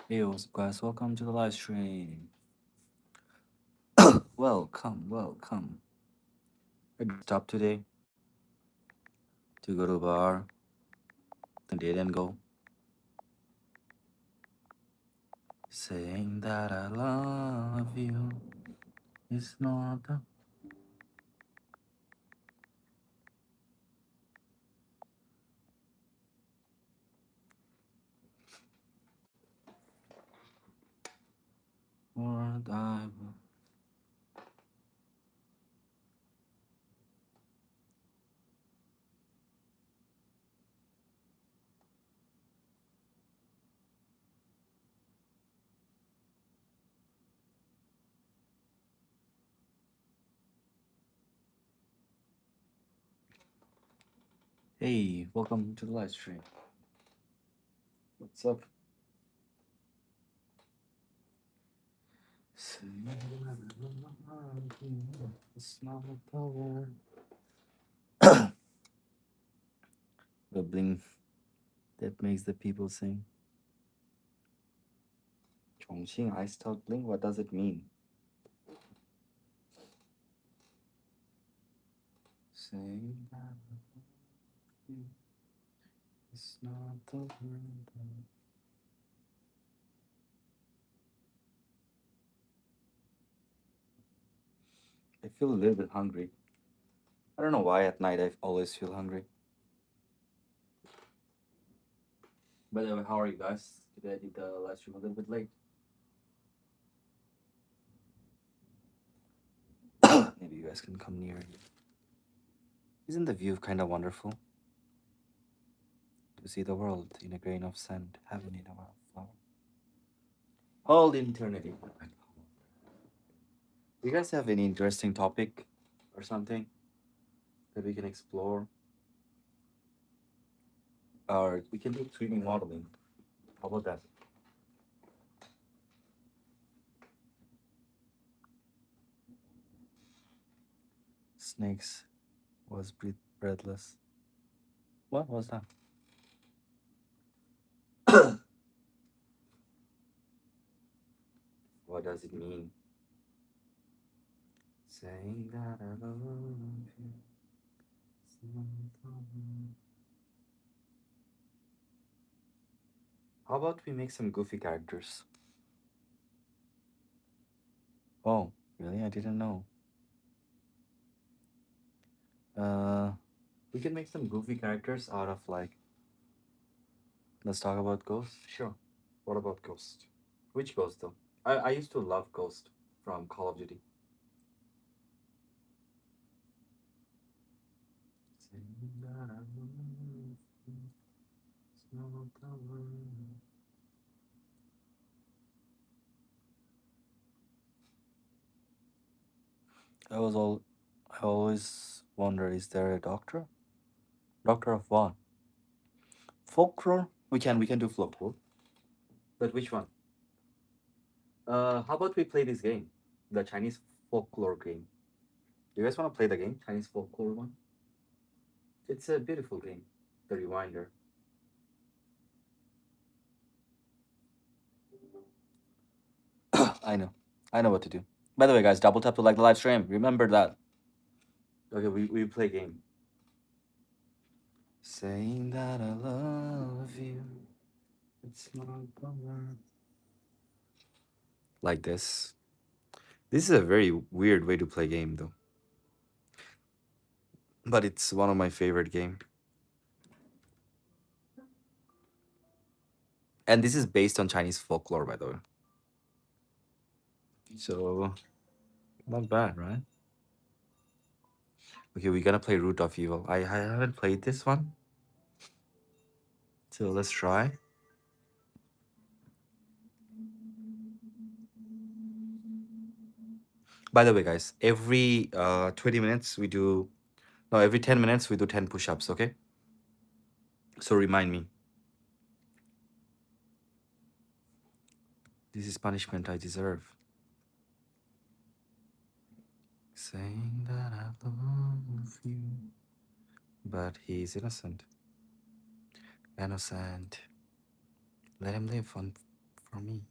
Hey, what's up, guys? Welcome to the live stream. welcome. I stopped today to go to a bar. Then didn't go. Saying that I love you is not the word I will. Hey, welcome to the live stream. What's up? Saying that I love you is not the word. The bling that makes the people sing. Chongqing iced out bling? What does it mean? Saying that I love you is not the word. I feel a little bit hungry. I don't know why at night I always feel hungry. By the way, how are you guys? Today I did the live stream a little bit late. Maybe you guys can come near. Isn't the view kind of wonderful? To see the world in a grain of sand, heaven in a wildflower. All eternity. Do you guys have any interesting topic or something that we can explore? Or we can do 3D modeling. How about that? Snakes was breathless. What was that? What does it mean? Saying that I love you. How about we make some goofy characters? Oh, really? I didn't know. We can make some goofy characters out of like. Let's talk about Ghost. Sure. What about Ghost? Which Ghost though? I used to love Ghost from Call of Duty. I was all. I always wonder: is there a doctor? Doctor of what? Folklore? We can do folklore. But which one? How about we play this game, the Chinese folklore game? You guys want to play the game, Chinese folklore one? It's a beautiful game, the Rewinder. I know. I know what to do. By the way, guys, double tap to like the live stream. Remember that. Okay, we play game. Saying that I love you. It's not the word. Like this. This is a very weird way to play game, though. But it's one of my favorite game. And this is based on Chinese folklore, by the way. So, not bad, right? Okay, we're gonna play Root of Evil. I haven't played this one. So let's try. By the way, guys, every 20 minutes we do, no, every 10 minutes we do 10 push-ups, okay? So remind me. This is punishment I deserve. Saying that I love you, but he's innocent. Innocent. Let him live on for me.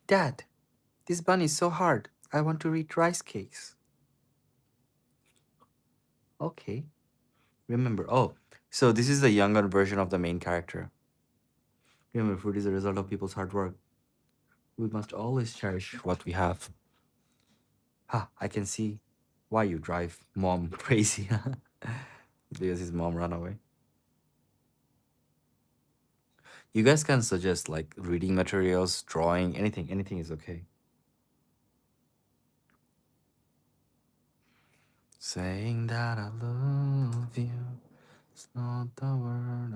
Dad, this bun is so hard. I want to eat rice cakes. Okay. Remember, oh, so this is the younger version of the main character. Remember, food is a result of people's hard work. We must always cherish what we have. Ha, I can see why you drive mom crazy. Because his mom ran away. You guys can suggest like reading materials, drawing, anything. Anything is okay. Saying that I love you, it's not the word.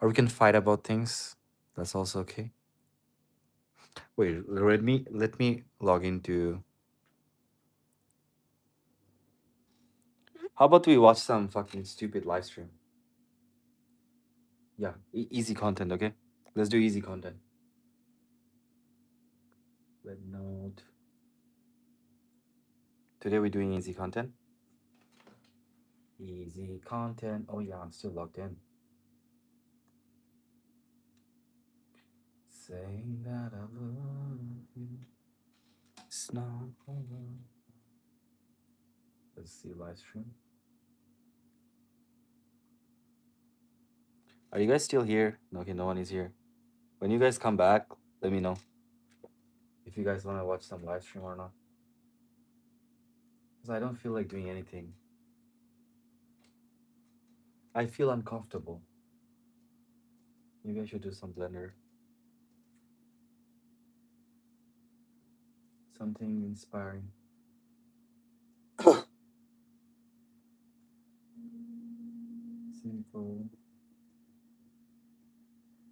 Or we can fight about things. That's also okay. Wait, let me log into. How about we watch some fucking stupid live stream? Yeah, easy content, okay? Let's do easy content. Rednote. Today we're doing easy content. Easy content. Oh yeah, I'm still logged in. Saying that I love you. It's not over. Let's see live stream. Are you guys still here? No, okay, no one is here. When you guys come back, let me know if you guys want to watch some live stream or not. Because I don't feel like doing anything. I feel uncomfortable. Maybe I should do some blender. Something inspiring. Simple.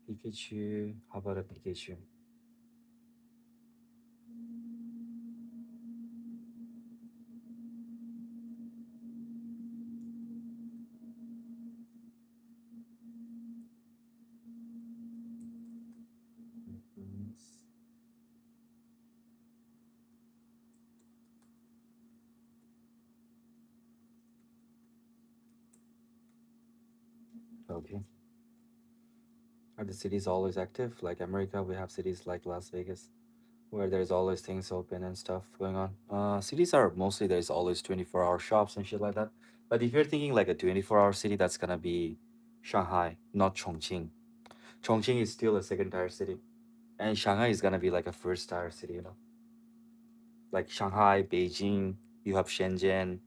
Pikachu. How about a Pikachu? Okay. Are the cities always active? Like America, we have cities like Las Vegas, where there's always things open and stuff going on. Cities are mostly there's always 24-hour shops and shit like that. But if you're thinking like a 24-hour city, that's gonna be Shanghai, not Chongqing. Chongqing is still a second tier city, and Shanghai is gonna be like a first tier city, you know. Like Shanghai, Beijing, you have Shenzhen,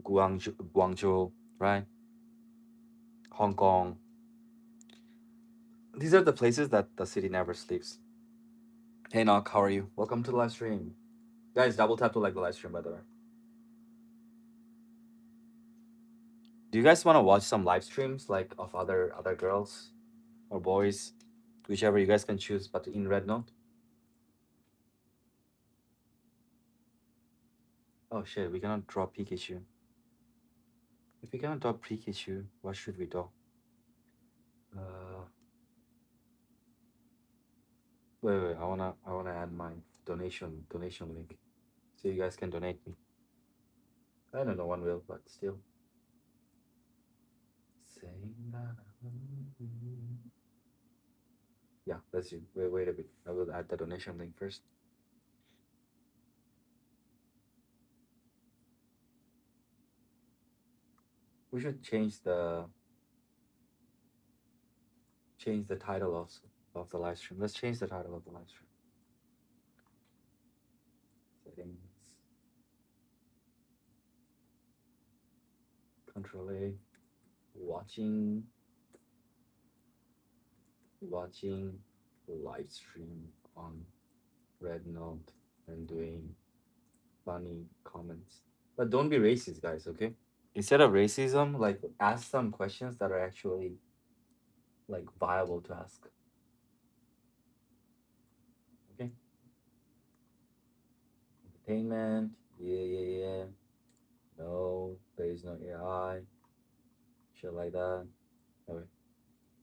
Guangzhou, right? Hong Kong. These are the places that the city never sleeps. Hey Knock, how are you? Welcome to the live stream. Guys, double tap to like the live stream, by the way. Do you guys want to watch some live streams like of other girls or boys, whichever you guys can choose, but in Rednote? Oh shit, we cannot draw Pikachu. If we cannot draw Pikachu, what should we draw? Uh, wait, I wanna add my donation link, so you guys can donate me. I don't know one will, but still. Saying that I love you. Yeah, let's do. Wait a bit. I will add the donation link first. We should change the title of the live stream. Let's change the title of the live stream. Settings. Control A. Watching live stream on Rednote and doing funny comments. But don't be racist, guys, okay? Instead of racism, like ask some questions that are actually like viable to ask. Okay? Entertainment, yeah. No, there is no AI. Shit like that. Okay.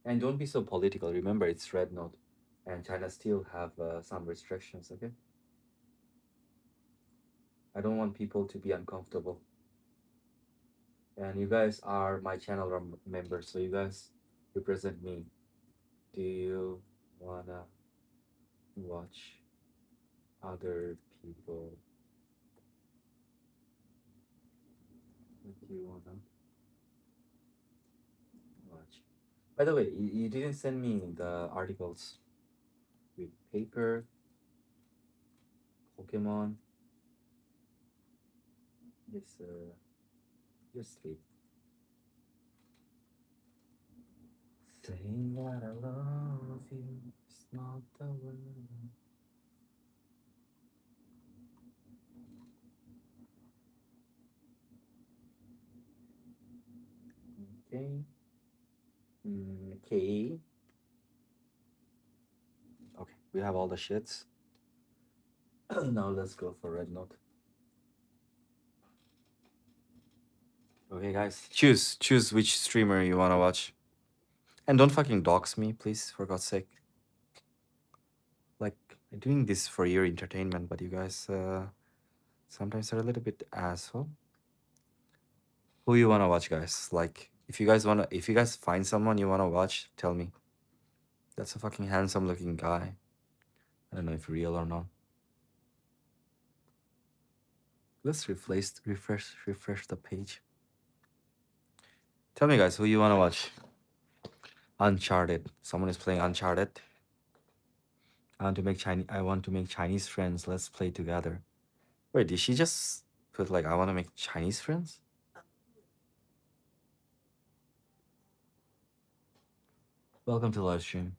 And don't be so political. Remember, it's Rednote, and China still have some restrictions. Okay. I don't want people to be uncomfortable. And you guys are my channel members, so you guys represent me. Do you wanna watch other people? What do you wanna watch? By the way, you didn't send me the articles with paper, Pokemon. Just sleep. Saying that I love you is not the word. Okay. Okay. Okay, we have all the shits. Now let's go for Rednote. Okay, guys, choose which streamer you wanna watch, and don't fucking dox me, please, for God's sake. Like, I'm doing this for your entertainment, but you guys sometimes are a little bit asshole. Who you wanna watch, guys? Like, if you guys find someone you wanna watch, tell me. That's a fucking handsome looking guy. I don't know if real or not. Let's refresh the page. Tell me, guys, who you wanna watch? Uncharted. Someone is playing Uncharted. I want to make Chinese friends. Let's play together. Wait, did she just put like I want to make Chinese friends? Welcome to live stream.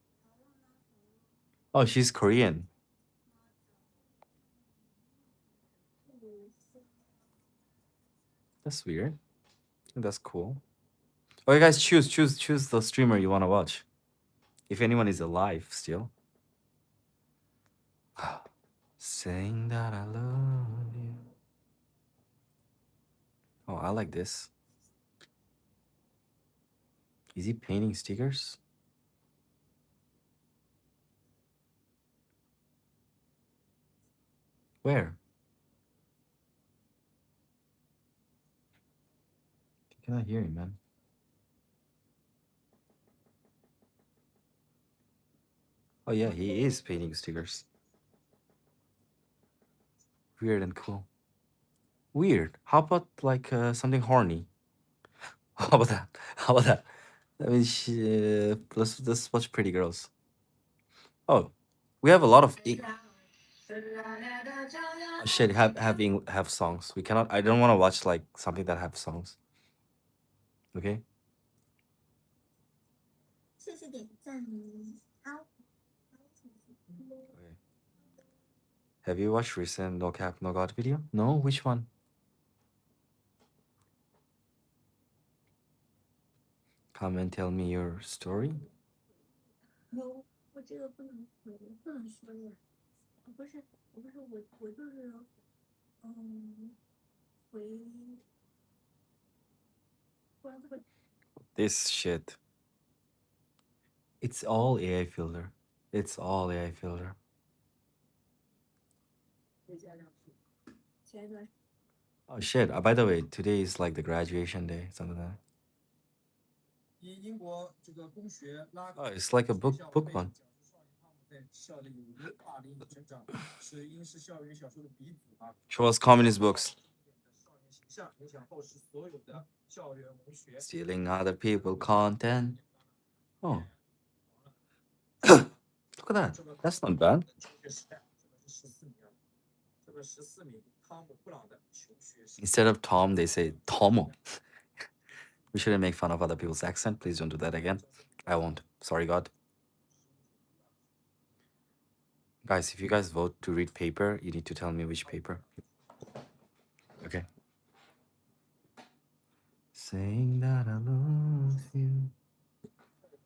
Oh, she's Korean. That's weird. That's cool. Okay, guys, choose the streamer you want to watch. If anyone is alive still. Saying that I love you. Oh, I like this. Is he painting stickers? Where? I cannot hear him, man. Oh yeah, he is painting stickers. Weird and cool. Weird. How about like something horny? How about that? How about that? I mean, let's watch Pretty Girls. Oh, we have a lot of shit. Have songs. We cannot. I don't want to watch like something that have songs. Okay. Okay. Have you watched recent No Cap No God video? No. Which one? Come and tell me your story. This shit. It's all AI filter. It's all AI filter. Oh shit! By the way, today is like the graduation day, something like that. Oh, it's like a book one. Show us communist books. Stealing other people content. Oh, look at that. That's not bad. Instead of Tom, they say Tomo. We shouldn't make fun of other people's accent. Please don't do that again. I won't. Sorry, God. Guys, if you guys vote to read paper, you need to tell me which paper. Okay. Saying that I love you.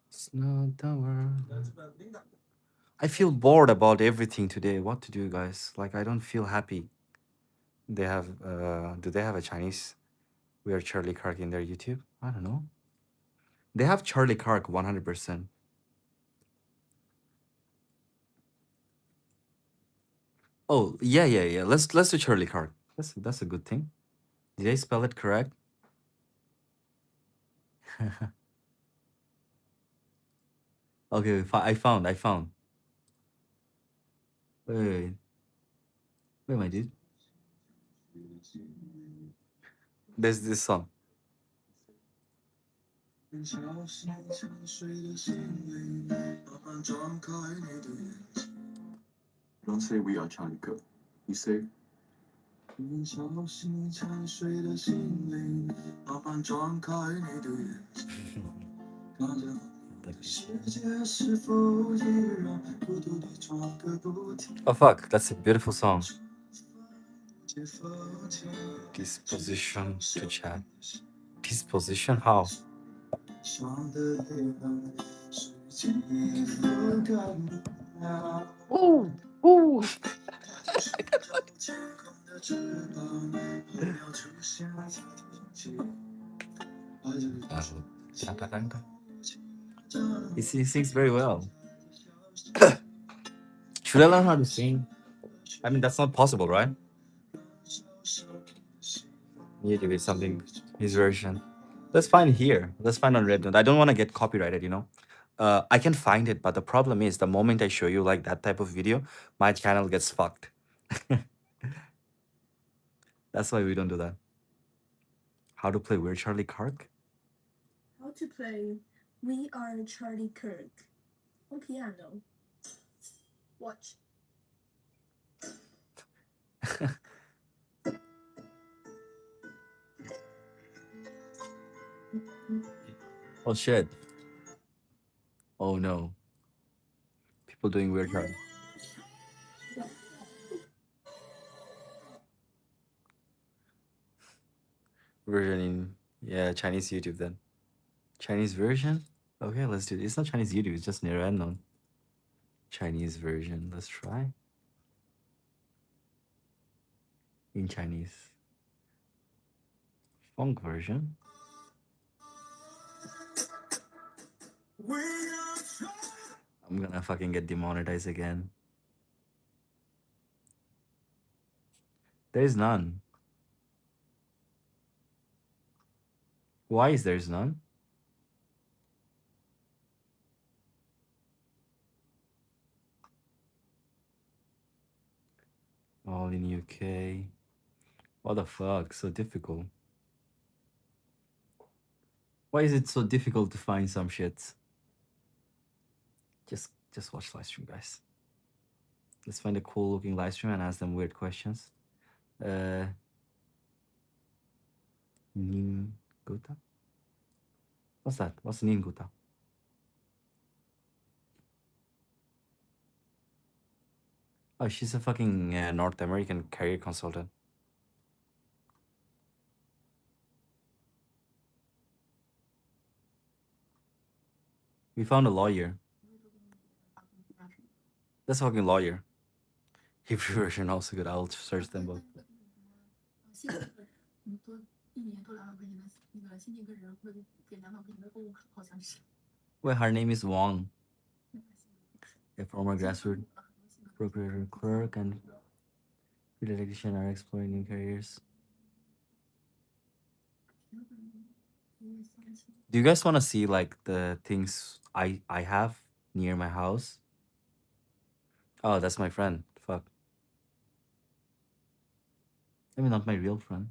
It's not the word. I feel bored about everything today. What to do, guys? Like, I don't feel happy. They have, do they have a Chinese Weird Charlie Kirk in their YouTube? I don't know. They have Charlie Kirk 100%. Oh, yeah. Let's do Charlie Kirk. That's a good thing. Did I spell it correct? Okay, I found. I found. Wait, wait, wait. Wait, my dude. There's this song. Don't say we are Charlie Kirk. You say Oh fuck, that's a beautiful song. Disposition to chat. Disposition? How? Ooh, ooh. He sings very well. Should I learn how to sing? I mean, that's not possible, right? Need to be something his version. Let's find here. Let's find on Rednote. I don't want to get copyrighted, you know. I can find it, but the problem is the moment I show you like that type of video, my channel gets fucked. That's why we don't do that. How to play We're Charlie Kirk? How to play We Are Charlie Kirk on piano. Watch. Oh shit. Oh no. People doing weird Charlie. Version in, yeah, Chinese YouTube then. Chinese version? Okay, let's do it. It's not Chinese YouTube, it's just near unknown. Chinese version. Let's try. In Chinese. Funk version. I'm gonna fucking get demonetized again. There is none. Why is there's none? All in UK. What the fuck? So difficult. Why is it so difficult to find some shit? Just watch live stream, guys. Let's find a cool looking live stream and ask them weird questions. Nin Guta? What's that? What's Nin Guta? Oh, she's a fucking North American career consultant. We found a lawyer. That's a fucking lawyer. Hebrew version also good. I'll search them both. Well, her name is Wang, a former grassroots procurator clerk and electrician are exploring new careers. Do you guys want to see like the things I have near my house? Oh, that's my friend. Fuck. I mean, not my real friend.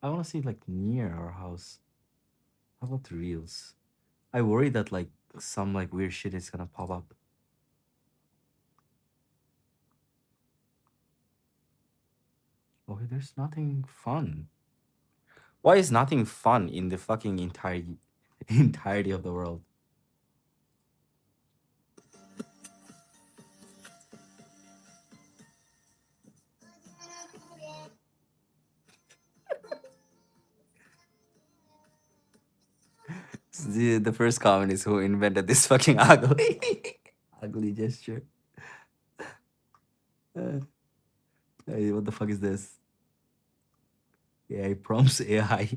I want to see like near our house. How about the reels? I worry that like some like weird shit is gonna pop up. Okay, there's nothing fun. Why is nothing fun in the fucking entirety of the world? The first comment is who invented this fucking ugly ugly gesture. Hey, what the fuck is this? AI prompts AI.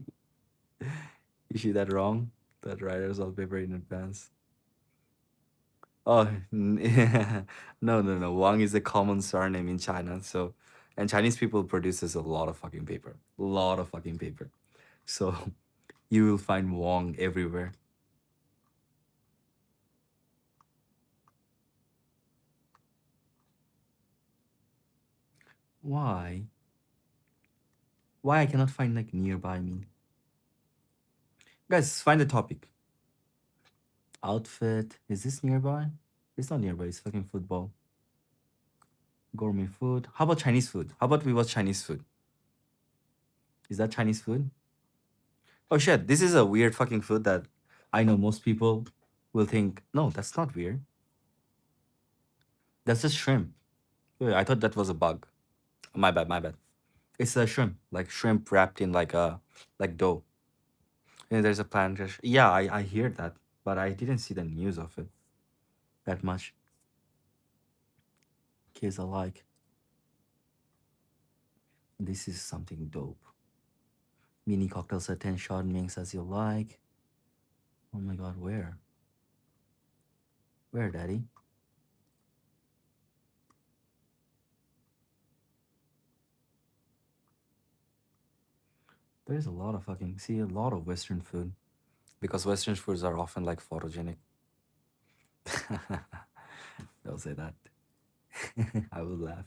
You see that wrong? That writers wallpaper in advance. Oh, no. Wang is a common surname in China. So, and Chinese people produces a lot of fucking paper. A lot of fucking paper. So, You will find Wong everywhere. Why? Why I cannot find like nearby me? Guys, find the topic. Outfit. Is this nearby? It's not nearby. It's fucking football. Gourmet food. How about Chinese food? How about we watch Chinese food? Is that Chinese food? Oh shit, this is a weird fucking food that I know most people will think, no, that's not weird. That's just shrimp. Wait, I thought that was a bug. My bad, my bad. It's a shrimp, like shrimp wrapped in like a like dough. And there's a plant. Yeah, I hear that, but I didn't see the news of it that much. Kids alike. This is something dope. Mini cocktail set 10 shot mix as you like. Oh my god, where? Where, daddy? There's a lot of fucking see a lot of Western food. Because Western foods are often like photogenic. Don't say that. I will laugh.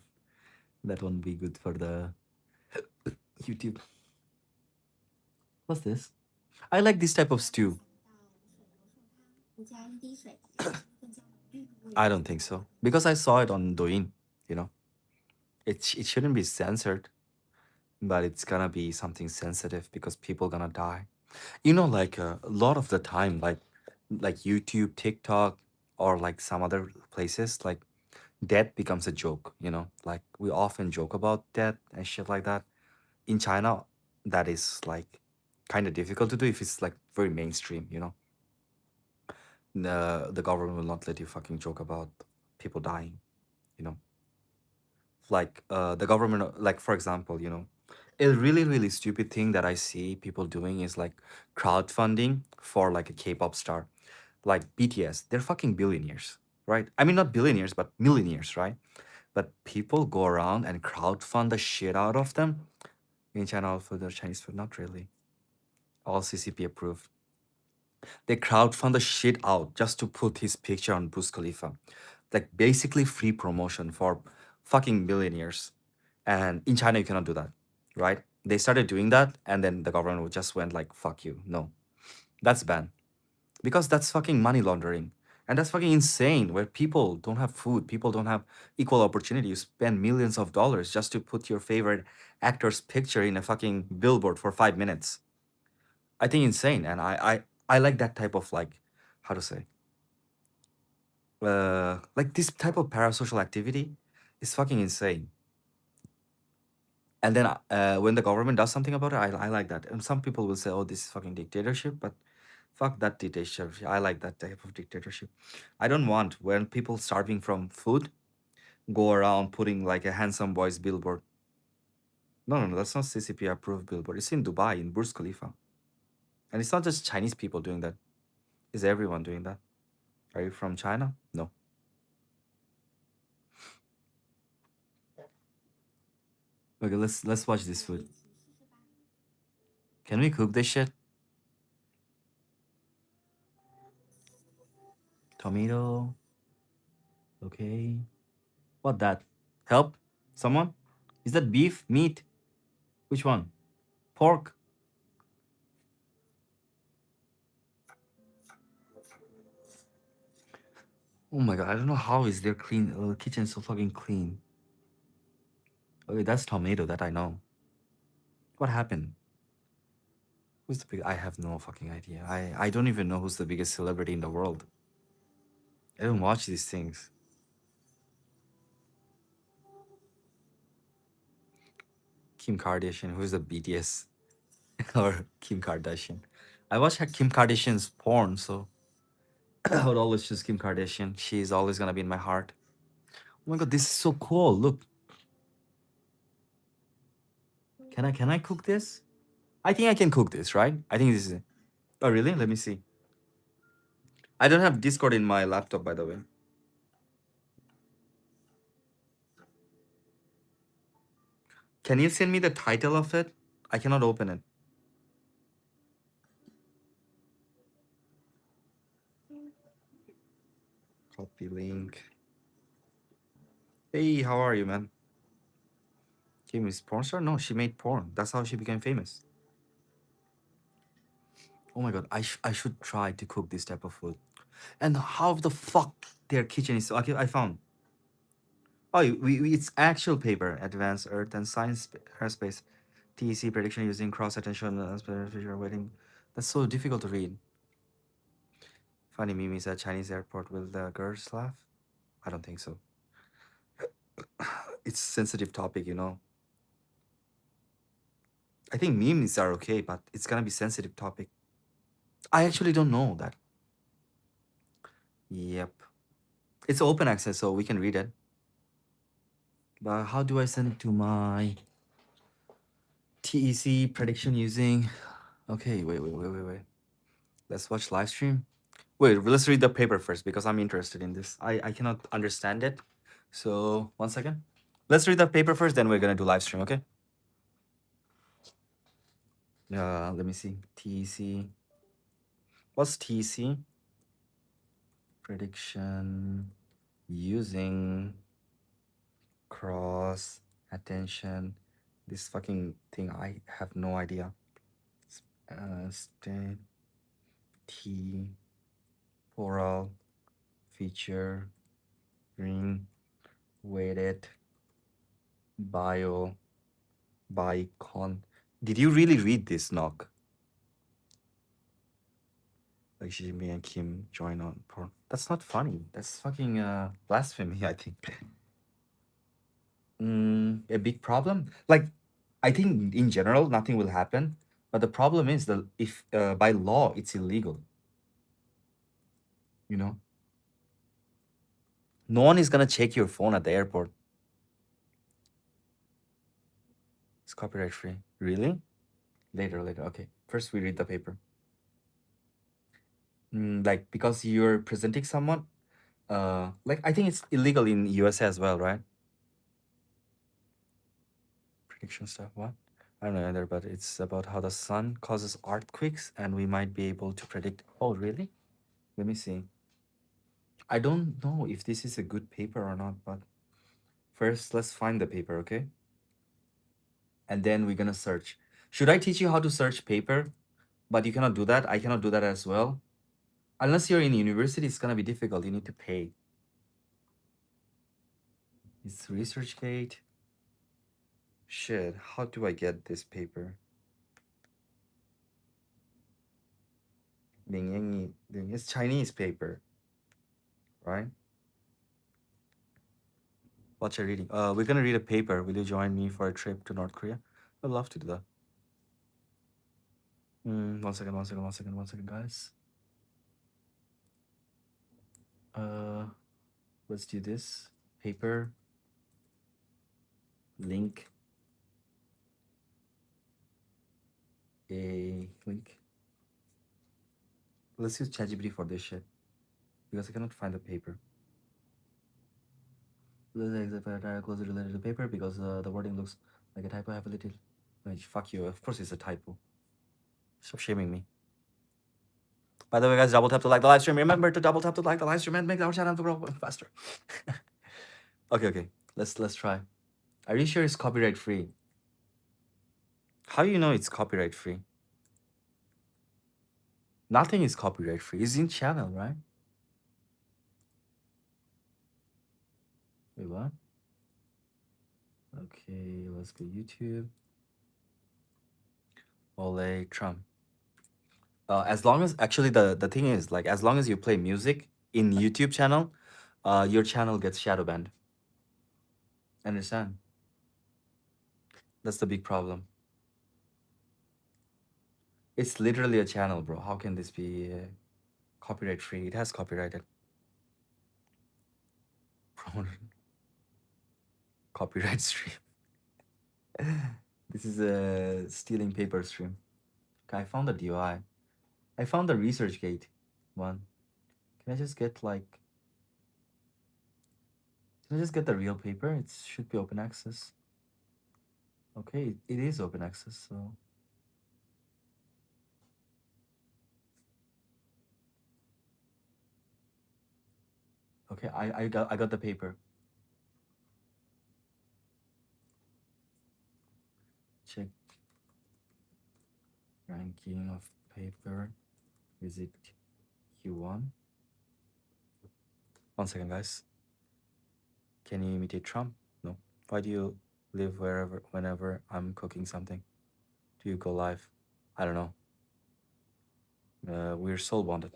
That won't be good for the YouTube. What's this? I like this type of stew. I don't think so. Because I saw it on Douyin, you know. It shouldn't be censored, but it's gonna be something sensitive because people gonna die. You know, like a lot of the time, like YouTube, TikTok, or like some other places, like death becomes a joke, you know? Like we often joke about death and shit like that. In China, that is like kind of difficult to do if it's like very mainstream, you know? The government will not let you fucking joke about people dying, you know? Like the government, like for example, you know, a really, really stupid thing that I see people doing is like crowdfunding for like a K-pop star. Like BTS, they're fucking billionaires, right? I mean, not billionaires, but millionaires, right? But people go around and crowdfund the shit out of them. In China, for the Chinese food, not really. All CCP approved. They crowdfund the shit out just to put his picture on Burj Khalifa. Like basically free promotion for fucking billionaires. And in China, you cannot do that, right? They started doing that, and then the government just went like, fuck you. No, that's banned. Because that's fucking money laundering. And that's fucking insane where people don't have food, people don't have equal opportunity. You spend millions of dollars just to put your favorite actor's picture in a fucking billboard for 5 minutes. I think insane. And I like that type of like, how to say, like this type of parasocial activity is fucking insane. And then when the government does something about it, I like that. And some people will say, oh, this is fucking dictatorship, but fuck that dictatorship. I like that type of dictatorship. I don't want when people starving from food go around putting like a handsome boys billboard. No, no, no, that's not CCP approved billboard. It's in Dubai, in Burj Khalifa. And it's not just Chinese people doing that. Is everyone doing that? Are you from China? No. Okay, let's watch this food. Can we cook this shit? Tomato. Okay. What that? Help? Someone? Is that beef? Meat? Which one? Pork? Oh my god, I don't know how is their clean kitchen so fucking clean. Okay, that's tomato that I know. What happened? Who's the big? I have no fucking idea. I don't even know who's the biggest celebrity in the world. I don't watch these things. Kim Kardashian, who's the BTS or Kim Kardashian? I watch Kim Kardashian's porn, so I would always choose Kim Kardashian. She's always gonna be in my heart. Oh my god, this is so cool. Look. Can I cook this? I think I can cook this, right? I think this is it. Oh really? Let me see. I don't have Discord in my laptop, by the way. Can you send me the title of it? I cannot open it. Copy link. Hey, how are you, man? Kim is porn star? No, she made porn. That's how she became famous. Oh my god, I should try to cook this type of food. And how the fuck their kitchen is? Okay, I found. Oh, it's actual paper. Advanced Earth and Science Airspace. TEC prediction using cross attention feature waiting. That's so difficult to read. Funny meme is at Chinese airport. Will the girls laugh? I don't think so. It's sensitive topic, you know. I think memes are okay, but it's gonna be sensitive topic. I actually don't know that. Yep. It's open access, so we can read it. But how do I send it to my TEC prediction using? Okay, wait. Let's watch live stream. Wait, let's read the paper first because I'm interested in this. I cannot understand it. So 1 second. Let's read the paper first, then we're gonna do live stream, okay? Let me see. TEC. What's TEC? Prediction using cross attention. This fucking thing, I have no idea. State T oral feature ring weighted bio bicon. Did you really read this, Knock? Like Jimmy and Kim join on porn. That's not funny. That's fucking blasphemy, I think. A big problem. Like, I think in general nothing will happen, but the problem is that if by law it's illegal, you know, no one is gonna check your phone at the airport. It's copyright free. Really? Later. Okay. First we read the paper. Like because you're presenting someone, like I think it's illegal in USA as well, right? Prediction stuff. What? I don't know either, but it's about how the sun causes earthquakes, and we might be able to predict. Oh, really? Let me see. I don't know if this is a good paper or not, but first let's find the paper, okay? And then we're gonna search. Should I teach you how to search paper? But you cannot do that. I cannot do that as well. Unless you're in university, it's gonna be difficult. You need to pay. It's ResearchGate. Shit, how do I get this paper? It's Chinese paper, right? What's your reading? We're gonna read a paper. Will you join me for a trip to North Korea? I'd love to do that. 1 second, guys. Let's do this. Paper. Link. A link. Let's use ChatGPT for this shit. Because I cannot find the paper. Closely related to paper because the wording looks like a typo. I have a little. Like, fuck you. Of course it's a typo. Stop shaming me. By the way, guys, double tap to like the live stream. Remember to double tap to like the live stream and make our channel to grow faster. Okay. Let's try. Are you sure it's copyright free? How do you know it's copyright free? Nothing is copyright free. It's in channel, right? Wait, what? Okay, let's go YouTube. Ole Trump. As long as actually the thing is like as long as you play music in YouTube channel, your channel gets shadow banned. Understand? That's the big problem. It's literally a channel, bro. How can this be copyright free? It has copyrighted. Copyright stream. This is a stealing paper stream. Okay, I found the DOI. I found the ResearchGate one. Can I just get like? Can I just get the real paper? It should be open access. Okay, it is open access, so. Okay, I got the paper. Check ranking of paper. Is it Q1? 1 second, guys. Can you imitate Trump? No. Why do you live whenever I'm cooking something? Do you go live? I don't know. We're soul bonded.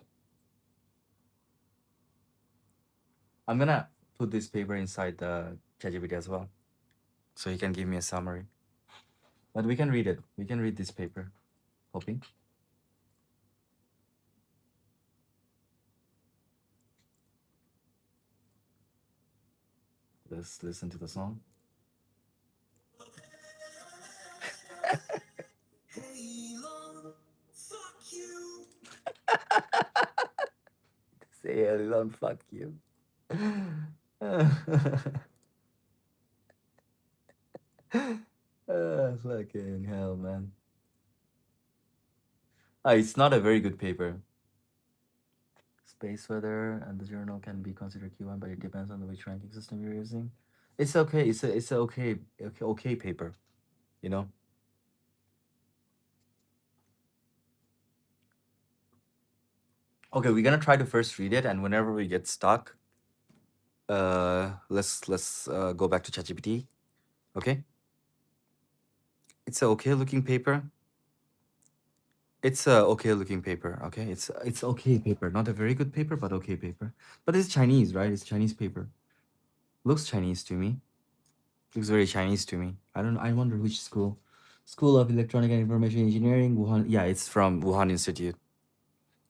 I'm gonna put this paper inside the ChatGPT as well, so he can give me a summary. But we can read it. We can read this paper. Hoping. Let's listen to the song. Hey, Elon, fuck you. Say Elon, fuck you. Fucking hell, man. It's not a very good paper. Space weather and the journal can be considered Q1, but it depends on which ranking system you're using. It's okay. It's a okay paper, you know. Okay, we're gonna try to first read it, and whenever we get stuck, let's go back to ChatGPT. Okay, it's a okay looking paper. It's a okay looking paper. Okay, it's okay paper, not a very good paper, but okay paper. But it's Chinese, right? It's Chinese paper. Looks Chinese to me. Looks very Chinese to me. I don't. I wonder which school. School of Electronic and Information Engineering, Wuhan. Yeah, it's from Wuhan Institute.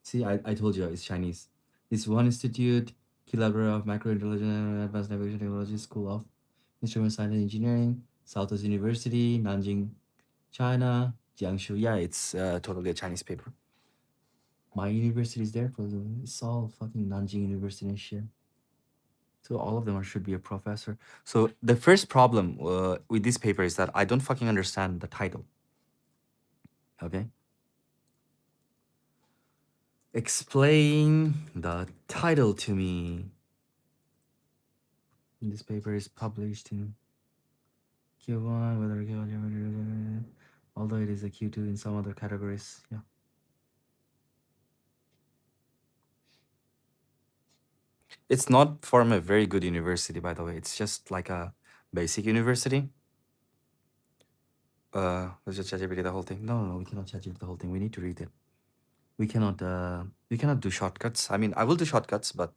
See, I told you it's Chinese. It's Wuhan Institute, Key Library of Microintelligence and Advanced Navigation Technology, School of Instrument Science and Engineering, Southwest University, Nanjing, China, Jiangsu. Yeah, it's totally a Chinese paper. My university is there, but it's all fucking Nanjing University and shit. So all of them should be a professor. So the first problem with this paper is that I don't fucking understand the title. Okay. Explain the title to me. This paper is published in Q1, whether Q1, although it is a Q2 in some other categories. Yeah. It's not from a very good university, by the way. It's just like a basic university. Let's just ChatGPT the whole thing. No, we cannot ChatGPT the whole thing. We need to read it. We cannot do shortcuts. I mean, I will do shortcuts, but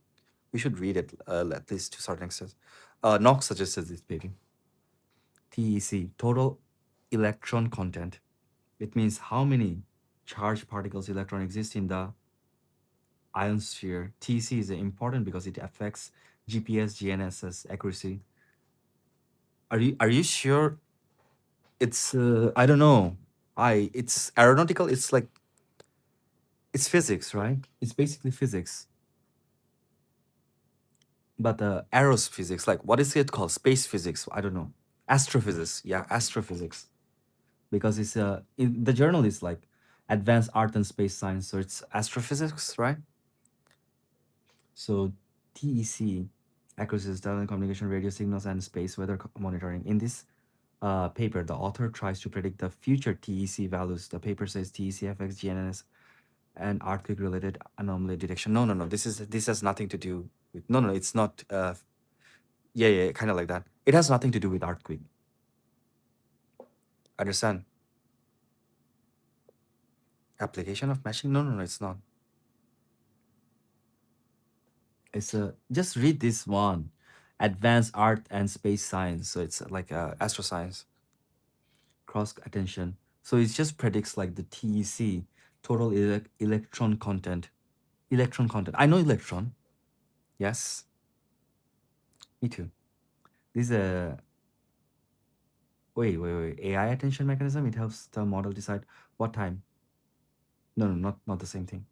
we should read it at least to certain extent. Knox suggested this paper. TEC, total electron content. It means how many charged particles electron exist in the ionosphere. TEC is important because it affects GPS GNSS accuracy. Are you sure? It's I don't know. It's aeronautical. It's like it's physics, right? It's basically physics. But aerophysics, like what is it called? Space physics? I don't know. Astrophysics. Yeah, astrophysics. Because it's the journal is like advanced art and space science, so it's astrophysics, right? So TEC, accuracy, telecommunication, radio signals, and space weather monitoring. In this paper, the author tries to predict the future TEC values. The paper says TEC affects GNS and earthquake-related anomaly detection. No. This has nothing to do with. No. It's not. Yeah, kind of like that. It has nothing to do with earthquake. Understand? Application of machine? No, it's not. It's just read this one, advanced art and space science. So it's like astroscience, cross attention. So it just predicts like the TEC, total electron content. Electron content. I know electron. Yes, me too. This is a wait. AI attention mechanism. It helps the model decide what time. No, not the same thing.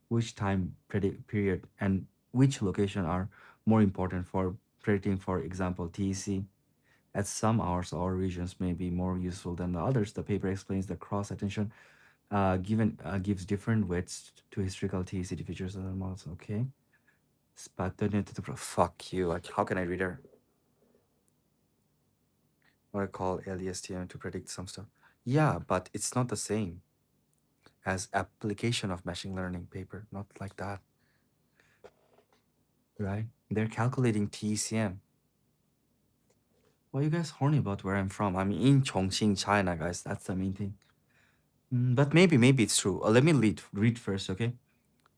Which time period and which location are more important for predicting, for example, TEC. At some hours or regions may be more useful than the others. The paper explains the cross attention gives different weights to historical TEC features of the models. Okay. Fuck you. Like, how can I read her? What I call LESTM to predict some stuff. Yeah, but it's not the same as application of machine learning paper. Not like that, right? They're calculating TECM. Why are you guys horny about where I'm from? I'm in Chongqing, China, guys. That's the main thing. But maybe it's true. Let me read first, okay?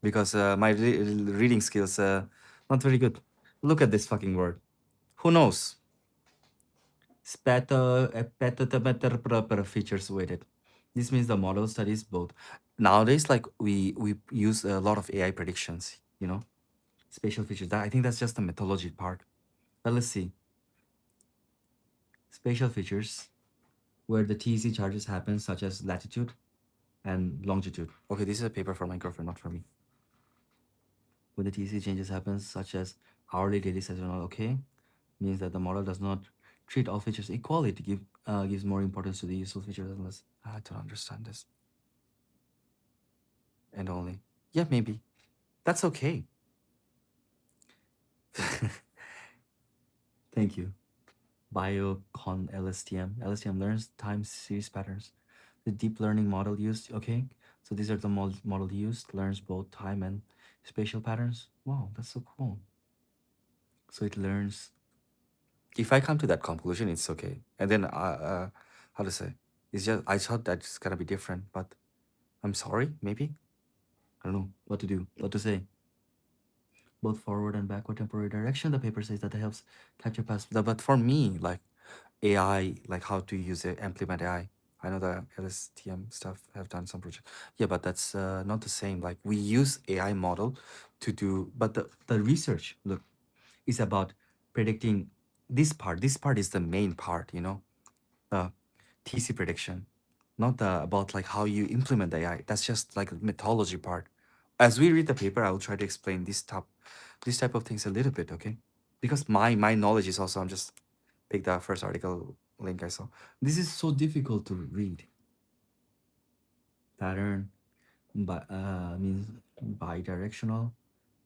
Because my reading skills not very good. Look at this fucking word. Who knows? Features weighted. This means the model studies both. Nowadays, like we use a lot of AI predictions. Spatial features. That I think that's just the methodology part. But let's see. Spatial features where the TEC charges happen, such as latitude and longitude. Okay, this is a paper for my girlfriend, not for me. When the TEC changes happens, such as hourly, daily, seasonal, okay, means that the model does not treat all features equally to gives more importance to the useful features unless I don't understand this. And only. Yeah, maybe. That's okay. Thank you. Biocon LSTM. LSTM learns time series patterns. The deep learning model used, okay? So these are the model used, learns both time and spatial patterns. Wow, that's so cool. So it learns. If I come to that conclusion, it's okay. And then, how to say? It's just, I thought that's gonna be different, but I'm sorry, maybe? I don't know what to do, what to say. Both forward and backward temporary direction. The paper says that it helps capture past. But for me, like AI, like how to use it, implement AI. I know the LSTM stuff have done some project. Yeah, but that's not the same. Like we use AI model to do, but the research look is about predicting this part. This part is the main part, the TC prediction, not the about like how you implement the AI. That's just like the methodology part. As we read the paper, I will try to explain this type of things a little bit, okay? Because my knowledge is also I'm just pick the first article link I saw. This is so difficult to read. Pattern, but means bidirectional.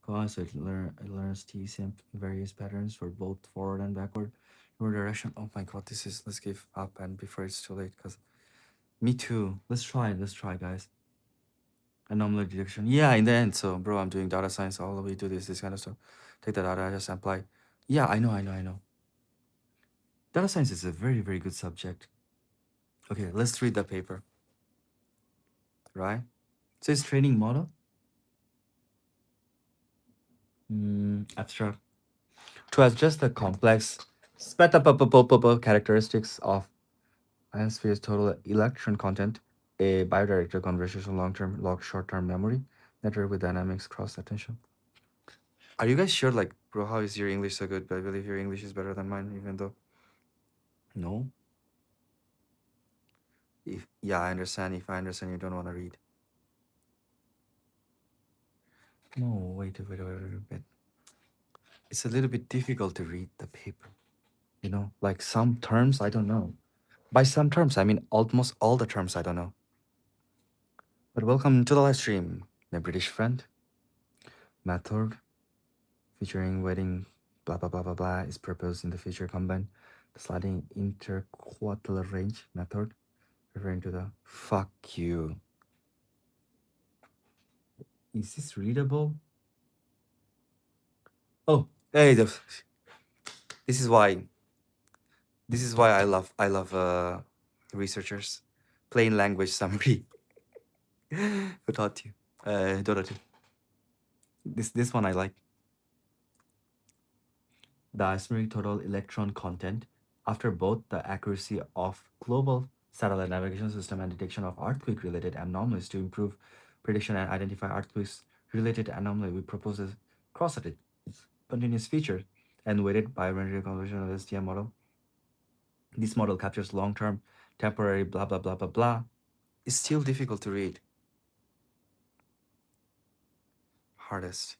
So it learns TCM various patterns for both forward and backward direction. Oh my god, this is let's give up and before it's too late because me too. Let's try. Let's try, guys. Anomaly detection. Yeah, in the end. So, bro, I'm doing data science. All we do this kind of stuff. Take the data, just apply. Yeah, I know. Data science is a very, very good subject. Okay, let's read the paper. Right? So it's training model. Abstract. To adjust the complex characteristics of ionosphere's total electron content, a biodirectional conversion long-term, short-term memory network with dynamics cross attention. Are you guys sure, like, bro, how is your English so good? But I believe your English is better than mine, even though. No? Yeah, I understand. If I understand, you don't want to read. No, wait a bit. It's a little bit difficult to read the paper. Like some terms, I don't know. By some terms, I mean almost all the terms I don't know. But welcome to the live stream, my British friend. Method featuring wedding blah blah blah blah blah is proposed in the feature combine the sliding interquartile range method, referring to the fuck you. Is this readable? Oh, hey, this is why. This is why I love researchers. Plain language summary. Who taught you? Dota 2. This one I like. The estimated total electron content after both the accuracy of global satellite navigation system and detection of earthquake-related anomalies to improve prediction and identify earthquakes-related anomaly. We propose a cross-site continuous feature and weighted biometric conversion of STM model. This model captures long-term, temporary, blah blah blah blah blah. It's still difficult to read. Hardest.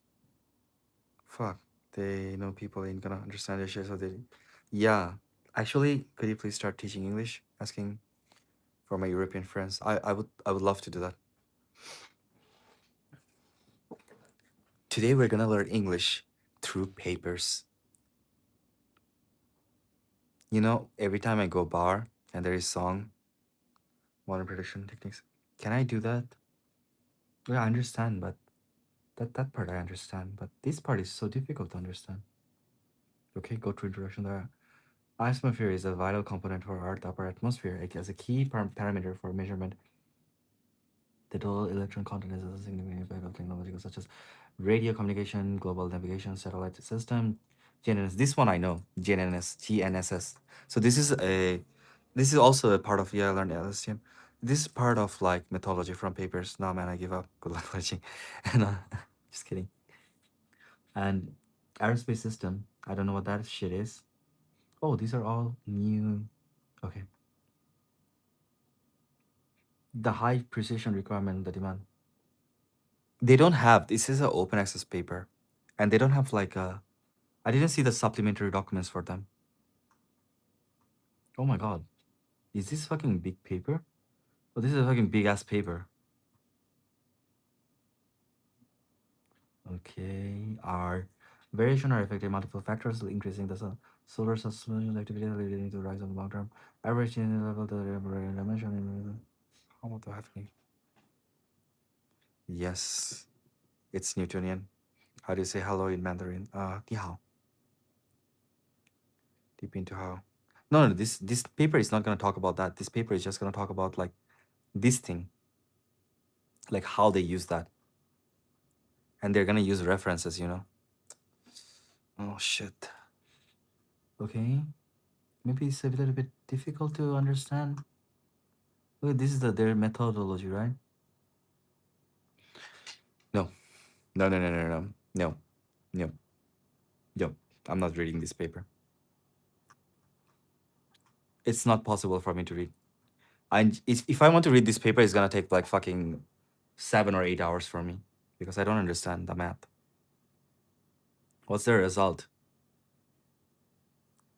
Fuck. They know people ain't gonna understand this shit, so they. Yeah. Actually, could you please start teaching English? Asking for my European friends. I would love to do that. Today we're gonna learn English through papers. You know, every time I go bar and there is song, modern production techniques. Can I do that? Yeah, I understand, but that part I understand. But this part is so difficult to understand. Okay, go to introduction there. Atmosphere is a vital component for Earth upper atmosphere. It is a key parameter for measurement. The total electron content is a significant impact of technologies such as radio communication, global navigation, satellite system, GNSS. This one I know, GNSS. So this is also a part of, yeah, I learned LSTM. This is part of like methodology from papers. No man, I give up. Good luck teaching. And just kidding. And aerospace system. I don't know what that shit is. Oh, these are all new. Okay. The high precision requirement, the demand. They don't have, this is an open access paper, and they don't have like a, I didn't see the supplementary documents for them. Oh my god. Is this fucking big paper? Oh, this is a fucking big ass paper. Okay. Our variation are affected multiple factors, increasing the solar suspension activity leading to rise on long term. Average in level the dimension. How about the happening? Yes. It's Newtonian. How do you say hello in Mandarin? 你好. Deep into how. No, no, this paper is not gonna talk about that. This paper is just gonna talk about like this thing, like how they use that, and they're gonna use references. You know. Oh shit. Okay. Maybe it's a little bit difficult to understand. Look, this is their methodology, right? No, no, no, no, no, no, no, no, no. I'm not reading this paper. It's not possible for me to read. If I want to read this paper, it's gonna take like fucking 7 or 8 hours for me because I don't understand the math. What's the result?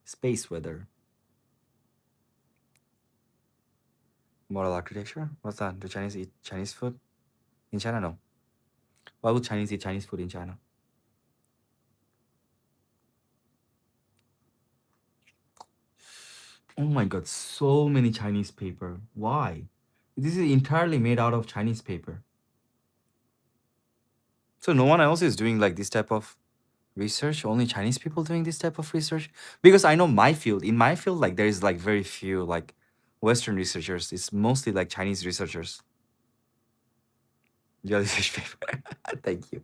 Space weather. Model architecture? What's that? Do Chinese eat Chinese food? In China, no. Why would Chinese eat Chinese food in China? Oh my god, so many Chinese paper. Why? This is entirely made out of Chinese paper. So no one else is doing like this type of research? Only Chinese people doing this type of research? Because I know my field, in my field, like there is like very few like Western researchers. It's mostly like Chinese researchers. Yeah, research paper. Thank you.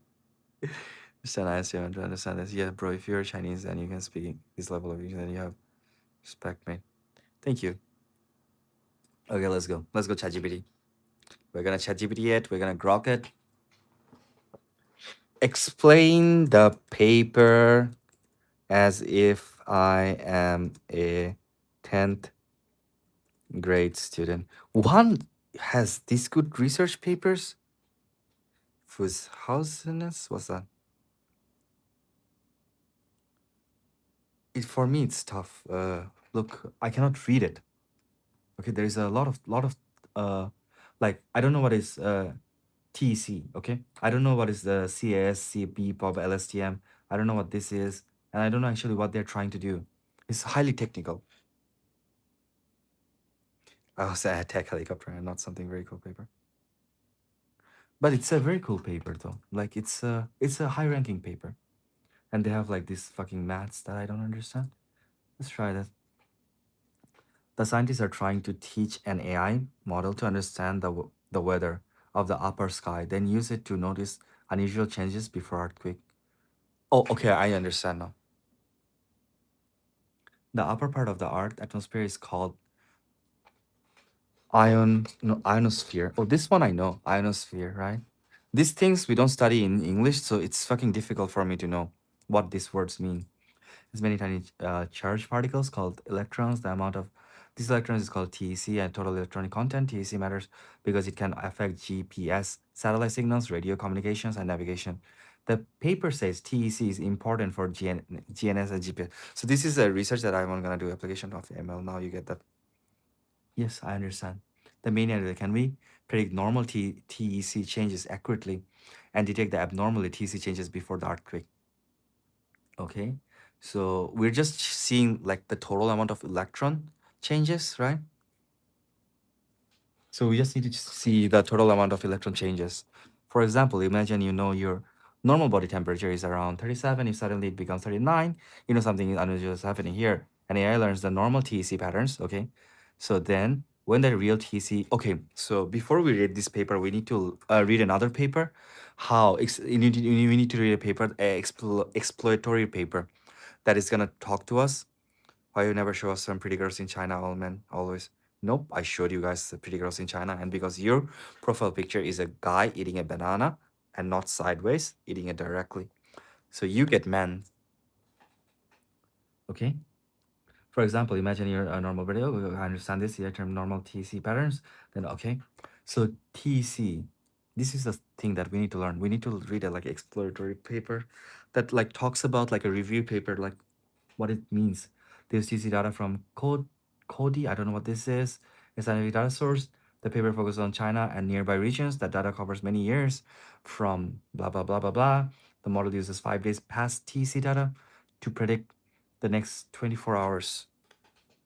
Understand, I want to understand this. Yeah, bro, if you're Chinese and you can speak this level of English, then you have respect, mate. Thank you. Okay, let's go. Let's go ChatGPT. We're gonna ChatGPT it. We're gonna grok it. Explain the paper as if I am a 10th grade student. One has these good research papers. Fushauseness? What's that? For me, it's tough. Look, I cannot read it. Okay, there is a lot of uh like I don't know what is TEC. Okay, I don't know what is the CAS, CP, POP, LSTM. I don't know what this is, and I don't know actually what they're trying to do. It's highly technical. I was a tech helicopter and not something very cool paper. But it's a very cool paper though. Like it's a high ranking paper, and they have like this fucking maths that I don't understand. Let's try that. The scientists are trying to teach an AI model to understand the weather of the upper sky, then use it to notice unusual changes before earthquake. Oh, okay, I understand now. The upper part of the Earth atmosphere is called ionosphere. Oh, this one I know, ionosphere, right? These things we don't study in English, so it's fucking difficult for me to know what these words mean. There's many tiny charged particles called electrons. The amount of these electrons is called TEC, and total electronic content. TEC matters because it can affect GPS, satellite signals, radio communications, and navigation. The paper says TEC is important for GNS and GPS. So this is a research that I'm gonna do application of ML. Now you get that. Yes, I understand. The main idea, can we predict normal TEC changes accurately and detect the abnormal TEC changes before the earthquake? Okay, so we're just seeing like the total amount of electron changes, right? So we just need to see the total amount of electron changes. For example, imagine you know your normal body temperature is around 37. If suddenly it becomes 39, you know something unusual is happening here. And AI learns the normal TEC patterns, okay? So then when the real TEC, okay, so before we read this paper, we need to read another paper. We need to read a paper, exploratory paper that is gonna talk to us. Why you never show us some pretty girls in China, all men, always? Nope, I showed you guys the pretty girls in China, and because your profile picture is a guy eating a banana and not sideways, eating it directly. So you get men, okay? For example, imagine you're a normal video. I understand this, your term normal TC patterns. Then, okay. So TC, this is the thing that we need to learn. We need to read a like exploratory paper that like talks about like a review paper, like what it means. There's TC data from Cody. I don't know what this is. It's a data source. The paper focuses on China and nearby regions. That data covers many years from blah, blah, blah, blah, blah. The model uses 5 days past TC data to predict the next 24 hours.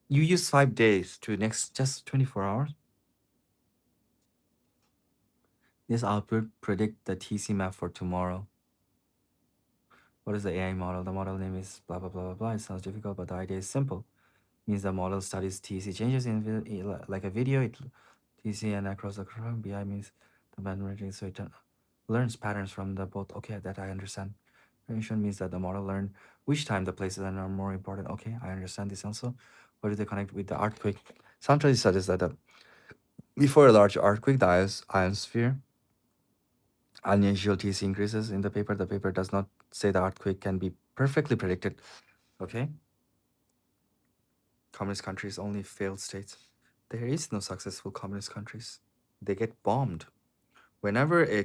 You use 5 days to next just 24 hours. This output predict the TC map for tomorrow. What is the AI model? The model name is blah, blah, blah, blah, blah. It sounds difficult, but the idea is simple. Means the model studies TC changes in like a video. It TC and across the curve. BI means the band range, so it learns patterns from the both. Okay, that I understand. Variation means that the model learn which time the places are more important. Okay, I understand this also. What do they connect with the earthquake? Some studies suggest that before a large earthquake, the ionosphere unusual TC increases in the paper. The paper does not say the earthquake can be perfectly predicted. Okay, communist countries only failed states. There is no successful communist countries. They get bombed. Whenever a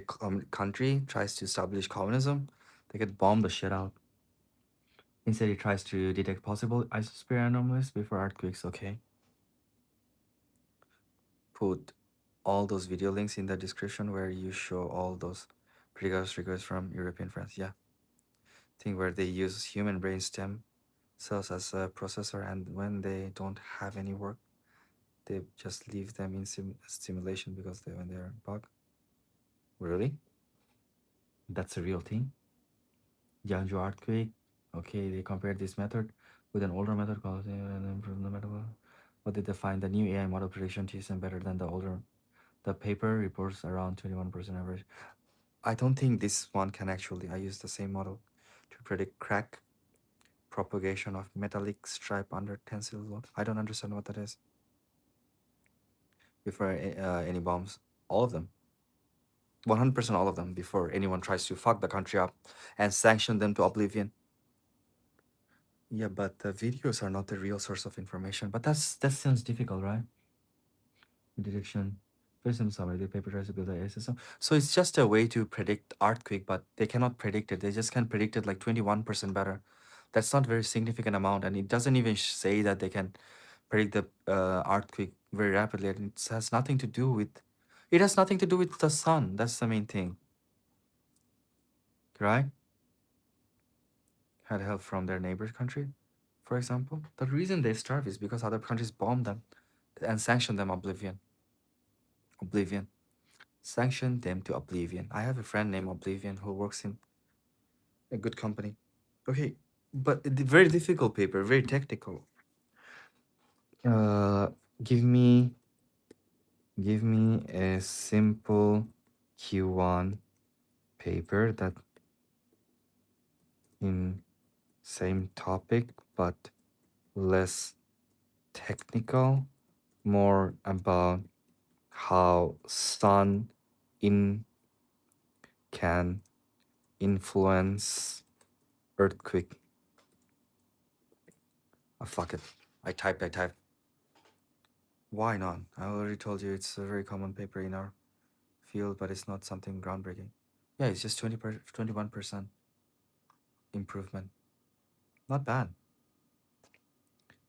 country tries to establish communism, they get bombed the shit out. Instead, it tries to detect possible isosphere anomalies before earthquakes. Okay. Put all those video links in the description where you show all those previous requests from European friends. Yeah. Thing where they use human brain stem cells as a processor, and when they don't have any work, they just leave them in stimulation because when they're bug. Really? That's a real thing? Jiangsu earthquake. Okay, they compared this method with an older method called and improved the method. What did they find? The new AI model prediction system better than the older. The paper reports around 21% average. I don't think this one can actually. I use the same model to predict crack propagation of metallic stripe under tensile load. I don't understand what that is. Before any bombs, all of them, 100% all of them, before anyone tries to fuck the country up and sanction them to oblivion. Yeah, but the videos are not the real source of information. But that sounds difficult, right? Detection. Very simple summary. The paper tries to build a system. So it's just a way to predict earthquake, but they cannot predict it. They just can predict it like 21% better. That's not very significant amount, and it doesn't even say that they can predict the earthquake very rapidly. And it has nothing to do with. It has nothing to do with the sun. That's the main thing, right? Had help from their neighbor country, for example. The reason they starve is because other countries bomb them and sanction them oblivion. Oblivion. Sanction them to oblivion. I have a friend named Oblivion who works in a good company. Okay, but very difficult paper, very technical. Uh, give me a simple Q1 paper that in same topic but less technical, more about how sun in can influence earthquake. Oh, fuck it. I typed. Why not? I already told you it's a very common paper in our field, but it's not something groundbreaking. Yeah, it's just 21% improvement. Not bad.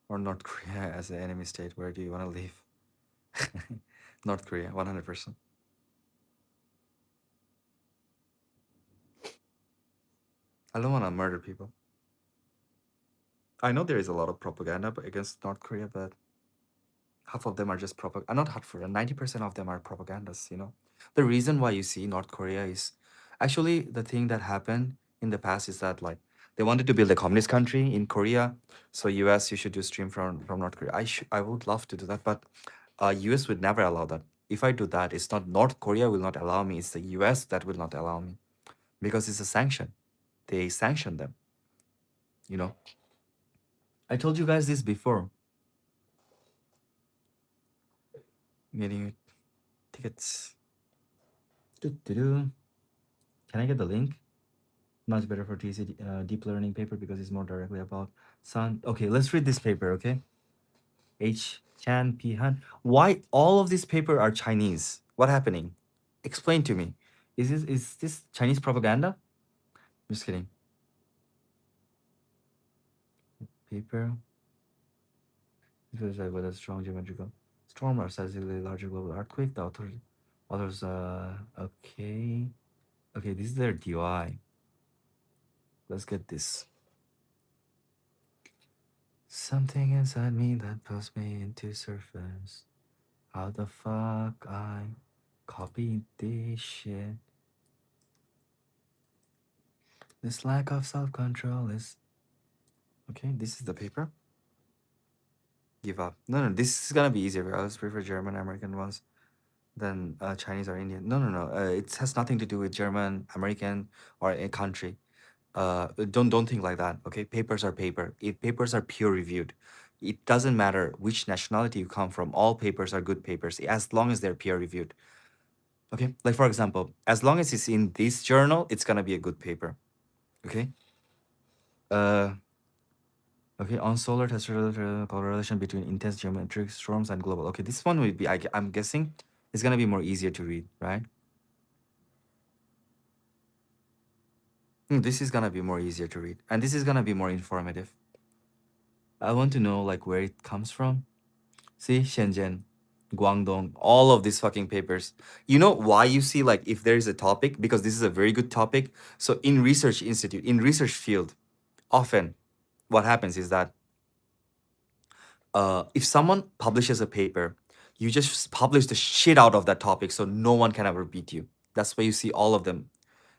Or North Korea as an enemy state. Where do you want to live? North Korea, 100%. I don't want to murder people. I know there is a lot of propaganda against North Korea, but half of them are just propaganda. Not half, 90% of them are propagandas. The reason why you see North Korea is actually the thing that happened in the past is that like they wanted to build a communist country in Korea. So US, you should do stream from North Korea. I would love to do that, but US would never allow that. If I do that, it's not North Korea will not allow me, it's the US that will not allow me, because it's a sanction. They sanction them, you know. I told you guys this before. Getting tickets. Doo-doo-doo. Can I get the link? Much better for TC deep learning paper because it's more directly about sun. Okay, let's read this paper. Okay, H Chan P Han. Why all of these paper are Chinese? What happening? Explain to me. Is this Chinese propaganda? Just kidding. Paper. Because like with a strong geometrical storm or sizably larger global earthquake. The authors. Okay. Okay, this is their DOI. Let's get this. Something inside me that pulls me into surface. How the fuck I copied this shit? This lack of self-control is... Okay, this is the paper. Give up. No, this is gonna be easier. I always prefer German, American ones than Chinese or Indian. No. It has nothing to do with German, American, or a country. Don't think like that. Okay, papers are paper. If papers are peer reviewed, it doesn't matter which nationality you come from. All papers are good papers as long as they're peer reviewed. Okay, like for example, as long as it's in this journal, it's gonna be a good paper. Okay. Uh. Okay, on solar terrestrial correlation between intense geometric storms and global. Okay, this one would be. I'm guessing it's gonna be more easier to read, right? This is gonna be more easier to read, and this is gonna be more informative. I want to know like where it comes from. See, Shenzhen, Guangdong, all of these fucking papers. You know why you see like if there is a topic, because this is a very good topic. So in research institute, in research field, often what happens is that if someone publishes a paper, you just publish the shit out of that topic so no one can ever beat you. That's why you see all of them.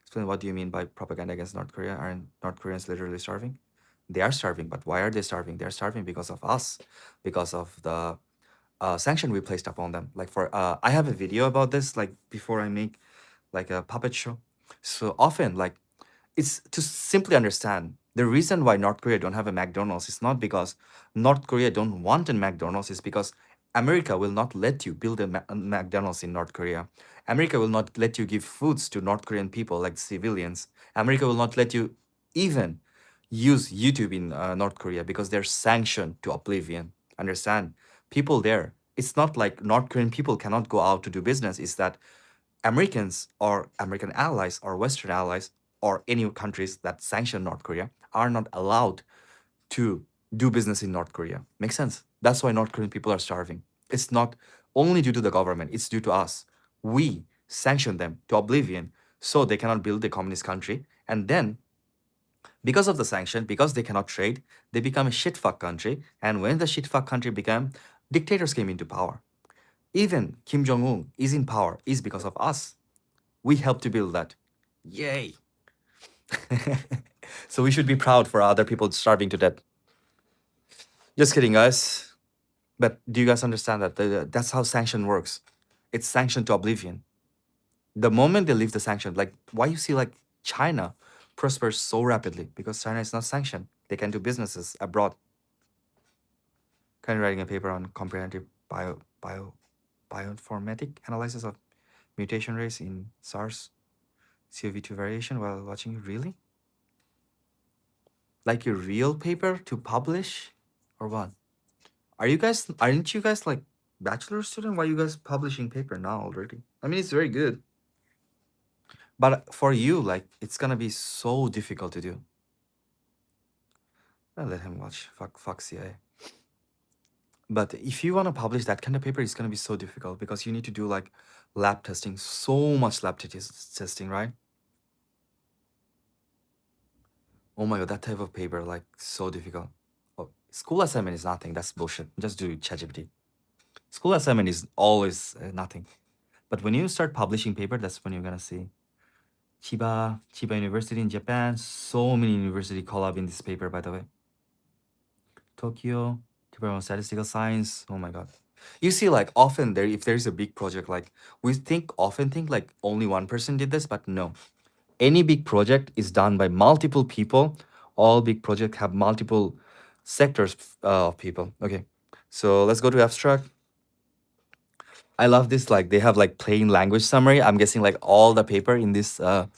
Explain what do you mean by propaganda against North Korea? Aren't North Koreans literally starving? They are starving, but why are they starving? They're starving because of us, because of the sanction we placed upon them. Like for I have a video about this. Like before I make like a puppet show. So often, like it's to simply understand the reason why North Korea don't have a McDonald's is not because North Korea don't want a McDonald's, is because America will not let you build a McDonald's in North Korea. America will not let you give foods to North Korean people like civilians. America will not let you even use YouTube in North Korea because they're sanctioned to oblivion. Understand? People there, it's not like North Korean people cannot go out to do business. It's that Americans or American allies or Western allies or any countries that sanction North Korea are not allowed to do business in North Korea. Makes sense? That's why North Korean people are starving. It's not only due to the government, it's due to us. We sanction them to oblivion so they cannot build a communist country. And then, because of the sanction, because they cannot trade, they become a shitfuck country. And when the shitfuck country became, dictators came into power. Even Kim Jong Un is in power is because of us. We helped to build that. Yay! So we should be proud for other people starving to death. Just kidding, guys. But do you guys understand that that's how sanction works? It's sanction to oblivion. The moment they leave the sanction, like why you see like China prospers so rapidly, because China is not sanctioned. They can do businesses abroad. Currently writing a paper on comprehensive bioinformatic analysis of mutation rates in SARS CoV-2 variation while watching. Really? Like a real paper to publish or what? Aren't you guys like bachelor student? Why are you guys publishing paper now already? I mean, it's very good. But for you, like it's gonna be so difficult to do. I'll let him watch. Fuck CIA. But if you wanna publish that kind of paper, it's gonna be so difficult because you need to do like lab testing, so much lab testing, right? Oh my god, that type of paper, like so difficult. School assignment is nothing. That's bullshit. Just do ChatGPT. School assignment is always nothing. But when you start publishing paper, that's when you're gonna see Chiba University in Japan. So many university collab in this paper, by the way. Tokyo Department of Statistical Science. Oh my god. You see, like often there, if there's a big project, like we often think like only one person did this, but no. Any big project is done by multiple people. All big projects have multiple sectors of people. Okay, so let's go to abstract. I love this. Like they have like plain language summary. I'm guessing like all the paper in this like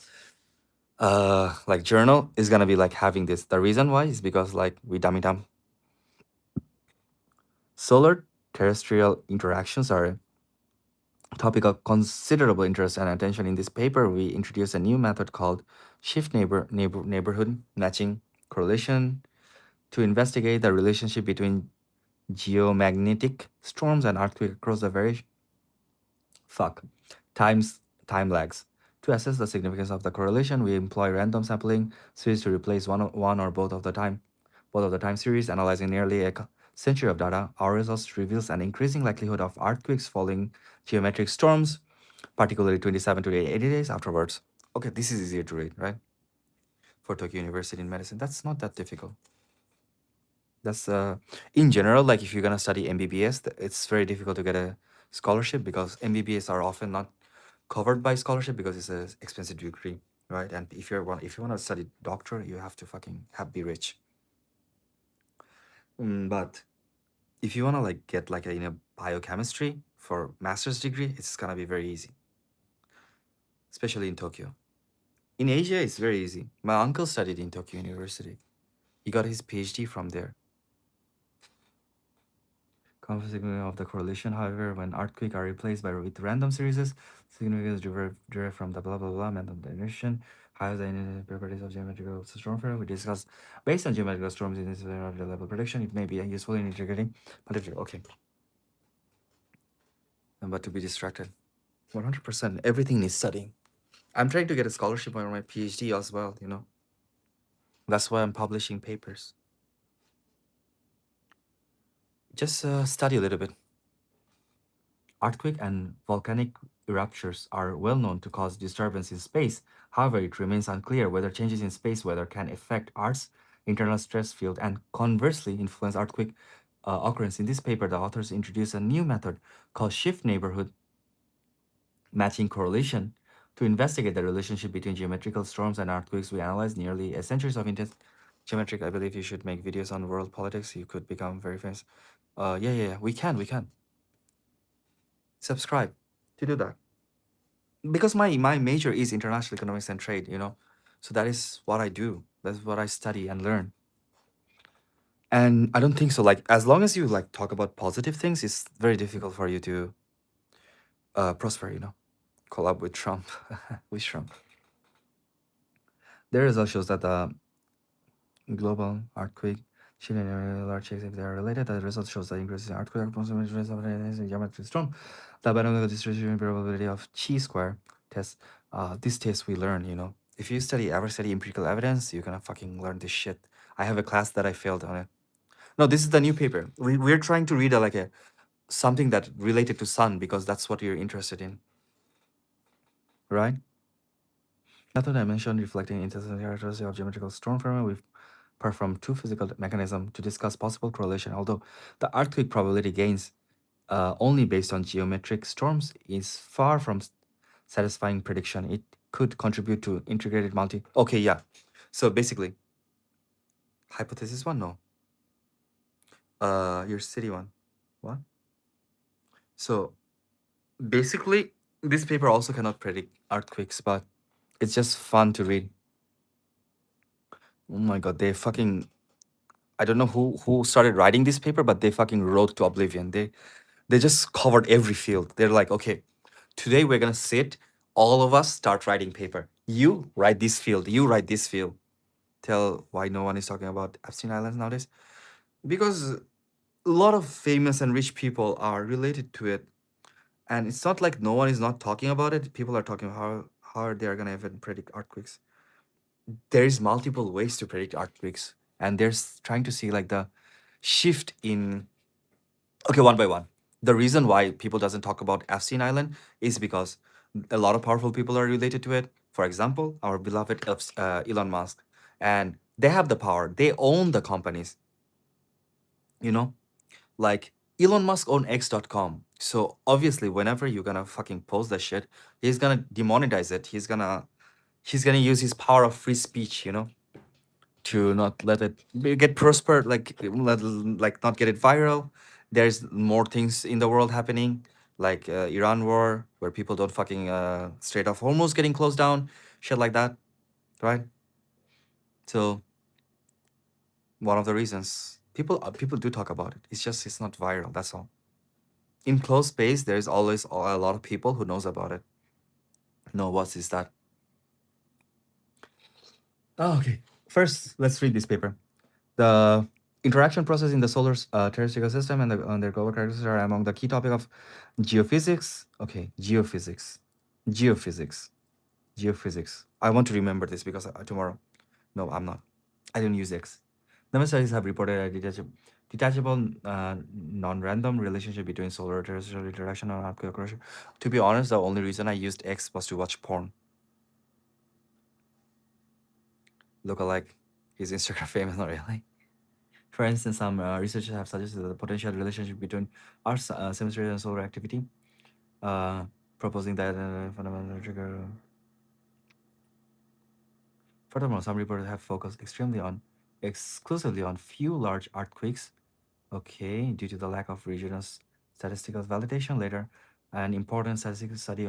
journal is gonna be like having this. The reason why is because like we dummy dumb. Solar terrestrial interactions are a topic of considerable interest and attention. In this paper, we introduce a new method called shift neighborhood matching correlation to investigate the relationship between geomagnetic storms and earthquake across the very fuck times time lags. To assess the significance of the correlation, we employ random sampling series to replace one or both of the time series, analyzing nearly a century of data. Our results reveals an increasing likelihood of earthquakes following geometric storms, particularly 27 to 80 days afterwards. Okay, this is easier to read, right? For Tokyo University in medicine, that's not that difficult. That's in general, like if you're gonna study MBBS, it's very difficult to get a scholarship because MBBS are often not covered by scholarship because it's an expensive degree, right? And if you want to study doctor, you have to fucking be rich. But if you want to like get like in a biochemistry for master's degree, it's gonna be very easy, especially in Tokyo. In Asia, it's very easy. My uncle studied in Tokyo University. He got his PhD from there. Significance of the correlation, however, when earthquake are replaced by with random series, significance derived from the blah blah blah method definition. How the properties of geometrical storm frame we discuss based on geometrical storms in this level prediction. It may be useful in integrating particular. Okay, but to be distracted, 100%. Everything needs studying. I'm trying to get a scholarship for my PhD as well. You know, that's why I'm publishing papers. Just study a little bit. Earthquake and volcanic eruptions are well known to cause disturbance in space. However, it remains unclear whether changes in space weather can affect Earth's internal stress field and conversely influence earthquake occurrence. In this paper, the authors introduce a new method called shift neighborhood matching correlation to investigate the relationship between geometrical storms and earthquakes. We analyzed nearly a centuries of intense geometric. I believe you should make videos on world politics. You could become very famous. Yeah. We can subscribe to do that. Because my major is international economics and trade, you know, so that is what I do, that's what I study and learn. And I don't think so, like as long as you like talk about positive things, it's very difficult for you to prosper, you know, collab with Trump. With Trump, the result shows that the global earthquake Chile and large shakes, if they are related, the result shows the increase in earthquake geometric storm. The binomial distribution probability of chi-square test. This test we learn, you know. If you ever study empirical evidence, you're gonna fucking learn this shit. I have a class that I failed on it. No, this is the new paper. We're trying to read like a something that related to sun because that's what you're interested in, right? Method I mentioned reflecting intensity characteristics of geometrical storm framework. We've performed two physical mechanisms to discuss possible correlation. Although the earthquake probability gains only based on geometric storms is far from satisfying prediction. It could contribute to integrated multi. Okay, yeah. So basically, hypothesis one, no. Your city one, what? So basically, this paper also cannot predict earthquakes, but it's just fun to read. Oh my god, they fucking, I don't know who started writing this paper, but they fucking wrote to oblivion. They just covered every field. They're like, okay, today we're gonna sit, all of us start writing paper. You write this field, you write this field. Tell why no one is talking about Epstein Islands nowadays. Because a lot of famous and rich people are related to it. And it's not like no one is not talking about it. People are talking about how they are gonna even predict earthquakes. There is multiple ways to predict earthquakes. And they're trying to see like the shift in. Okay, one by one. The reason why people doesn't talk about Epstein Island is because a lot of powerful people are related to it. For example, our beloved Elon Musk, and they have the power. They own the companies. You know, like Elon Musk own X.com. So obviously, whenever you're gonna fucking post that shit, he's gonna demonetize it. He's gonna use his power of free speech. To not let it get prospered, like not get it viral. There's more things in the world happening, like Iran war, where people don't fucking Strait of Hormuz getting closed down, shit like that, right? So one of the reasons people do talk about it, it's just it's not viral. That's all. In closed space, there's always a lot of people who knows about it. No, what is that? Oh, okay. First, let's read this paper. The interaction process in the solar terrestrial system and their global characteristics are among the key topic of geophysics. Okay, geophysics, geophysics. I want to remember this because tomorrow. No, I'm not. I don't use X. Numerous studies have reported a detachable, non-random relationship between solar terrestrial interaction and earthquake corrosion. To be honest, the only reason I used X was to watch porn. Look-alike. His Instagram famous, not really. For instance, some researchers have suggested that the potential relationship between Earth's semester and solar activity, uh, proposing that fundamental trigger. Furthermore, some reports have focused exclusively on few large earthquakes. Okay, due to the lack of regional statistical validation later, an important statistical study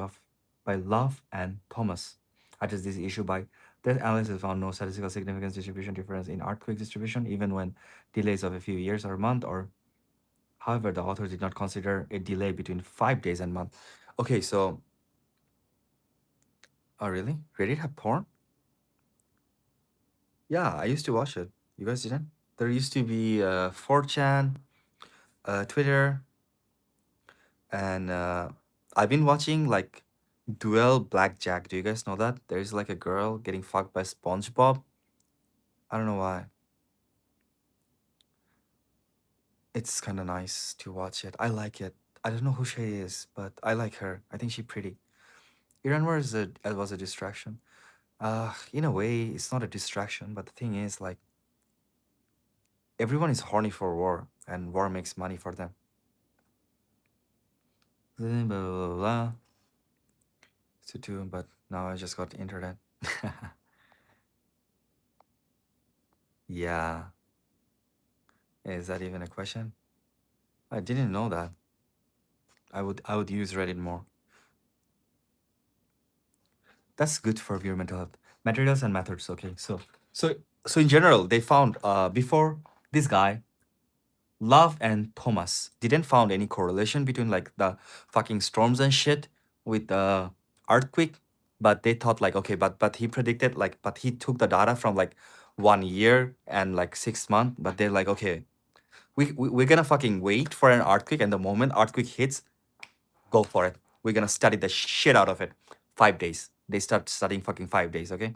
by Love and Thomas addressed this issue by their analysis found no statistical significance distribution difference in earthquake distribution, even when delays of a few years or a month or. However, the author did not consider a delay between 5 days and month. Okay, so oh really? Reddit have porn? Yeah, I used to watch it. You guys didn't? There used to be 4chan, Twitter, and I've been watching like Duel Blackjack. Do you guys know that? There's like a girl getting fucked by SpongeBob. I don't know why. It's kind of nice to watch it. I like it. I don't know who she is, but I like her. I think she's pretty. Iran was a distraction. In a way, it's not a distraction, but the thing is, like, everyone is horny for war, and war makes money for them. Blah, blah, blah, blah. So too, but now I just got the internet. Yeah, is that even a question? I didn't know that. I would use Reddit more. That's good for your mental health. Materials and methods. Okay, so in general, they found before this guy Love and Thomas didn't found any correlation between like the fucking storms and shit with the earthquake, but they thought like okay, but he predicted like but he took the data from like 1 year and like 6 months, but they're like okay, we're gonna fucking wait for an earthquake, and the moment earthquake hits, go for it. We're gonna study the shit out of it. 5 days. They start studying fucking 5 days. Okay.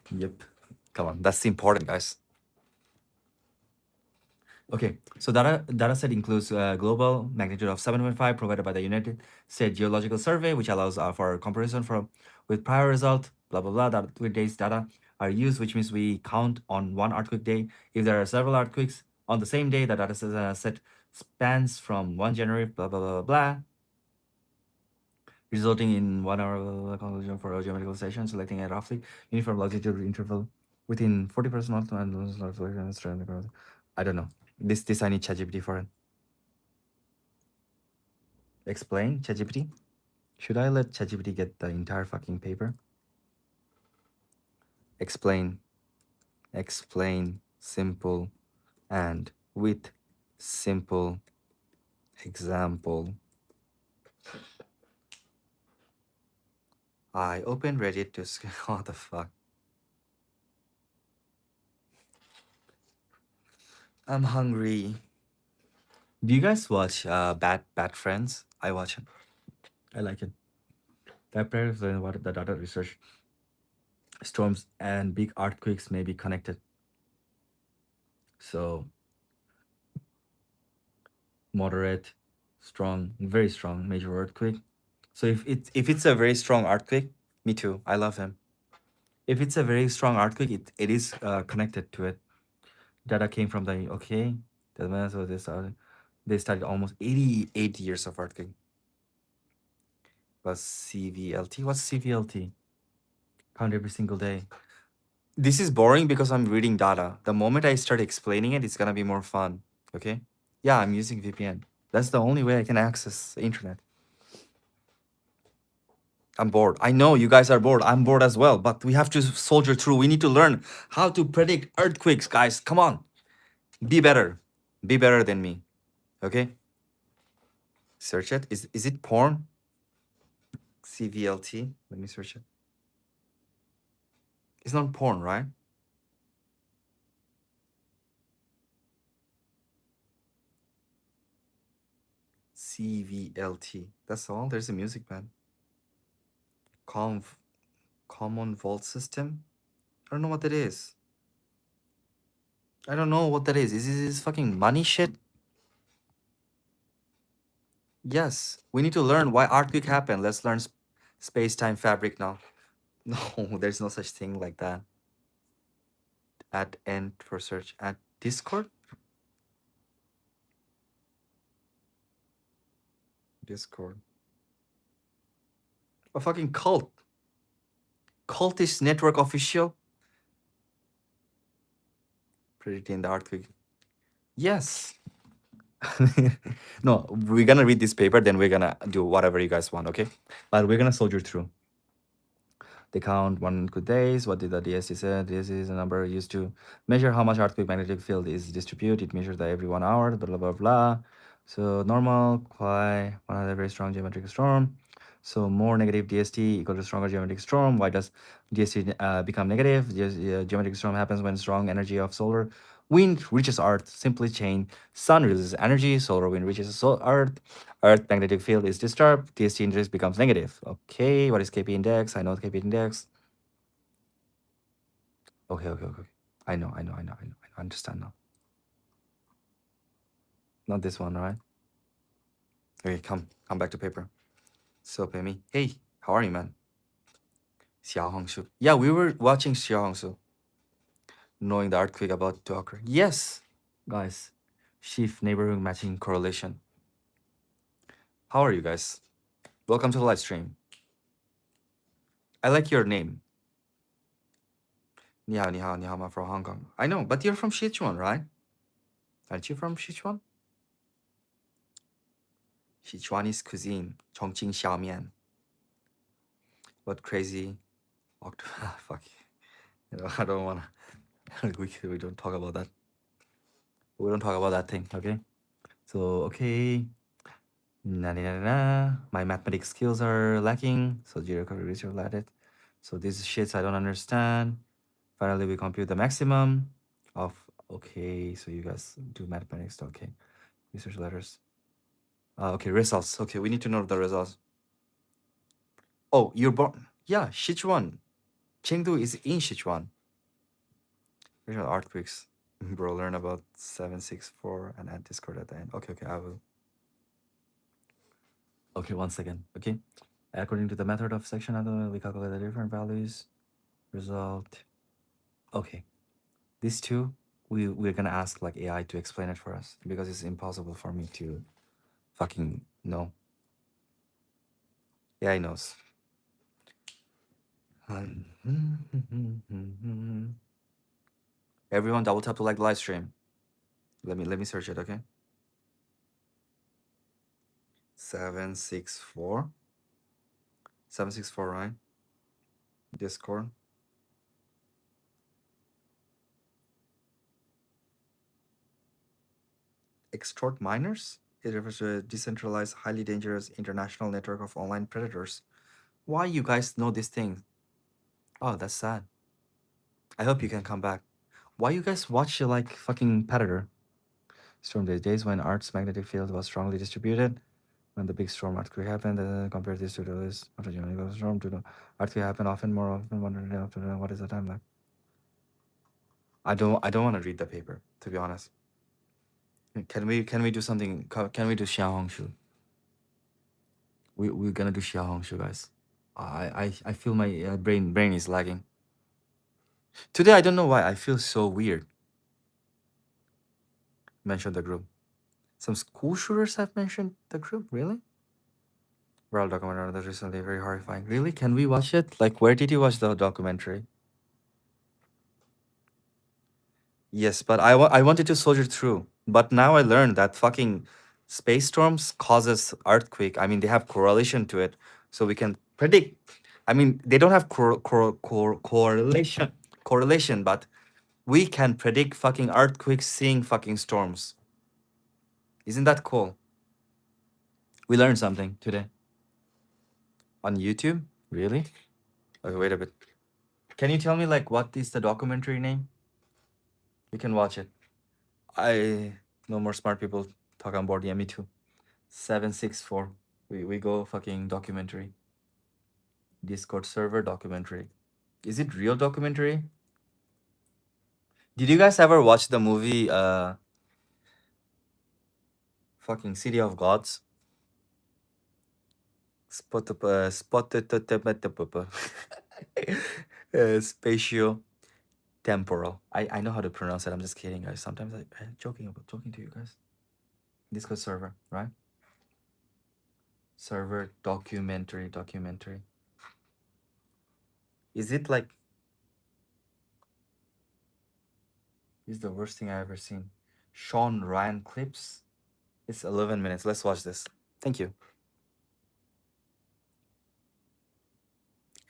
Yep. Come on, that's important, guys. Okay, so data set includes global magnitude of 7.5 provided by the United States Geological Survey, which allows for comparison from with prior result. Blah blah blah. That with days data are used, which means we count on one earthquake day. If there are several earthquakes on the same day, the data set spans from 1 January. Blah blah blah blah blah, resulting in 1 hour conclusion for a geometrical station, selecting a roughly uniform longitude interval within 40% and I don't know. This I need ChatGPT for it. Explain ChatGPT. Should I let ChatGPT get the entire fucking paper? Explain, explain, simple, and with simple example. I open Reddit to what the fuck. I'm hungry. Do you guys watch Bad Friends? I watch it. I like it. That parents learn what the data research storms and big earthquakes may be connected. So moderate, strong, very strong major earthquake. So if it's a very strong earthquake, me too. I love him. If it's a very strong earthquake, it is connected to it. Data came from the okay. So they started almost 88 years of earthquake. Was CVLT? What's CVLT? Count every single day. This is boring because I'm reading data. The moment I start explaining it, it's gonna be more fun. Okay? Yeah, I'm using VPN. That's the only way I can access the internet. I'm bored. I know you guys are bored. I'm bored as well, but we have to soldier through. We need to learn how to predict earthquakes, guys. Come on. Be better. Be better than me. Okay? Search it. Is it porn? CVLT. Let me search it. It's not porn, right? CVLT. That's all. There's a music band. Common Vault System. I don't know what that is. I don't know what that is. Is this fucking money shit? Yes. We need to learn why earthquake happened. Let's learn space-time fabric now. No, there's no such thing like that. At end for search. At Discord? Discord. A fucking cult. Cultist Network official? Predicting the earthquake. Yes. No, we're gonna read this paper, then we're gonna do whatever you guys want, okay? But we're gonna soldier through. They count one good days. What did the DSC say? DSC is a number used to measure how much earthquake magnetic field is distributed. It measures that every 1 hour, blah, blah, blah, blah. So normal, quite one of a very strong geometric storm. So more negative DST equal to stronger geometric storm. Why does DST become negative? Geometric storm happens when strong energy of solar wind reaches Earth. Simply chain. Sun releases energy. Solar wind reaches Earth. Earth magnetic field is disturbed. DST index becomes negative. Okay, what is KP index? I know the KP index. Okay. I know. I understand now. Not this one, right? Okay, come back to paper. So pay me. Hey, how are you, man? Xiao Hongshu. Yeah, we were watching Xiao Hongshu. Knowing the earthquake about to occur. Yes, guys. Shift neighborhood matching correlation. How are you guys? Welcome to the live stream. I like your name. Ni hao, I'm from Hong Kong. I know, but you're from Sichuan, right? Aren't you from Sichuan? Sichuanese cuisine, Chongqing xiaomian. What crazy fuck. I don't wanna. we don't talk about that. We don't talk about that thing, okay? So okay. My mathematics skills are lacking, so zero cover research at it. So these shits I don't understand. Finally, we compute the maximum of okay. So you guys do mathematics, okay? Research letters. Okay, results. Okay, we need to know the results. Oh, you're born. Yeah, Sichuan. Chengdu is in Sichuan. Regional earthquakes. Bro, learn about 764 and add Discord at the end. Okay, I will. Okay, 1 second. Okay. According to the method of section, we calculate the different values. Result. Okay. These two, we're gonna ask like AI to explain it for us because it's impossible for me to fucking know. AI knows. Everyone double tap to like the live stream. Let me search it, okay? 764. 764, right? Discord. Extort miners? It refers to a decentralized, highly dangerous international network of online predators. Why you guys know these things? Oh, that's sad. I hope you can come back. Why you guys watch like fucking Predator? Storm days when Earth's magnetic field was strongly distributed. When the big storm earthquake happened, compare this to the storm to the earthquake happened often more often. Wondering after what is the timeline? I don't want to read the paper, to be honest. Can we do something? Can we do Xiaohongshu? We're gonna do Xiaohongshu, guys. I feel my brain is lagging. Today I don't know why I feel so weird. Mention the group. Some school shooters have mentioned the group. Really? World documentary that's recently very horrifying. Really? Can we watch it? Like, where did you watch the documentary? Yes, but I wanted to soldier through. But now I learned that fucking space storms causes earthquake. I mean, they have correlation to it, so we can predict. I mean, they don't have correlation, but we can predict fucking earthquakes, seeing fucking storms. Isn't that cool? We learned something today on YouTube. Really? Okay, wait a bit. Can you tell me like what is the documentary name? We can watch it. I no more smart people talk on board. Yeah, me too. 764. We go fucking documentary. Discord server documentary. Is it real documentary? Did you guys ever watch the movie fucking City of Gods? Spatio temporal. I know how to pronounce it. I'm just kidding, guys. Sometimes I'm joking to you guys. Discord server, right? Server documentary. Is it like is the worst thing I ever seen? Sean Ryan clips. It's 11 minutes. Let's watch this. Thank you.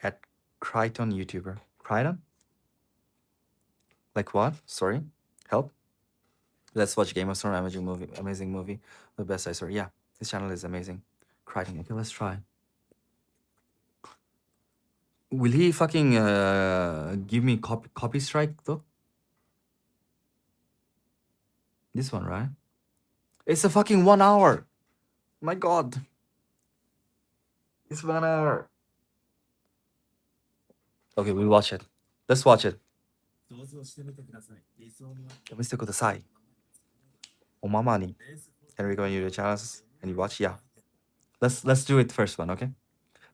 At Crichton YouTuber. Crichton? Like what? Sorry. Help. Let's watch Game of Thrones. Amazing movie. Amazing movie. The best I saw. Yeah, this channel is amazing. Crichton. Okay, let's try. Will he fucking give me copy strike though? This one, right? It's a fucking 1 hour. My god. It's 1 hour. Okay, we'll watch it. Let's watch it. 想像してみてください。理想には見せてください。おままに。Can we go on YouTube channels and you watch? Yeah. Let's do it first one, okay?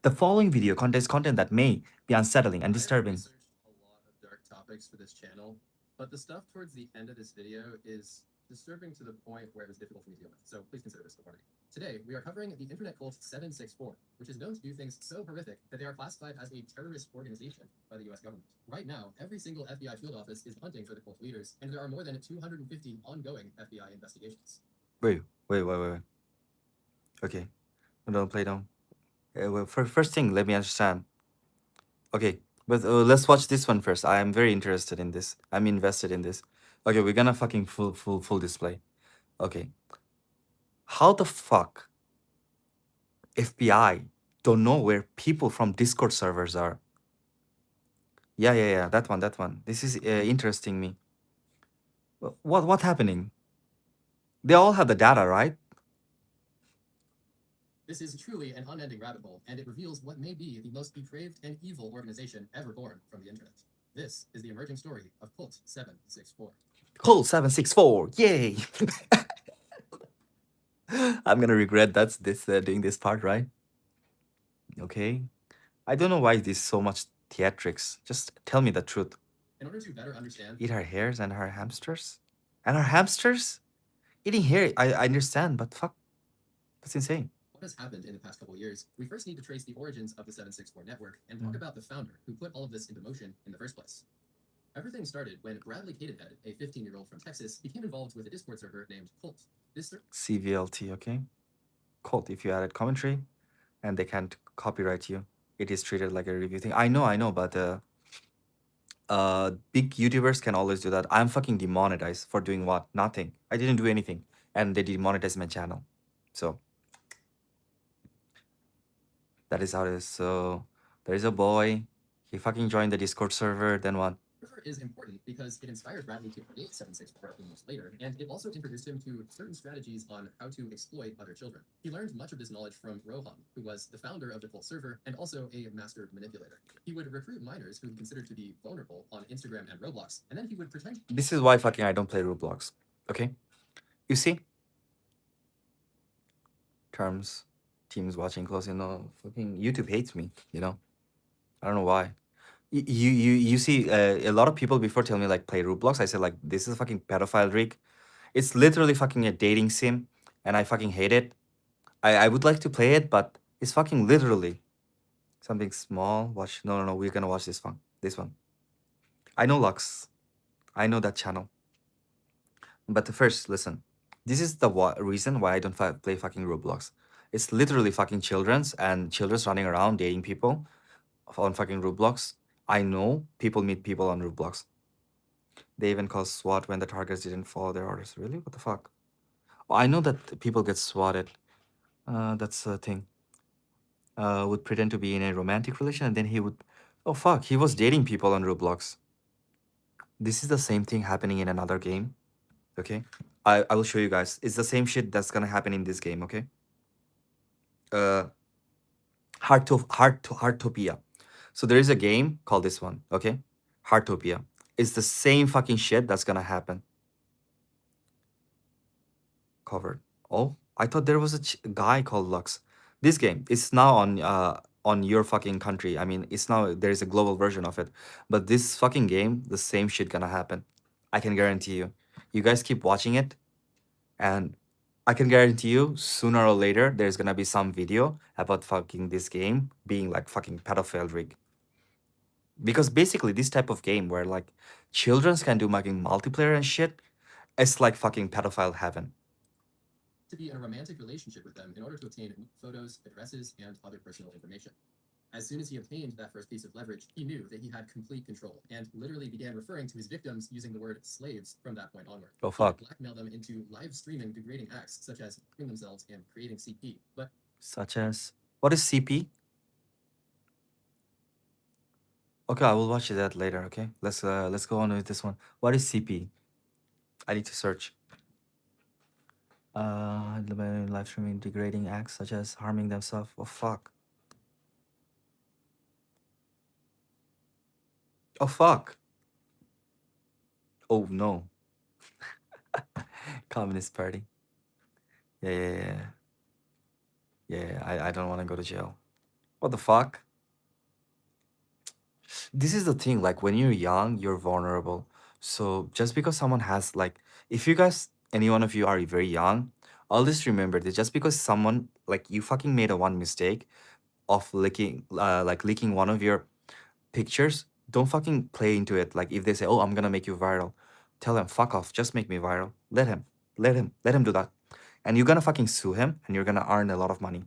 The following video contains content that may be unsettling and disturbing. I researched a lot of dark topics for this channel, but the stuff towards the end of this video is disturbing to the point where it was difficult for me to deal with. So please consider this a warning. Today, we are covering the internet cult 764, which is known to do things so horrific that they are classified as a terrorist organization by the US government. Right now, every single FBI field office is hunting for the cult leaders, and there are more than 250 ongoing FBI investigations. Wait. Okay. Don't play down. Well, first thing, let me understand. Okay, but let's watch this one first. I am very interested in this. I'm invested in this. Okay, we're gonna fucking full display. Okay. How the fuck FBI don't know where people from Discord servers are? Yeah. That one. This is interesting me. What happening? They all have the data, right? This is truly an unending rabbit hole, and it reveals what may be the most depraved and evil organization ever born from the internet. This is the emerging story of Cult 764. Cult 764. Yay! I'm gonna regret that's this doing this part, right? Okay. I don't know why this so much theatrics. Just tell me the truth. In order to better understand, Eat her hairs and her hamsters? And her hamsters? Eating hair, I understand, but fuck. That's insane. what has happened in the past couple of years, we first need to trace the origins of the 764 network and talk about the founder who put all of this into motion in the first place. Everything started when Bradley Cadenhead, a 15-year-old from Texas, became involved with a Discord server named Cult. CVLT, okay? Cult, if you added commentary and they can't copyright you, it is treated like a review thing. I know, but big YouTubers can always do that. I'm fucking demonetized for doing what? Nothing. I didn't do anything. And they demonetized my channel. So that is how it is. So there is a boy. He fucking joined the Discord server. Then what? However, is important because it inspired Bradley to create 764 years later, and it also introduced him to certain strategies on how to exploit other children. He learned much of this knowledge from Rohan, who was the founder of the cult server and also a master manipulator. He would recruit minors who he considered to be vulnerable on Instagram and Roblox, and then he would pretend. This is why fucking I don't play Roblox. Okay? You see? Terms, teams watching close, fucking YouTube hates me, I don't know why. You see, a lot of people before tell me like play Roblox. I said like this is a fucking pedophile rig. It's literally fucking a dating sim, and I fucking hate it. I would like to play it, but it's fucking literally something small. Watch, no, we're gonna watch this one. This one. I know Lux. I know that channel. But first, listen. This is the reason why I don't play fucking Roblox. It's literally fucking children's running around dating people on fucking Roblox. I know people meet people on Roblox. They even call SWAT when the targets didn't follow their orders. Really? What the fuck? Oh, I know that people get swatted. That's a thing. Would pretend to be in a romantic relation and then he would. Oh fuck, he was dating people on Roblox. This is the same thing happening in another game. Okay? I will show you guys. It's the same shit that's gonna happen in this game, okay? Heartopia. So there is a game called this one, okay? Heartopia. It's the same fucking shit that's gonna happen. Covered. Oh, I thought there was a guy called Lux. This game is now on your fucking country. I mean, it's now there is a global version of it. But this fucking game, the same shit gonna happen. I can guarantee you. You guys keep watching it, and I can guarantee you sooner or later there's gonna be some video about fucking this game being like fucking pedophile rig. Because basically this type of game where like children can do fucking multiplayer and shit, it's like fucking pedophile heaven. To be in a romantic relationship with them in order to obtain photos, addresses, and other personal information. As soon as he obtained that first piece of leverage, he knew that he had complete control and literally began referring to his victims using the word slaves from that point onward. Oh fuck. He would blackmail them into live streaming degrading acts such as hurting themselves and creating CP. But Such as what is CP? Okay, I will watch that later. Okay, let's go on with this one. What is CP? I need to search. Live streaming degrading acts such as harming themselves. Oh fuck. Oh fuck. Oh no. Communist Party. Yeah. I don't want to go to jail. What the fuck? This is the thing. Like when you're young, you're vulnerable. So just because someone has like, if you guys, any one of you are very young, always remember that just because someone like you fucking made a one mistake of leaking one of your pictures, don't fucking play into it. Like if they say, "Oh, I'm gonna make you viral," tell them, "Fuck off, just make me viral." Let him do that, and you're gonna fucking sue him, and you're gonna earn a lot of money.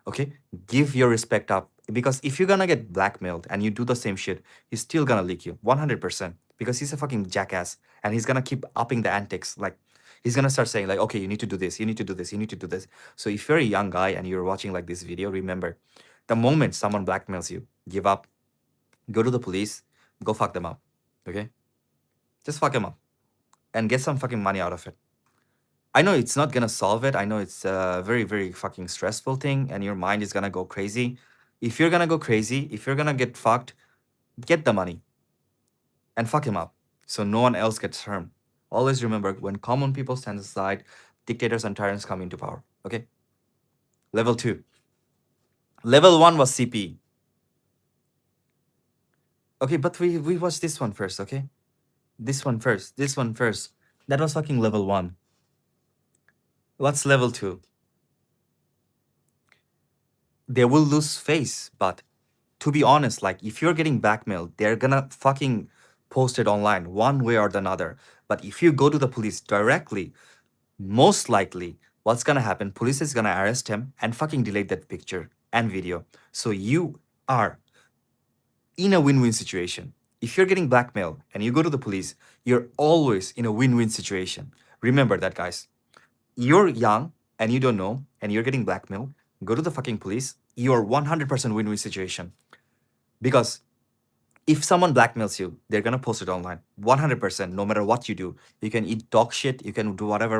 Okay, give your respect up because if you're gonna get blackmailed and you do the same shit, he's still gonna leak you 100% because he's a fucking jackass and he's gonna keep upping the antics. Like he's gonna start saying like, "Okay, you need to do this, you need to do this, you need to do this." So if you're a young guy and you're watching like this video, remember, the moment someone blackmails you, give up, go to the police, go fuck them up. Okay? Just fuck them up and get some fucking money out of it. I know it's not gonna solve it. I know it's a very, very fucking stressful thing and your mind is gonna go crazy. If you're gonna go crazy, if you're gonna get fucked, get the money and fuck him up so no one else gets harmed. Always remember when common people stand aside, dictators and tyrants come into power. Okay? Level 2. Level 1 was CP. Okay, but we watched this one first, okay? This one first. That was fucking level 1. What's level 2? They will lose face, but to be honest, like if you're getting blackmailed, they're gonna fucking post it online one way or the other. But if you go to the police directly, most likely what's gonna happen, police is gonna arrest him and fucking delete that picture and video. So you are in a win-win situation. If you're getting blackmailed and you go to the police, you're always in a win-win situation. Remember that, guys. You're young and you don't know and you're getting blackmailed, go to the fucking police, you're 100% win-win situation. Because If someone blackmails you, they're gonna post it online 100%. No matter what you do, you can eat dog shit, you can do whatever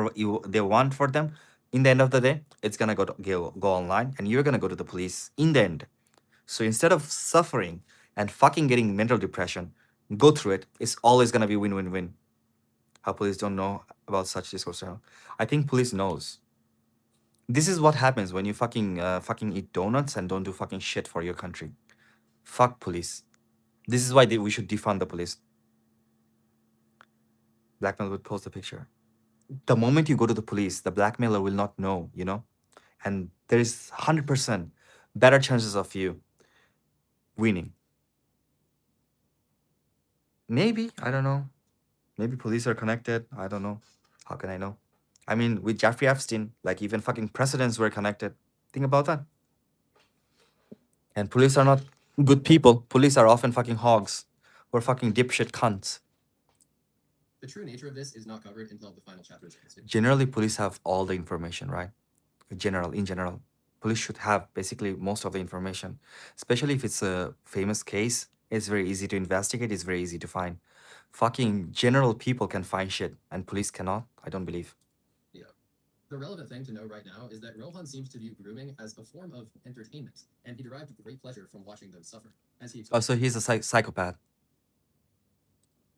they want for them. In the end of the day, it's gonna go online, and you're gonna go to the police in the end. So instead of suffering and fucking getting mental depression, go through it. It's always gonna be win-win-win. How police don't know about such discourse now? I think police knows. This is what happens when you fucking eat donuts and don't do fucking shit for your country. Fuck police. This is why we should defund the police. Blackmail would post the picture. The moment you go to the police, the blackmailer will not know, and there is 100% better chances of you winning. Maybe, I don't know. Maybe police are connected. I don't know. How can I know? I mean, with Jeffrey Epstein, like even fucking presidents were connected. Think about that. And police are not good people. Police are often fucking hogs or fucking dipshit cunts. The true nature of this is not covered until the final chapters of this video. Generally, police have all the information, right? In general, police should have basically most of the information, especially if it's a famous case. It's very easy to investigate. It's very easy to find. Fucking general people can find shit, and police cannot. I don't believe. Yeah. The relevant thing to know right now is that Rohan seems to view grooming as a form of entertainment, and he derived great pleasure from watching them suffer. As he Oh, so he's a psychopath.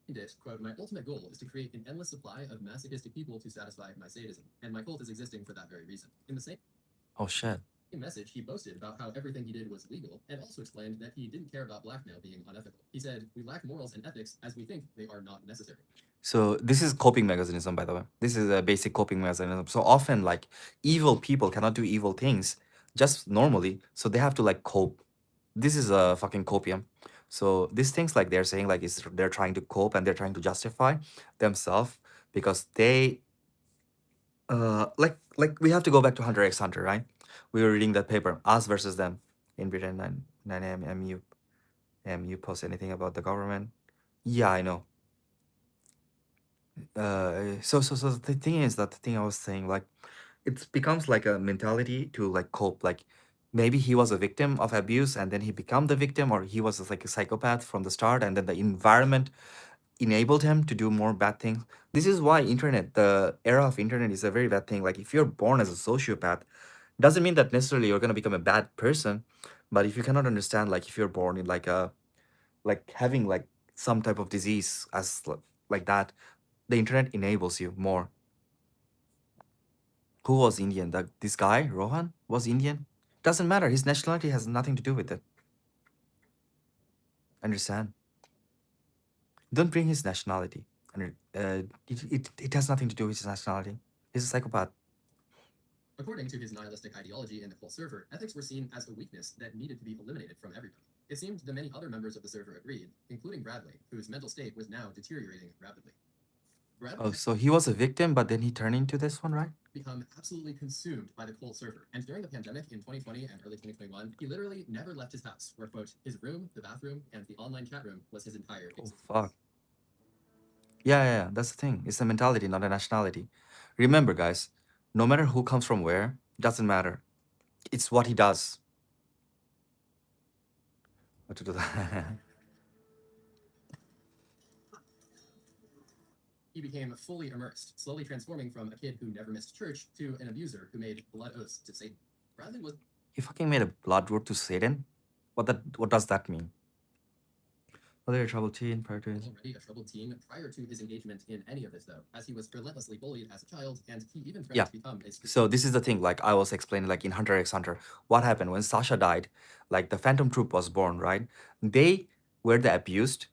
it, quote, "My ultimate goal is to create an endless supply of masochistic people to satisfy my sadism, and my cult is existing for that very reason." In the same Oh shit. message, he boasted about how everything he did was legal, and also explained that he didn't care about blackmail being unethical. He said, "We lack morals and ethics as we think they are not necessary." So this is coping mechanism, by the way. This is a basic coping mechanism. So often, like, evil people cannot do evil things just normally, so they have to like cope. This is a fucking copium. So these things, like they're saying, like, is they're trying to cope and they're trying to justify themselves because they, like we have to go back to Hunter x Hunter, right? We were reading that paper, Us versus Them, in Britain, 9 a.m. MU post anything about the government? Yeah, I know. So the thing is that the thing I was saying, like, it becomes like a mentality to like cope. Like maybe he was a victim of abuse and then he became the victim, or he was like a psychopath from the start, and then the environment enabled him to do more bad things. This is why internet, the era of internet, is a very bad thing. Like if you're born as a sociopath, doesn't mean that necessarily you're gonna become a bad person. But if you cannot understand, like if you're born in like a like having like some type of disease as like that, the internet enables you more. Who was Indian? This guy, Rohan, was Indian? Doesn't matter. His nationality has nothing to do with it. Understand? Don't bring his nationality. It has nothing to do with his nationality. He's a psychopath. According to his nihilistic ideology in the cult server, ethics were seen as a weakness that needed to be eliminated from everybody. It seemed that many other members of the server agreed, including Bradley, whose mental state was now deteriorating rapidly. Bradley Oh, so he was a victim, but then he turned into this one, right? become absolutely consumed by the cult server. And during the pandemic in 2020 and early 2021, he literally never left his house, where, quote, his room, the bathroom, and the online chat room was his entire Oh, existence. fuck. Yeah, that's the thing. It's a mentality, not a nationality. Remember, guys, no matter who comes from where, doesn't matter. It's what he does. What to do that? He became fully immersed, slowly transforming from a kid who never missed church to an abuser who made blood oaths to Satan. Bradley was He fucking made a blood vote to Satan? What does that mean? Whether you're a troubled teen prior to his... already a troubled teen prior to his engagement in any of this, though, as he was relentlessly bullied as a child, and he even threatened Yeah. to become a So this is the thing, like I was explaining, like in Hunter x Hunter, what happened when Sasha died, like the Phantom Troop was born, right? They were the abused.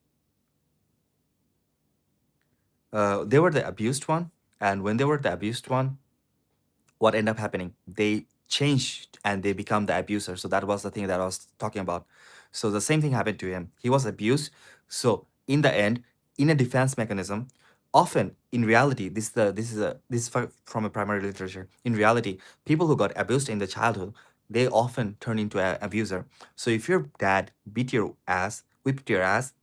They were the abused one, and when they were the abused one, what ended up happening? They changed and they become the abuser. So that was the thing that I was talking about. So the same thing happened to him. He was abused. So in the end, in a defense mechanism, often in reality, from a primary literature. In reality, people who got abused in the childhood, they often turn into an abuser. So if your dad whipped your ass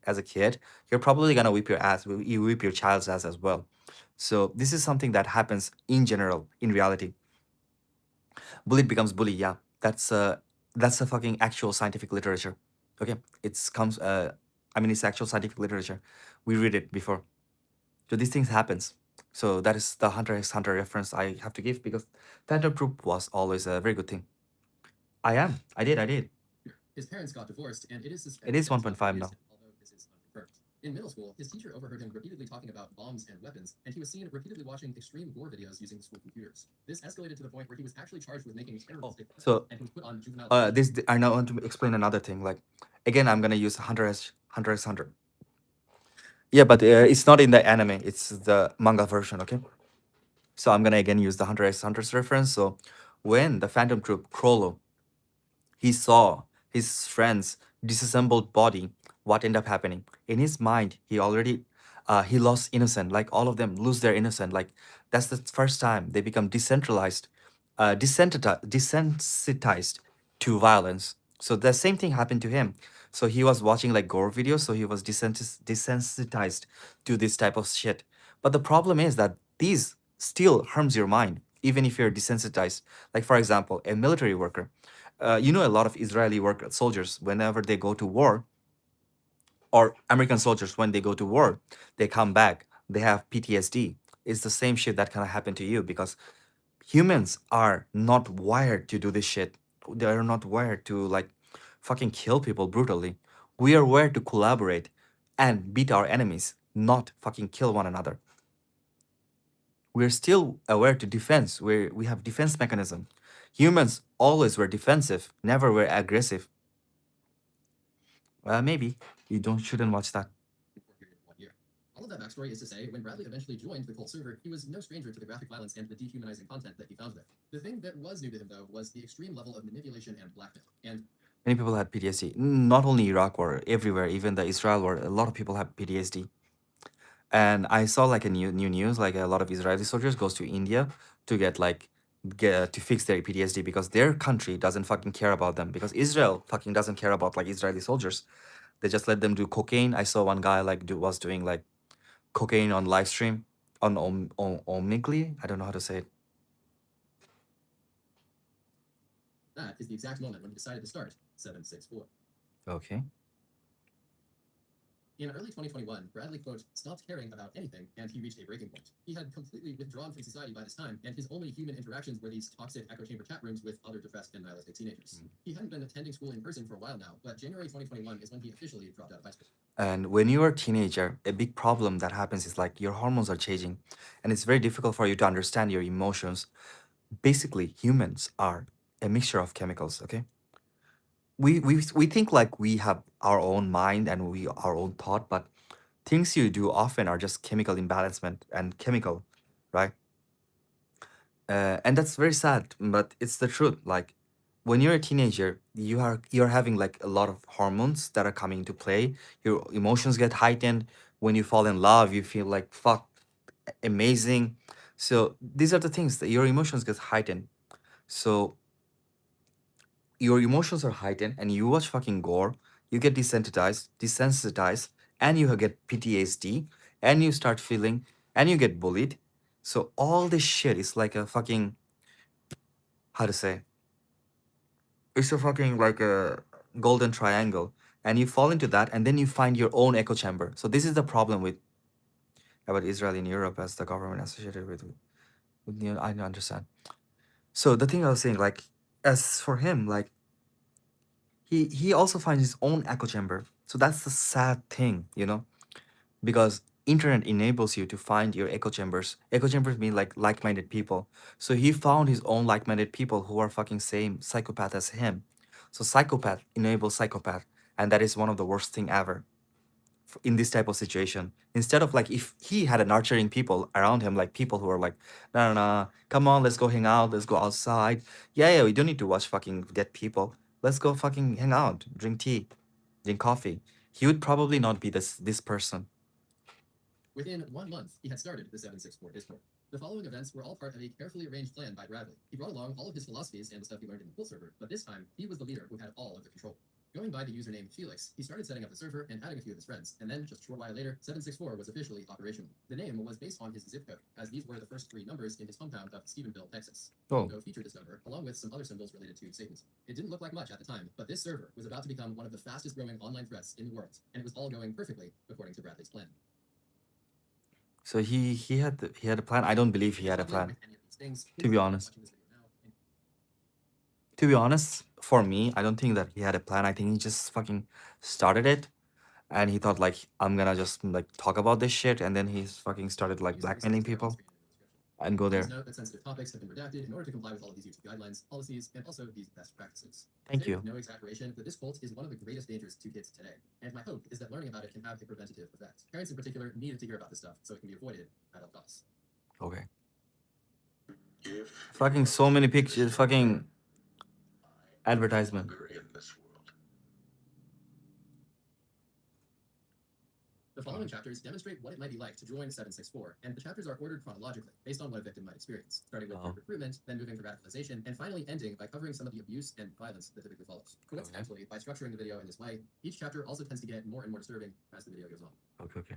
as a kid, you're probably gonna whip your ass. You whip your child's ass as well. So this is something that happens in general in reality. Bullied becomes bully. Yeah, that's a fucking actual scientific literature. Okay, it's comes. I mean, it's actual scientific literature. We read it before. So these things happens. So that is the Hunter x Hunter reference I have to give because Phantom Troop was always a very good thing. I am. I did. His parents got divorced, and it is It suspected is that he 1.5 abused now. him, although this is unconfirmed. In middle school, his teacher overheard him repeatedly talking about bombs and weapons, and he was seen repeatedly watching extreme gore videos using school computers. This escalated to the point where he was actually charged with making terroristic threats, So and he was put on juvenile. I now want to explain another thing. Like again, I'm gonna use Hunter x Hunter. Yeah, but it's not in the anime. It's the manga version. Okay. So I'm gonna again use the Hunter x Hunter's reference. So when the Phantom Troop Chrollo, he saw his friend's disassembled body, what ended up happening in his mind, he already he lost innocent, like all of them lose their innocent, like that's the first time they become decentralized, desensitized to violence. So the same thing happened to him. So he was watching like gore videos, so he was desensitized to this type of shit. But the problem is that these still harms your mind even if you're desensitized. Like for example, a military worker, you know, a lot of Israeli work soldiers, whenever they go to war, or American soldiers, when they go to war, they come back, they have PTSD. It's the same shit that kind of happened to you because humans are not wired to do this shit. They are not wired to like fucking kill people brutally. We are wired to collaborate and beat our enemies, not fucking kill one another. We're still aware to defense. We have defense mechanism. Humans always were defensive, never were aggressive. Maybe you don't shouldn't watch that. Period of 1 year. All of that backstory is to say, when Bradley eventually joined the cult server, he was no stranger to the graphic violence and the dehumanizing content that he found there. The thing that was new to him, though, was the extreme level of manipulation and blackmail. And Many people had PTSD. Not only Iraq war, everywhere, even the Israel war. A lot of people have PTSD. And I saw like a new news, like a lot of Israeli soldiers goes to India to get to fix their PTSD because their country doesn't fucking care about them because Israel fucking doesn't care about like Israeli soldiers. They just let them do cocaine. I saw one guy like was doing like cocaine on live stream on Omnigly. I don't know how to say it. that is the exact moment when he decided to start 764. Okay. In early 2021, Bradley, quote, stopped caring about anything, and he reached a breaking point. He had completely withdrawn from society by this time, and his only human interactions were these toxic echo chamber chat rooms with other depressed and nihilistic teenagers. He hadn't been attending school in person for a while now, but January 2021 is when he officially dropped out of high school. And when you're a teenager, a big problem that happens is like your hormones are changing, and it's very difficult for you to understand your emotions. Basically, humans are a mixture of chemicals. Okay, we think like we have our own mind and we our own thought, but things you do often are just chemical imbalancement and chemical, right? And that's very sad, but it's the truth. Like when you're a teenager, you're having like a lot of hormones that are coming into play. Your emotions get heightened. When you fall in love, you feel like fuck, amazing. So these are the things that your emotions get heightened. So your emotions are heightened and you watch fucking gore, you get desensitized, and you get PTSD, and you start feeling, and you get bullied. So all this shit is like a fucking, how to say, it's a fucking like a golden triangle, and you fall into that, and then you find your own echo chamber. So this is the problem with about Israel in Europe as the government associated with I don't understand. So the thing I was saying, like, as for him, like he also finds his own echo chamber. So that's the sad thing, you know, because internet enables you to find your echo chambers. Echo chambers mean like-minded people. So he found his own like-minded people who are fucking same psychopath as him. So psychopath enables psychopath, and that is one of the worst thing ever in this type of situation. Instead of like if he had a nurturing people around him, like people who are like, no, no, no, come on, let's go hang out, let's go outside. Yeah, we don't need to watch fucking dead people. Let's go fucking hang out, drink tea, drink coffee. He would probably not be this person. Within 1 month, he had started the 764 Discord. The following events were all part of a carefully arranged plan by Bradley. He brought along all of his philosophies and the stuff he learned in the full server, but this time, he was the leader who had all of the control. Going by the username Felix, he started setting up the server and adding a few of his friends, and then just a short while later, 764 was officially operational. The name was based on his zip code, as these were the first 3 numbers in his hometown of Stephenville, Texas. Oh. Logo featured this number, along with some other symbols related to Satanism. It didn't look like much at the time, but this server was about to become one of the fastest growing online threats in the world, and it was all going perfectly according to Bradley's plan. So he had a plan. I don't believe he had a plan. To be honest. To be honest, for me, I don't think that he had a plan. I think he just fucking started it, and he thought like, I'm gonna just like talk about this shit, and then he's fucking started like blackmailing people and go there. Please note that sensitive topics have been redacted in order to comply with all of these YouTube guidelines, policies, and also these best practices. Thank you. No exaggeration, but this cult is one of the greatest dangers to kids today, and my hope is that learning about it can have a preventative effect. Parents in particular needed to hear about this stuff so it can be avoided at all costs. Okay. Fucking so many pictures. Fucking advertisement. The following chapters demonstrate what it might be like to join 764, and the chapters are ordered chronologically, based on what a victim might experience, starting with recruitment, then moving to radicalization, and finally ending by covering some of the abuse and violence that typically follows. Coincidentally, by structuring the video in this way, each chapter also tends to get more and more disturbing as the video goes on. Okay.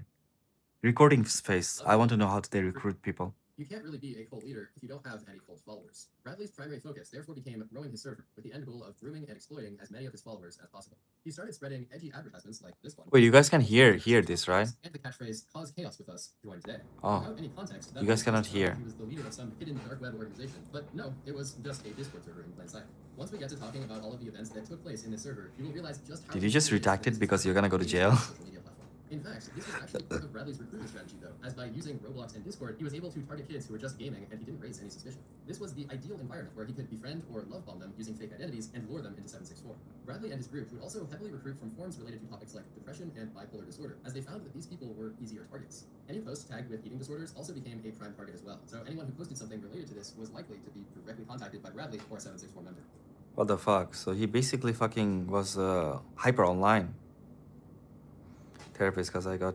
Recording space. I want to know how they recruit people. You can't really be a cult leader if you don't have any cult followers. Bradley's primary focus therefore became growing his server, with the end goal of grooming and exploiting as many of his followers as possible. He started spreading edgy advertisements like this one. Wait, you guys can hear this, right? And the catchphrase, "Cause chaos with us, join today." Oh. Without any context, that You guys cannot hear. He was the leader of some hidden dark web organization, but no, it was just a Discord server in plain sight. Once we get to talking about all of the events that took place in this server, you will realize just how... Did you just redact it because you're gonna go to jail? In fact, this was actually part of Bradley's recruitment strategy, though, as by using Roblox and Discord, he was able to target kids who were just gaming, and he didn't raise any suspicion. This was the ideal environment where he could befriend or love bomb them using fake identities and lure them into 764. Bradley and his group would also heavily recruit from forums related to topics like depression and bipolar disorder, as they found that these people were easier targets. Any post tagged with eating disorders also became a prime target as well, so anyone who posted something related to this was likely to be directly contacted by Bradley or a 764 member. What the fuck? So he basically fucking was hyper online therapist, because I got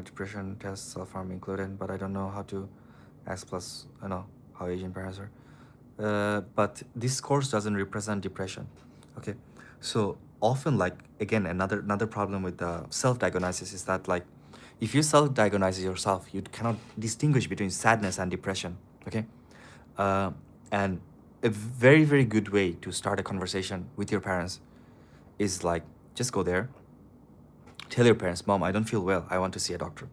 depression test, self-harm included, but I don't know how to X plus, I know how Asian parents are. But this course doesn't represent depression. Okay, so often, like, again, another problem with the self-diagnosis is that, like, if you self-diagnose yourself, you cannot distinguish between sadness and depression. Okay, and a very, very good way to start a conversation with your parents is like, just go there, tell your parents, Mom, I don't feel well, I want to see a doctor.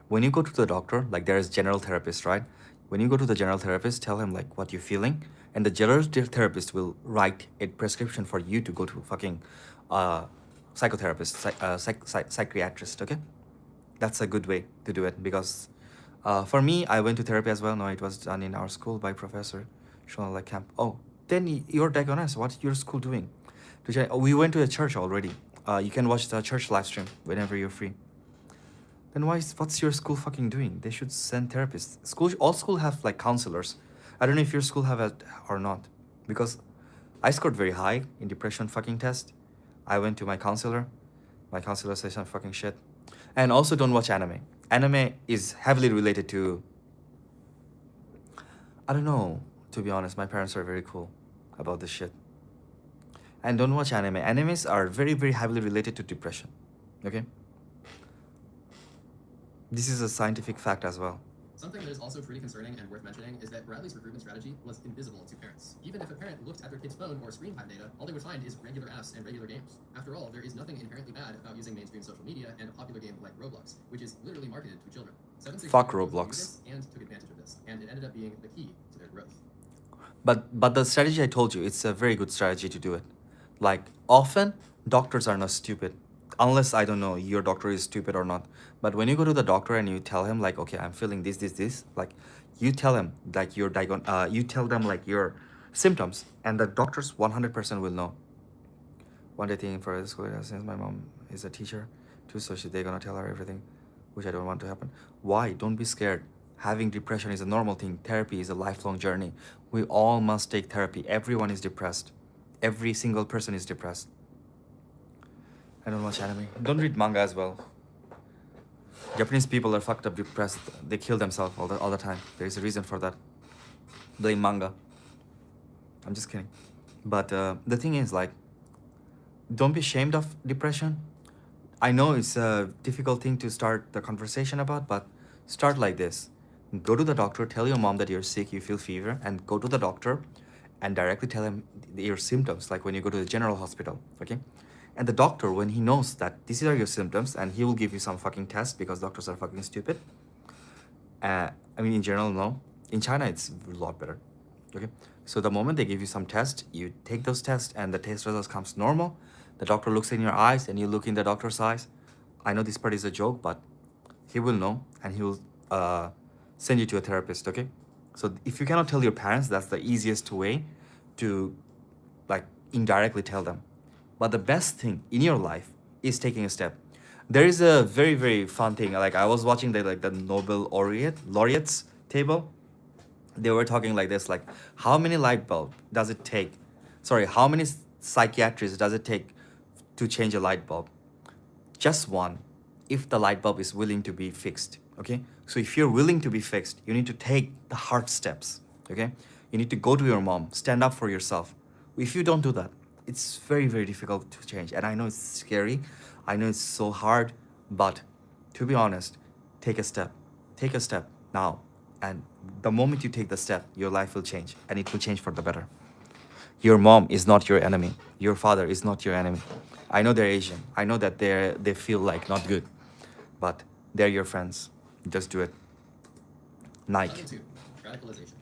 When you go to the doctor, like, there is general therapist, right? When you go to the general therapist, tell him like what you're feeling, and the general therapist will write a prescription for you to go to fucking psychotherapist, psychiatrist. Okay, that's a good way to do it, because for me, I went to therapy as well. No, it was done in our school by Professor Shonala Camp. Oh, then you're diagnosed. What's your school doing? We went to a church already. You can watch the church live stream whenever you're free. Then what's your school fucking doing? They should send therapists. All school have like counselors. I don't know if your school have it or not, because I scored very high in depression fucking test. I went to my counselor. My counselor says some fucking shit. And also, don't watch anime. Anime is heavily related to, I don't know, to be honest, my parents are very cool about this shit. And don't watch anime. Animes are very, very heavily related to depression. Okay? This is a scientific fact as well. Something that is also pretty concerning and worth mentioning is that Bradley's recruitment strategy was invisible to parents. Even if a parent looked at their kid's phone or screen time data, all they would find is regular apps and regular games. After all, there is nothing inherently bad about using mainstream social media and a popular game like Roblox, which is literally marketed to children. Fuck Roblox. And took advantage of this, and it ended up being the key to their growth. But the strategy I told you, it's a very good strategy to do it. Like, often, doctors are not stupid. Unless, I don't know, your doctor is stupid or not. But when you go to the doctor and you tell him, like, okay, I'm feeling this, like, you tell him, like, you tell them, like, your symptoms, and the doctors 100% will know. One day thinking for the school, since my mom is a teacher, too, so they're gonna tell her everything, which I don't want to happen. Why? Don't be scared. Having depression is a normal thing. Therapy is a lifelong journey. We all must take therapy. Everyone is depressed. Every single person is depressed. I don't watch anime. Don't read manga as well. Japanese people are fucked up, depressed. They kill themselves all the time. There is a reason for that. Blame manga. I'm just kidding. But the thing is, like, don't be ashamed of depression. I know it's a difficult thing to start the conversation about, but start like this. Go to the doctor, tell your mom that you're sick, you feel fever, and go to the doctor and directly tell him your symptoms, like when you go to the general hospital, okay? And the doctor, when he knows that these are your symptoms, and he will give you some fucking test because doctors are fucking stupid. I mean, in general, no. In China, it's a lot better. Okay. So the moment they give you some test, you take those tests, and the test results comes normal. The doctor looks in your eyes, and you look in the doctor's eyes. I know this part is a joke, but he will know, and he will send you to a therapist. Okay. So if you cannot tell your parents, that's the easiest way to, like, indirectly tell them. But the best thing in your life is taking a step. There is a very very fun thing. Like, I was watching the Nobel laureates table. They were talking like this, like, how many light bulb does it take? Sorry, how many psychiatrists does it take to change a light bulb? Just one, if the light bulb is willing to be fixed. Okay, so if you're willing to be fixed, you need to take the hard steps. Okay, you need to go to your mom, stand up for yourself. If you don't do that, it's very very difficult to change. And I know it's scary, I know it's so hard, but to be honest, take a step. Take a step now, and the moment you take the step, your life will change, and it will change for the better. Your mom is not your enemy. Your father is not your enemy. I know they're Asian. I know that they feel like not good, but they're your friends. Just do it. Nike. Level 2. Radicalization.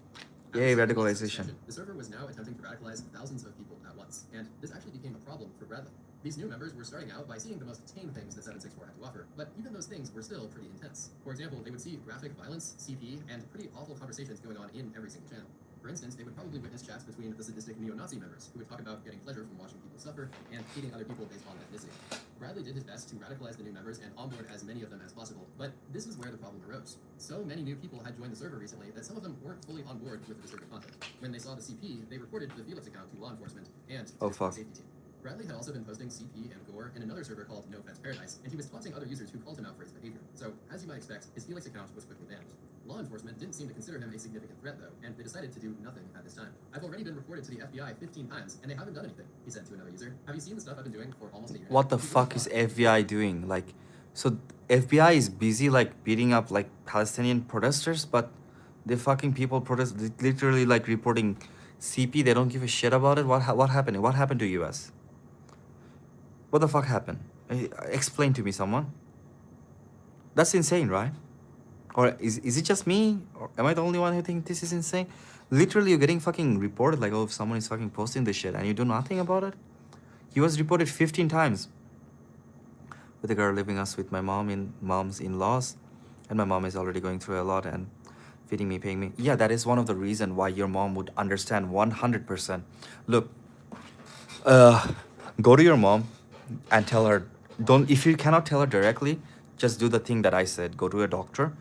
Yay, After 7 weeks of radicalization. expansion, the server was now attempting to radicalize thousands of people at once, and this actually became a problem for Bradley. These new members were starting out by seeing the most tame things that 764 had to offer, but even those things were still pretty intense. For example, they would see graphic violence, CP, and pretty awful conversations going on in every single channel. For instance, they would probably witness chats between the sadistic neo-Nazi members, who would talk about getting pleasure from watching people suffer and hating other people based on ethnicity. Bradley did his best to radicalize the new members and onboard as many of them as possible, but this is where the problem arose. So many new people had joined the server recently that some of them weren't fully on board with the restricted content. When they saw the CP, they reported the Felix account to law enforcement and to Oh, the fuck. safety team. Bradley had also been posting CP and gore in another server called No Offense Paradise, and he was taunting other users who called him out for his behavior. So, as you might expect, his Felix account was quickly banned. Law enforcement didn't seem to consider him a significant threat, though, and they decided to do nothing at this time. I've already been reported to the FBI 15 times, and they haven't done anything, he said to another user. Have you seen the stuff I've been doing for almost a year now? What the People fuck is thought- FBI doing? Like, so FBI is busy like beating up like Palestinian protesters, but the fucking people protest literally like reporting CP. They don't give a shit about it. What happened? What happened to US? What the fuck happened? Explain to me, someone. That's insane, right? Or is it just me? Or am I the only one who thinks this is insane? Literally, you're getting fucking reported like, oh, if someone is fucking posting this shit and you do nothing about it? He was reported 15 times. With a girl living us with my mom's in-laws, and my mom is already going through a lot and feeding me, paying me. Yeah, that is one of the reason why your mom would understand 100%. Look, go to your mom and tell her, don't, if you cannot tell her directly, just do the thing that I said. Go to a doctor,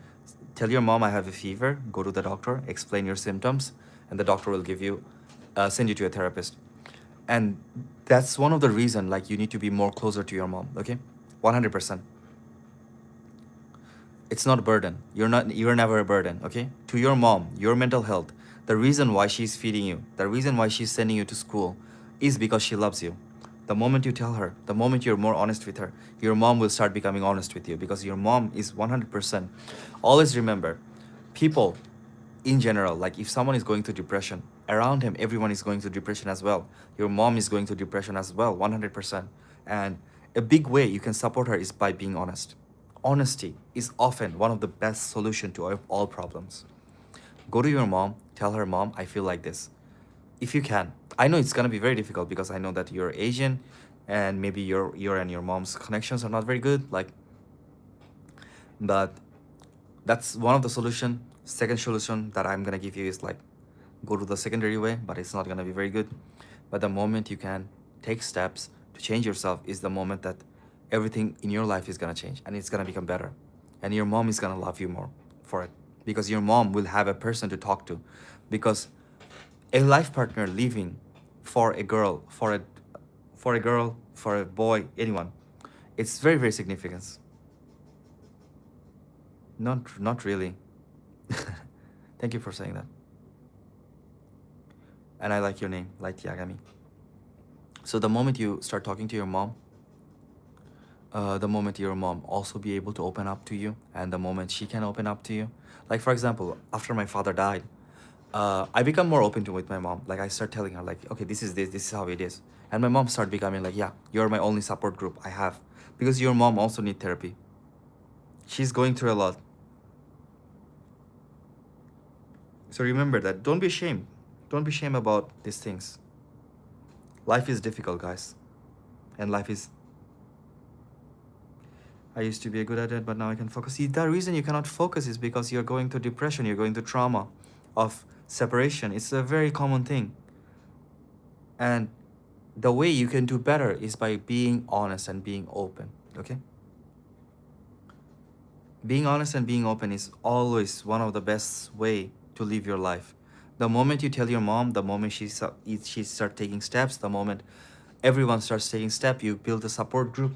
tell your mom I have a fever, go to the doctor, explain your symptoms, and the doctor will give you send you to a therapist. And that's one of the reason, like, you need to be more closer to your mom. Okay, 100%. It's not a burden. You're never a burden. Okay, to your mom, your mental health, the reason why she's feeding you, the reason why she's sending you to school, is because she loves you. The moment you tell her, the moment you're more honest with her, your mom will start becoming honest with you, because your mom is 100%. Always remember, people in general, like, if someone is going through depression, around him everyone is going through depression as well. Your mom is going through depression as well, 100%. And a big way you can support her is by being honest. Honesty is often one of the best solution to all problems. Go to your mom, tell her, mom, I feel like this. If you can. I know it's gonna be very difficult, because I know that you're Asian, and maybe your and your mom's connections are not very good, like, but that's one of the solution. Second solution that I'm gonna give you is, like, go to the secondary way, but it's not gonna be very good. But the moment you can take steps to change yourself is the moment that everything in your life is gonna change, and it's gonna become better, and your mom is gonna love you more for it, because your mom will have a person to talk to. Because a life partner leaving for a girl, for a boy, anyone, it's very very significant. Not really. Thank you for saying that. And I like your name, Light Yagami. So the moment you start talking to your mom, the moment your mom also be able to open up to you, and the moment she can open up to you, like for example, after my father died, I become more open to with my mom. Like I start telling her like, okay, this is how it is, and my mom start becoming like, yeah, you're my only support group I have, because your mom also need therapy. She's going through a lot. So remember that. Don't be ashamed. Don't be ashamed about these things. Life is difficult, guys, and life is. I used to be good at it, but now I can focus. See, the reason you cannot focus is because you're going through depression, you're going through trauma of separation. It's a very common thing. And the way you can do better is by being honest and being open, okay? Being honest and being open is always one of the best way to live your life. The moment you tell your mom, the moment she starts taking steps, the moment everyone starts taking step, you build a support group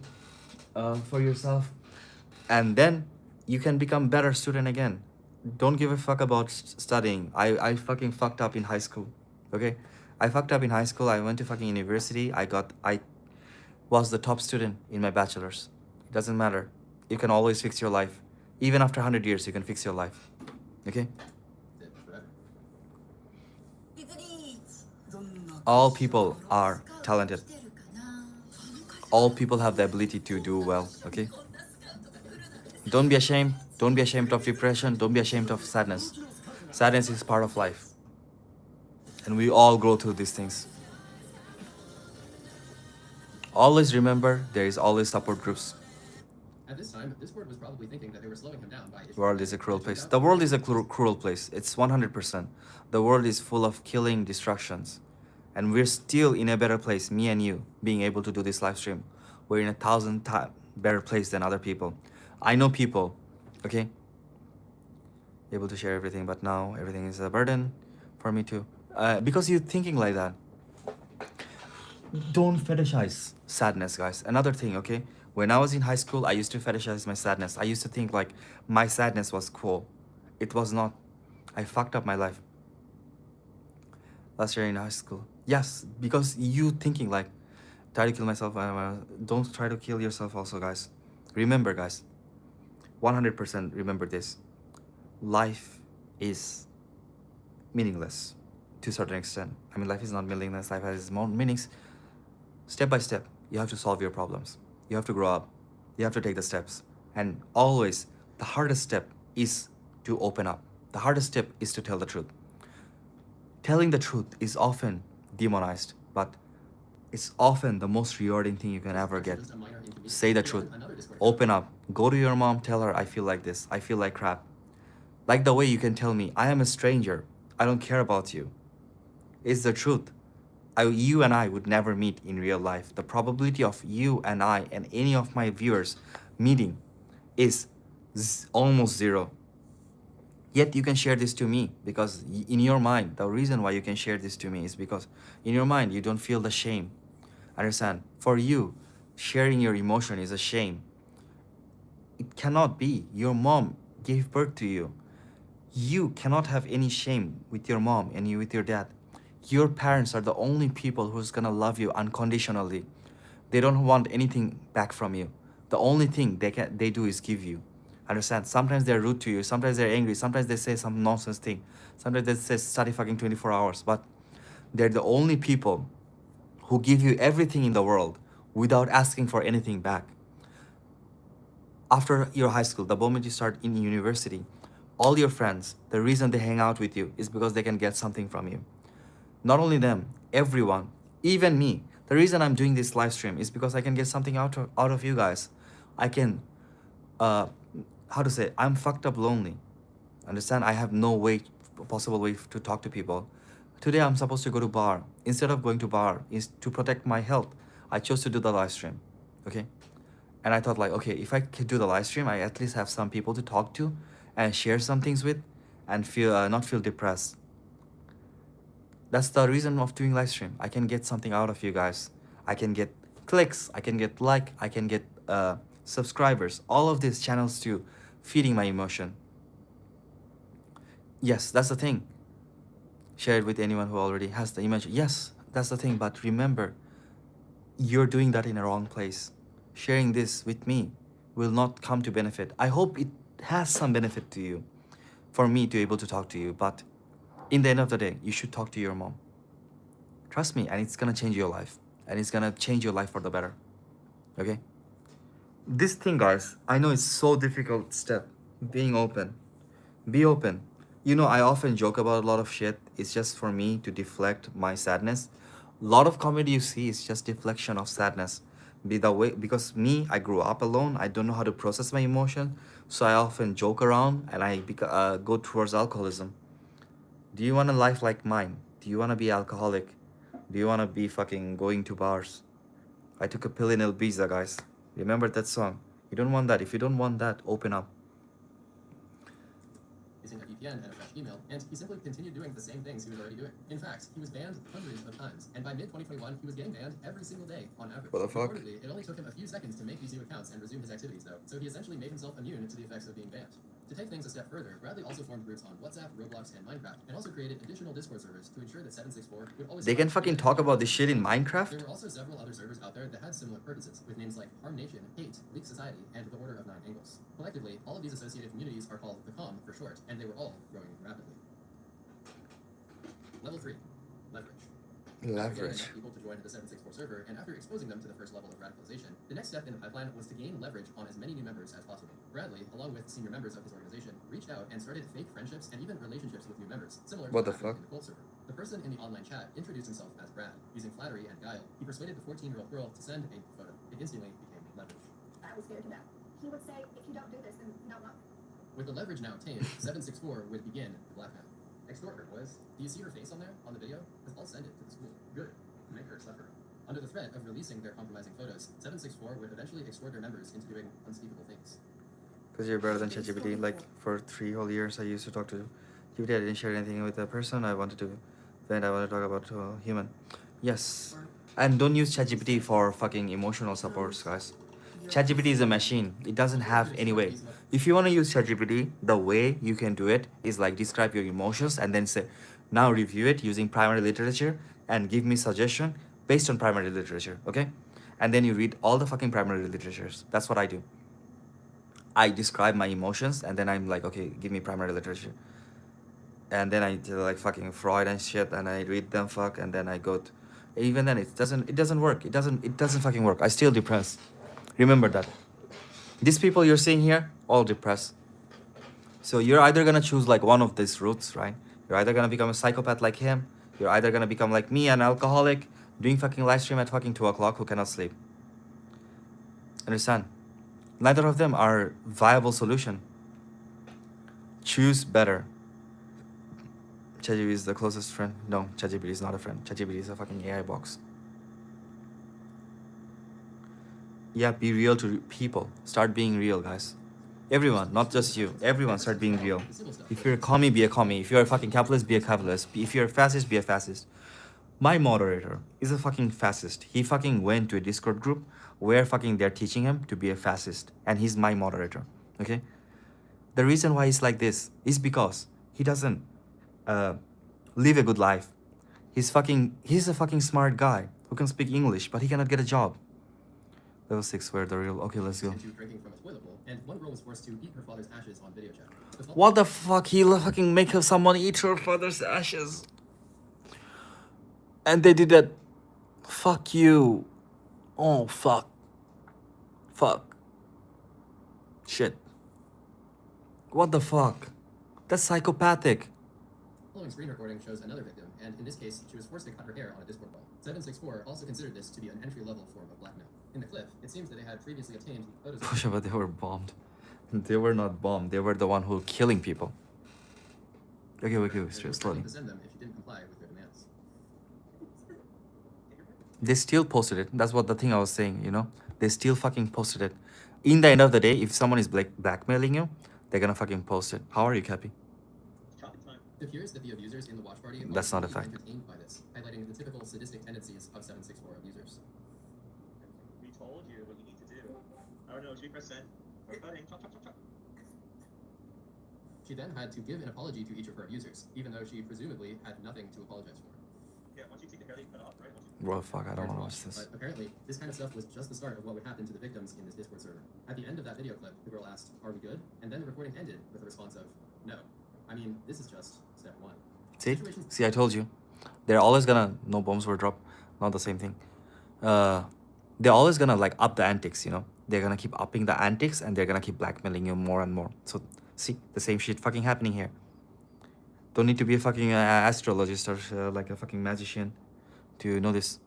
for yourself, and then you can become better student again. Don't give a fuck about studying. I fucking fucked up in high school, okay? I fucked up in high school. I went to fucking university. I was the top student in my bachelor's. It doesn't matter. You can always fix your life. Even after 100 years, you can fix your life, okay? All people are talented. All people have the ability to do well, okay? Don't be ashamed. Don't be ashamed of depression. Don't be ashamed of sadness. Sadness is part of life. And we all go through these things. Always remember, there is always support groups. At this time, this board was probably thinking that they were slowing him down by The world is a cruel place. The world is a cruel place. It's 100%. The world is full of killing, destructions. And we're still in a better place, me and you, being able to do this live stream. We're in 1,000 times better place than other people. I know people, okay? Able to share everything, but now everything is a burden for me too. Because you're thinking like that. Don't fetishize sadness, guys. Another thing, okay? When I was in high school, I used to fetishize my sadness. I used to think like my sadness was cool. It was not. I fucked up my life last year in high school. Yes, because you thinking like, try to kill myself. Don't try to kill yourself also, guys. Remember, guys, 100% remember this. Life is meaningless to a certain extent. I mean, life is not meaningless. Life has its own meanings. Step by step, you have to solve your problems. You have to grow up. You have to take the steps. And always, the hardest step is to open up. The hardest step is to tell the truth. Telling the truth is often demonized, but it's often the most rewarding thing you can ever get. Say the truth. Open up. Go to your mom, tell her, I feel like this. I feel like crap. Like the way you can tell me, I am a stranger. I don't care about you. It's the truth. You and I would never meet in real life. The probability of you and I and any of my viewers meeting is almost zero. Yet you can share this to me because in your mind, the reason why you can share this to me is because in your mind, you don't feel the shame. Understand? For you, sharing your emotion is a shame. It cannot be. Your mom gave birth to you. You cannot have any shame with your mom and you with your dad. Your parents are the only people who's gonna love you unconditionally. They don't want anything back from you. The only thing they do is give you. Understand? Sometimes they're rude to you. Sometimes they're angry. Sometimes they say some nonsense thing. Sometimes they say study fucking 24 hours. But they're the only people who give you everything in the world without asking for anything back. After your high school, the moment you start in university, all your friends, the reason they hang out with you is because they can get something from you. Not only them, everyone, even me. The reason I'm doing this live stream is because I can get something out of you guys. I can, how to say, I'm fucked up lonely. Understand? I have no possible way to talk to people. Today I'm supposed to go to bar. Instead of going to bar, is to protect my health, I chose to do the live stream, okay? And I thought like, okay, if I could do the live stream, I at least have some people to talk to and share some things with and feel not feel depressed. That's the reason of doing live stream. I can get something out of you guys. I can get clicks, I can get I can get subscribers. All of these channels to feeding my emotion. Yes, that's the thing. Share it with anyone who already has the image. Yes, that's the thing. But remember, you're doing that in a wrong place. Sharing this with me will not come to benefit. I hope it has some benefit to you, for me to able to talk to you, but in the end of the day, you should talk to your mom. Trust me, and it's gonna change your life. And it's gonna change your life for the better. Okay? This thing, guys, I know it's so difficult step. Being open. Be open. You know, I often joke about a lot of shit. It's just for me to deflect my sadness. A lot of comedy you see is just deflection of sadness. Be the way, because me, I grew up alone. I don't know how to process my emotion, so I often joke around and I go towards alcoholism. Do you want a life like mine? Do you want to be alcoholic? Do you want to be fucking going to bars? I took a pill in Ibiza, guys. Remember that song? You don't want that. If you don't want that, open up. Using a VPN and a fresh email, and he simply continued doing the same things he was already doing. In fact, he was banned hundreds of times, and by mid-2021, he was getting banned every single day on average. What the fuck? Reportedly, it only took him a few seconds to make these new accounts and resume his activities, though, so he essentially made himself immune to the effects of being banned. To take things a step further, Bradley also formed groups on WhatsApp, Roblox, and Minecraft, and also created additional Discord servers to ensure that 764 would always... They can fucking talk about this shit in Minecraft? There were also several other servers out there that had similar purposes, with names like Harm Nation, Hate, Leak Society, and the Order of Nine Angles. Collectively, all of these associated communities are called the Com for short, and they were all growing rapidly. Level 3. Leverage. After getting enough people to join the 764 server, and after exposing them to the first level of radicalization, the next step in the pipeline was to gain leverage on as many new members as possible. Bradley, along with senior members of his organization, reached out and started fake friendships and even relationships with new members, similar to What the what happened fuck? in the cult server. The person in the online chat introduced himself as Brad. Using flattery and guile, he persuaded the 14-year-old girl to send a photo. It instantly became leverage. I was scared to death. He would say, if you don't do this, then you don't love me. With the leverage now obtained, 764 would begin the blackmail. Extort her, boys. Do you see her face on there, on the video? Because I'll send it to the school. Good. Make her suffer. Under the threat of releasing their compromising photos, 764 would eventually extort their members into doing unspeakable things. Because you're better than ChatGPT. Like, for 3 whole years, I used to talk to GPT. I didn't share anything with a person. I wanted to vent. I want to talk about a human. Yes. And don't use ChatGPT for fucking emotional supports, guys. ChatGPT is a machine. It doesn't have any way. If you want to use ChatGPT, the way you can do it is like describe your emotions and then say, now review it using primary literature and give me suggestion based on primary literature, okay? And then you read all the fucking primary literatures. That's what I do. I describe my emotions and then I'm like, okay, give me primary literature. And then I do like fucking Freud and shit and I read them fuck and then I go to, even then it doesn't work. It doesn't fucking work. I still depressed. Remember that. These people you're seeing here, all depressed. So you're either gonna choose like one of these routes, right? You're either gonna become a psychopath like him, you're either gonna become like me, an alcoholic, doing fucking live stream at fucking 2 o'clock who cannot sleep. Understand? Neither of them are viable solution. Choose better. ChatGPT is the closest friend. No, ChatGPT is not a friend. ChatGPT is a fucking AI box. Yeah, be real to people. Start being real, guys. Everyone, not just you. Everyone start being real. If you're a commie, be a commie. If you're a fucking capitalist, be a capitalist. If you're a fascist, be a fascist. My moderator is a fucking fascist. He fucking went to a Discord group where fucking they're teaching him to be a fascist. And he's my moderator, okay? The reason why he's like this is because he doesn't live a good life. He's a fucking smart guy who can speak English, but he cannot get a job. Level 6, where the real... Okay, let's go. Into drinking from a toilet bowl, and one girl was forced to eat her father's ashes on video chat. What the fuck? He fucking make someone eat her father's ashes. And they did that. Fuck you. Oh, fuck. Fuck. Shit. What the fuck? That's psychopathic. Following screen recording shows another victim, and in this case, she was forced to cut her hair on a Discord call. 764 also considered this to be an entry-level form of blackmail. In the clip, it seems that they had previously obtained photos of... Pusha, but they were bombed. They were not bombed. They were the one who were killing people. Okay, slowly. to send them if she didn't comply with their demands. They still posted it. That's what the thing I was saying, you know? They still fucking posted it. In the end of the day, if someone is blackmailing you, they're gonna fucking post it. How are you, Cappy? It appears that the abusers in the watch party That's not a were fact. entertained by this, highlighting the typical sadistic tendencies of 764 abusers. We told you what you need to do. I don't know, should we press send? We're cutting. Chop, chop, chop, chop. She then had to give an apology to each of her abusers, even though she presumably had nothing to apologize for. Yeah, once you take the hair that you cut off, right? Once you Bro, fuck, I don't hard to want to watch watch, this. but apparently this kind of stuff was just the start of what would happen to the victims in this Discord server. At the end of that video clip, the girl asked, "Are we good?" And then the recording ended with a response of, "No." I mean, this is just step one. See? Situations- See, I told you. They're always gonna, no bombs were dropped. Not the same thing. They're always gonna like up the antics, you know? They're gonna keep upping the antics and they're gonna keep blackmailing you more and more. So, see, the same shit fucking happening here. Don't need to be a fucking astrologist or like a fucking magician to know this.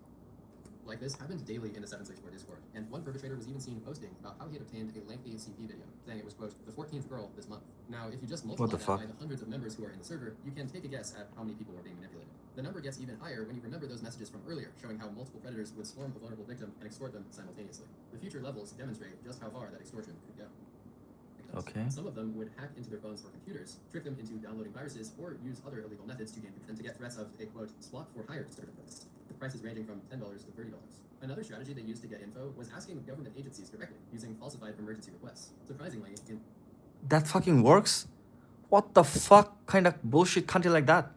Like this happened daily in the 764 Discord, and one perpetrator was even seen posting about how he had obtained a lengthy CP video, saying it was, quote, the 14th girl this month. Now, if you just multiply the that fuck? by the hundreds of members who are in the server, you can take a guess at how many people were being manipulated. The number gets even higher when you remember those messages from earlier, showing how multiple predators would swarm a vulnerable victim and extort them simultaneously. The future levels demonstrate just how far that extortion could go. Because Okay. some of them would hack into their phones or computers, trick them into downloading viruses, or use other illegal methods to gain and to get threats of a, quote, swap for hire service, with prices ranging from $10 to $30. Another strategy they used to get info was asking government agencies directly, using falsified emergency requests. Surprisingly, in That fucking works? What the fuck kind of bullshit country like that?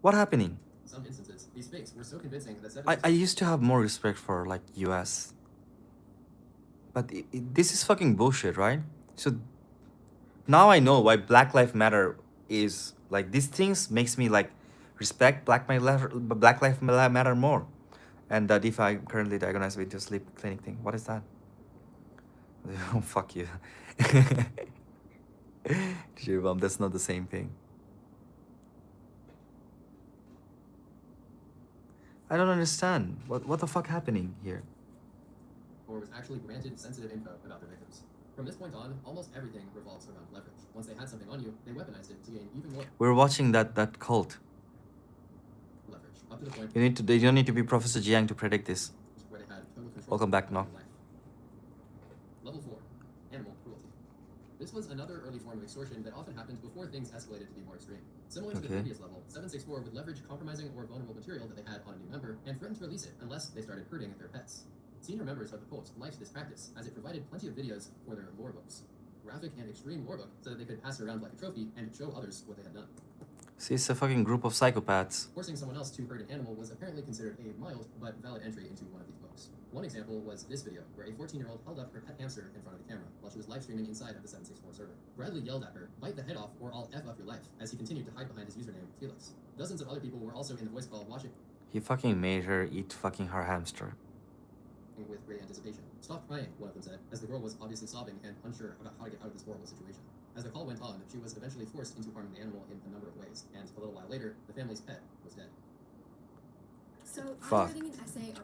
What happening? some instances, these fakes were so convincing that I used to have more respect for like US. But this is fucking bullshit, right? So now I know why Black Lives Matter is like these things makes me like respect Black Lives Matter more. And that if I currently diagnosed with the sleep clinic thing, what is that? Oh, fuck you. Shirvam, that's not the same thing. I don't understand. What the fuck happening here? or was actually granted sensitive info about their victims. From this point on, almost everything revolves around leverage. Once they had something on you, they weaponized it to gain even more We're watching that cult. leverage, up to the point You don't need to be Professor Jiang to predict this. where they had total control. Welcome back, over Nok. your life. Level 4, animal cruelty. This was another early form of extortion that often happened before things escalated to be more extreme. Similar to the Okay. previous level, 764 would leverage compromising or vulnerable material that they had on a new member and threaten to release it unless they started hurting their pets. Senior members of the cult liked this practice as it provided plenty of videos for their lore books. Graphic and extreme lore book so that they could pass it around like a trophy and show others what they had done. See, it's a fucking group of psychopaths. Forcing someone else to hurt an animal was apparently considered a mild but valid entry into one of these books. One example was this video, where a 14-year-old held up her pet hamster in front of the camera while she was live streaming inside of the 764 server. Bradley yelled at her, "Bite the head off or I'll F up your life," as he continued to hide behind his username, Felix. Dozens of other people were also in the voice call watching He fucking made her eat fucking her hamster. with great anticipation. "Stop crying," one of them said, as the girl was obviously sobbing and unsure about how to get out of this horrible situation. As the call went on, she was eventually forced into harming the animal in a number of ways, and a little while later, the family's pet was dead. So Fuck. I'm writing an essay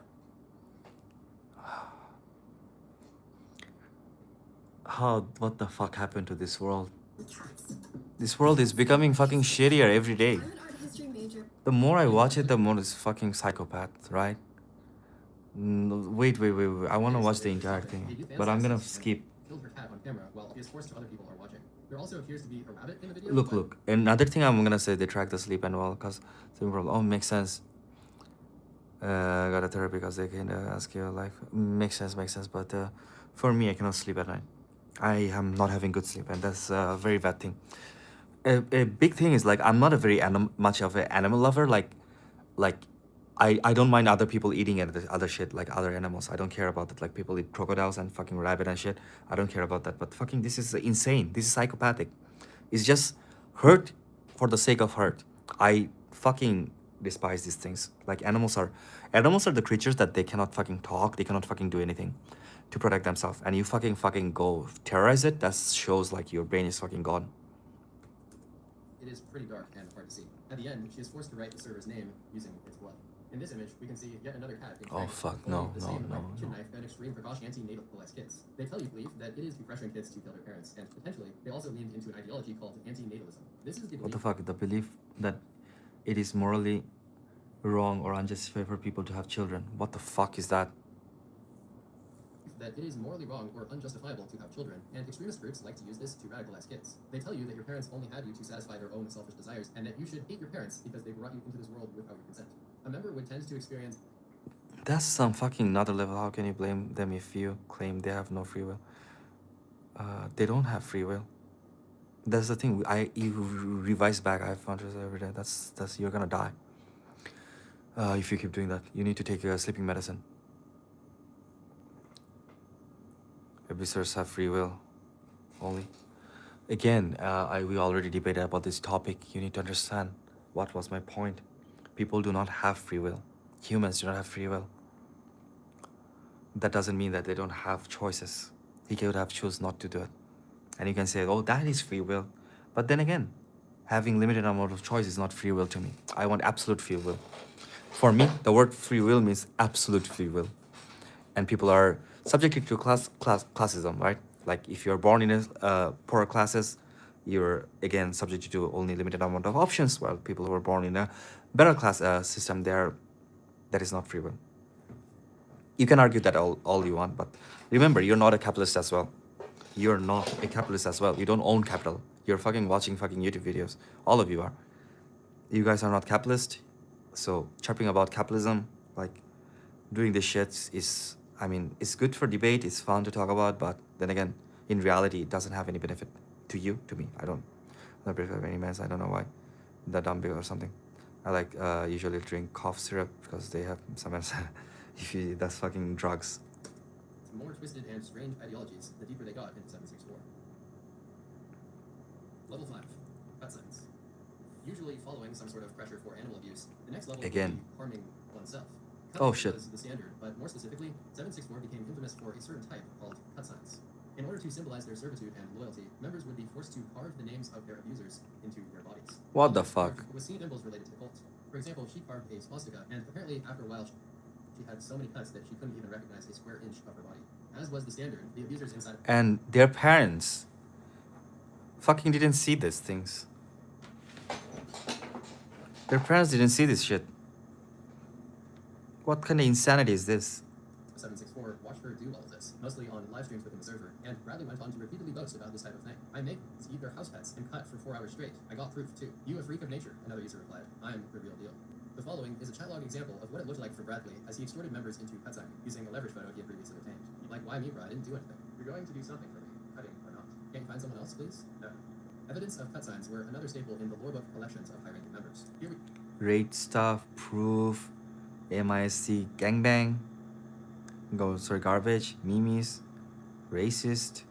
What the fuck happened to this world? on cats. This world is becoming fucking shittier every day. I'm an art history major. The more I watch it, the more it's fucking psychopath, right? Wait. I want to watch the entire thing, but I'm gonna skip. Killed her cat on camera while she is forced to other people are watching. There also appears to be a rabbit in the video. but Look. Another thing I'm gonna say, they track the sleep and well, cause some problem. Oh, makes sense. Got a therapy because they can ask you like makes sense. But for me, I cannot sleep at night. I am not having good sleep, and that's a very bad thing. A big thing is like I'm not a very much of an animal lover. Like I don't mind other people eating other shit like other animals. I don't care about that. Like people eat crocodiles and fucking rabbit and shit. I don't care about that. But fucking this is insane. This is psychopathic. It's just hurt for the sake of hurt. I fucking despise these things. Like animals are the creatures that they cannot fucking talk. They cannot fucking do anything to protect themselves. And you fucking go terrorize it. That shows like your brain is fucking gone. it is pretty dark and hard to see. At the end, she is forced to write the server's name using its blood. In this image, we can see yet another cat being Oh, trained, fuck, holding no, the no, same no, knife, kitchen no. knife, and extreme precaution anti-natal kids. They tell you believe that it is to pressuring kids to kill their parents, and potentially they also leaned into an ideology called anti-natalism. This is the What the belief fuck? The belief that it is morally wrong or unjustified for people to have children. What the fuck is that? that it is morally wrong or unjustifiable to have children, and extremist groups like to use this to radicalize kids. They tell you that your parents only had you to satisfy their own selfish desires, and that you should hate your parents because they brought you into this world without your consent. A member would tend to experience That's some fucking another level. How can you blame them if you claim they have no free will? They don't have free will. That's the thing. You revise back. I found this every day. That's you're gonna die. If you keep doing that, you need to take sleeping medicine. Abusers have free will only. Again, we already debated about this topic. You need to understand what was my point. People do not have free will. Humans do not have free will. That doesn't mean that they don't have choices. He could have chosen not to do it. And you can say, oh, that is free will. But then again, having limited amount of choice is not free will to me. I want absolute free will. For me, the word free will means absolute free will. And people are subjected to classism, right? Like if you're born in a poor classes, you're again subject to only limited amount of options. While people who are born in a better class system, that is not free will. You can argue that all you want, but remember, you're not a capitalist as well. You're not a capitalist as well. You don't own capital. You're fucking watching fucking YouTube videos. All of you are. You guys are not capitalist. So chirping about capitalism, like doing this shit is, I mean, it's good for debate. It's fun to talk about, but then again, in reality, it doesn't have any benefit to you, to me. I don't benefit any meds. I don't know why. The dumb big or something. I like usually drink cough syrup because they have sometimes if you, that's fucking drugs. More twisted and strange ideologies the deeper they got into 764. Level 5. Cut signs. Usually following some sort of pressure for animal abuse, the next level Again. would be harming oneself. Oh, shit. Was the standard, but more specifically, 764 became infamous for a certain type called cut signs. In order to symbolize their servitude and loyalty, members would be forced to carve the names of their abusers into their bodies. What the fuck? With symbols related to the cult. For example, she carved a swastika, and apparently after a while, she had so many cuts that she couldn't even recognize a square inch of her body. As was the standard, the abusers inside. And their parents fucking didn't see these things. Their parents didn't see this shit. What kind of insanity is this? 764 watched her do all of this, mostly on live streams within the server, and Bradley went on to repeatedly boast about this type of thing. I make kids eat their house pets and cut for 4 hours straight. I got proof too. You a freak of nature, another user replied. I'm the real deal. The following is a chatlog example of what it looked like for Bradley as he extorted members into cut signing, using a leverage photo he had previously obtained. Like, why me, bro? I didn't do anything. You're going to do something for me, cutting or not. Can't you find someone else, please? No. Evidence of cut signs were another staple in the lore book collections of high-ranking members. Here we Rate stuff, proof, MISC, gangbang, garbage, memes, racist,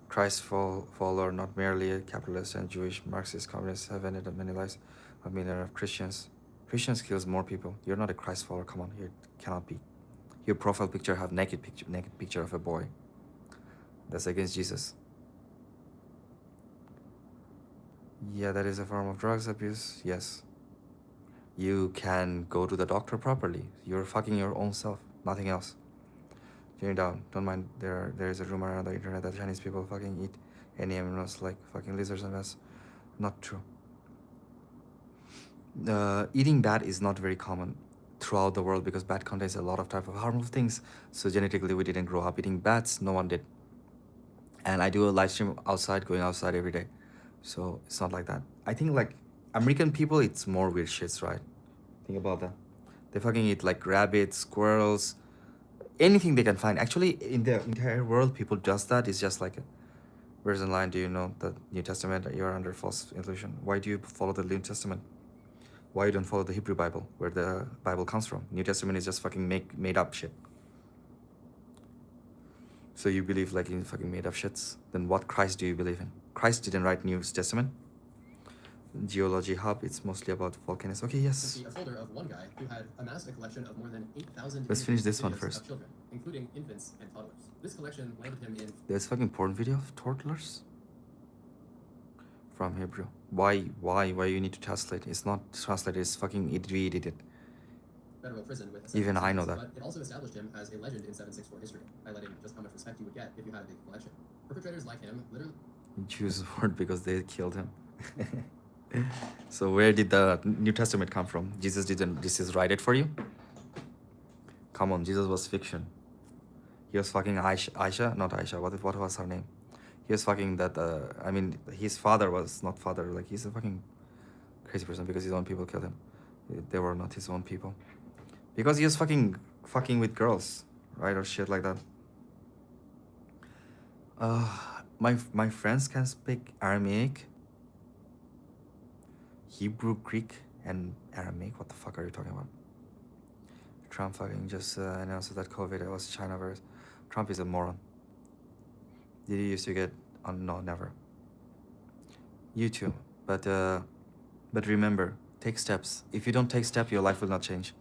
Christ follower, not merely a capitalist and Jewish, Marxist, communist, have ended many lives of millions of Christians. Christians kills more people. You're not a Christ follower. Come on, you cannot be. Your profile picture have naked picture of a boy. That's against Jesus. Yeah, that is a form of drugs abuse. Yes. You can go to the doctor properly. You're fucking your own self, nothing else. Tune it down. Don't mind. There is a rumor on the internet that Chinese people fucking eat any animals like fucking lizards and that's not true. Eating bat is not very common throughout the world because bat contains a lot of type of harmful things. So genetically, we didn't grow up eating bats. No one did. And I do a live stream outside, going outside every day. So it's not like that. I think like American people, it's more weird shits, right? Think about that. They fucking eat like rabbits, squirrels, anything they can find. Actually, in the entire world, people does that. It's just like, where's the line? Do you know the New Testament? You're under false illusion. Why do you follow the New Testament? Why you don't follow the Hebrew Bible, where the Bible comes from? New Testament is just fucking made up shit. So you believe like in fucking made up shits? Then what Christ do you believe in? Christ didn't write New Testament. Geology Hub, it's mostly about volcanoes. Okay, yes. a folder of one guy who had amassed a collection of more than 8,000 Let's finish this one videos first. of children, including infants and toddlers. This collection landed him in There's fucking porn video of toddlers from Hebrew. Why you need to translate? It's not translated, it's fucking re-edited. federal prison with Even I know that. But it also established him as a legend in 764 history, highlighting just how much respect you would get if you had a big collection. Perpetrators like him literally Choose the word because they killed him. So where did the New Testament come from? Jesus didn't write it for you? Come on, Jesus was fiction. He was fucking Aisha, not Aisha, what was her name? He was fucking that, I mean, his father was not father, like he's a fucking crazy person because his own people killed him. They were not his own people. Because he was fucking with girls, right, or shit like that. My friends can speak Aramaic, Hebrew, Greek, and Aramaic. What the fuck are you talking about? Trump fucking just announced that COVID was China virus. Trump is a moron. Did you used to get on? No, never. You too. But remember, take steps. If you don't take steps, your life will not change.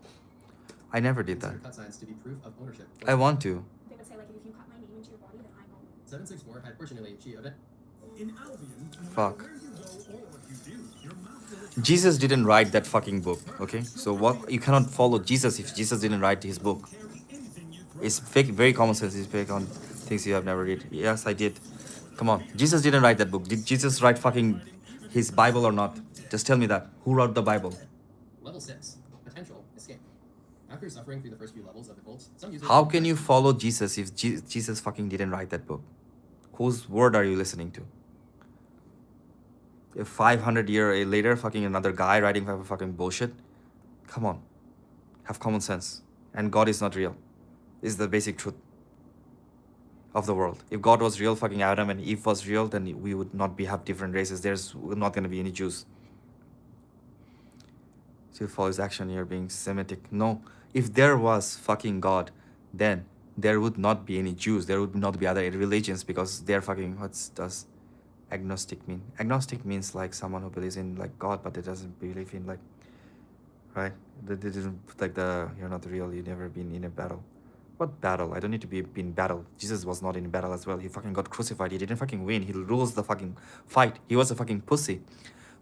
I never did that. Consider cut signs to be proof of ownership. I want to. They would say, like, if you cut my name into your body, then I own it. 764 had fortunately she event. In Albion, no matter Fuck. where you go or what you do, your mouth will return Jesus didn't write that fucking book, okay? So what? You cannot follow Jesus if Jesus didn't write his book. carry anything you throw. It's fake, very common sense. It's fake on things you have never read. Yes, I did. Come on, Jesus didn't write that book. Did Jesus write fucking his Bible or not? Just tell me that. Who wrote the Bible? Level 6. Potential escape. After suffering through the first few levels of the cult, some users... How can you follow Jesus if Jesus fucking didn't write that book? Whose word are you listening to? If 500 years later, fucking another guy writing fucking bullshit? Come on. Have common sense. And God is not real. This is the basic truth of the world. If God was real, fucking Adam and Eve was real, then we would not have different races. There's not going to be any Jews. So you follow his action, you're being Semitic. No. If there was fucking God, then there would not be any Jews. There would not be other religions because they're fucking, what does agnostic mean? Agnostic means like someone who believes in like God, but it doesn't believe in like, right? They didn't like you're not real, you've never been in a battle. What battle? I don't need to be in battle. Jesus was not in battle as well. He fucking got crucified. He didn't fucking win. He rules the fucking fight. He was a fucking pussy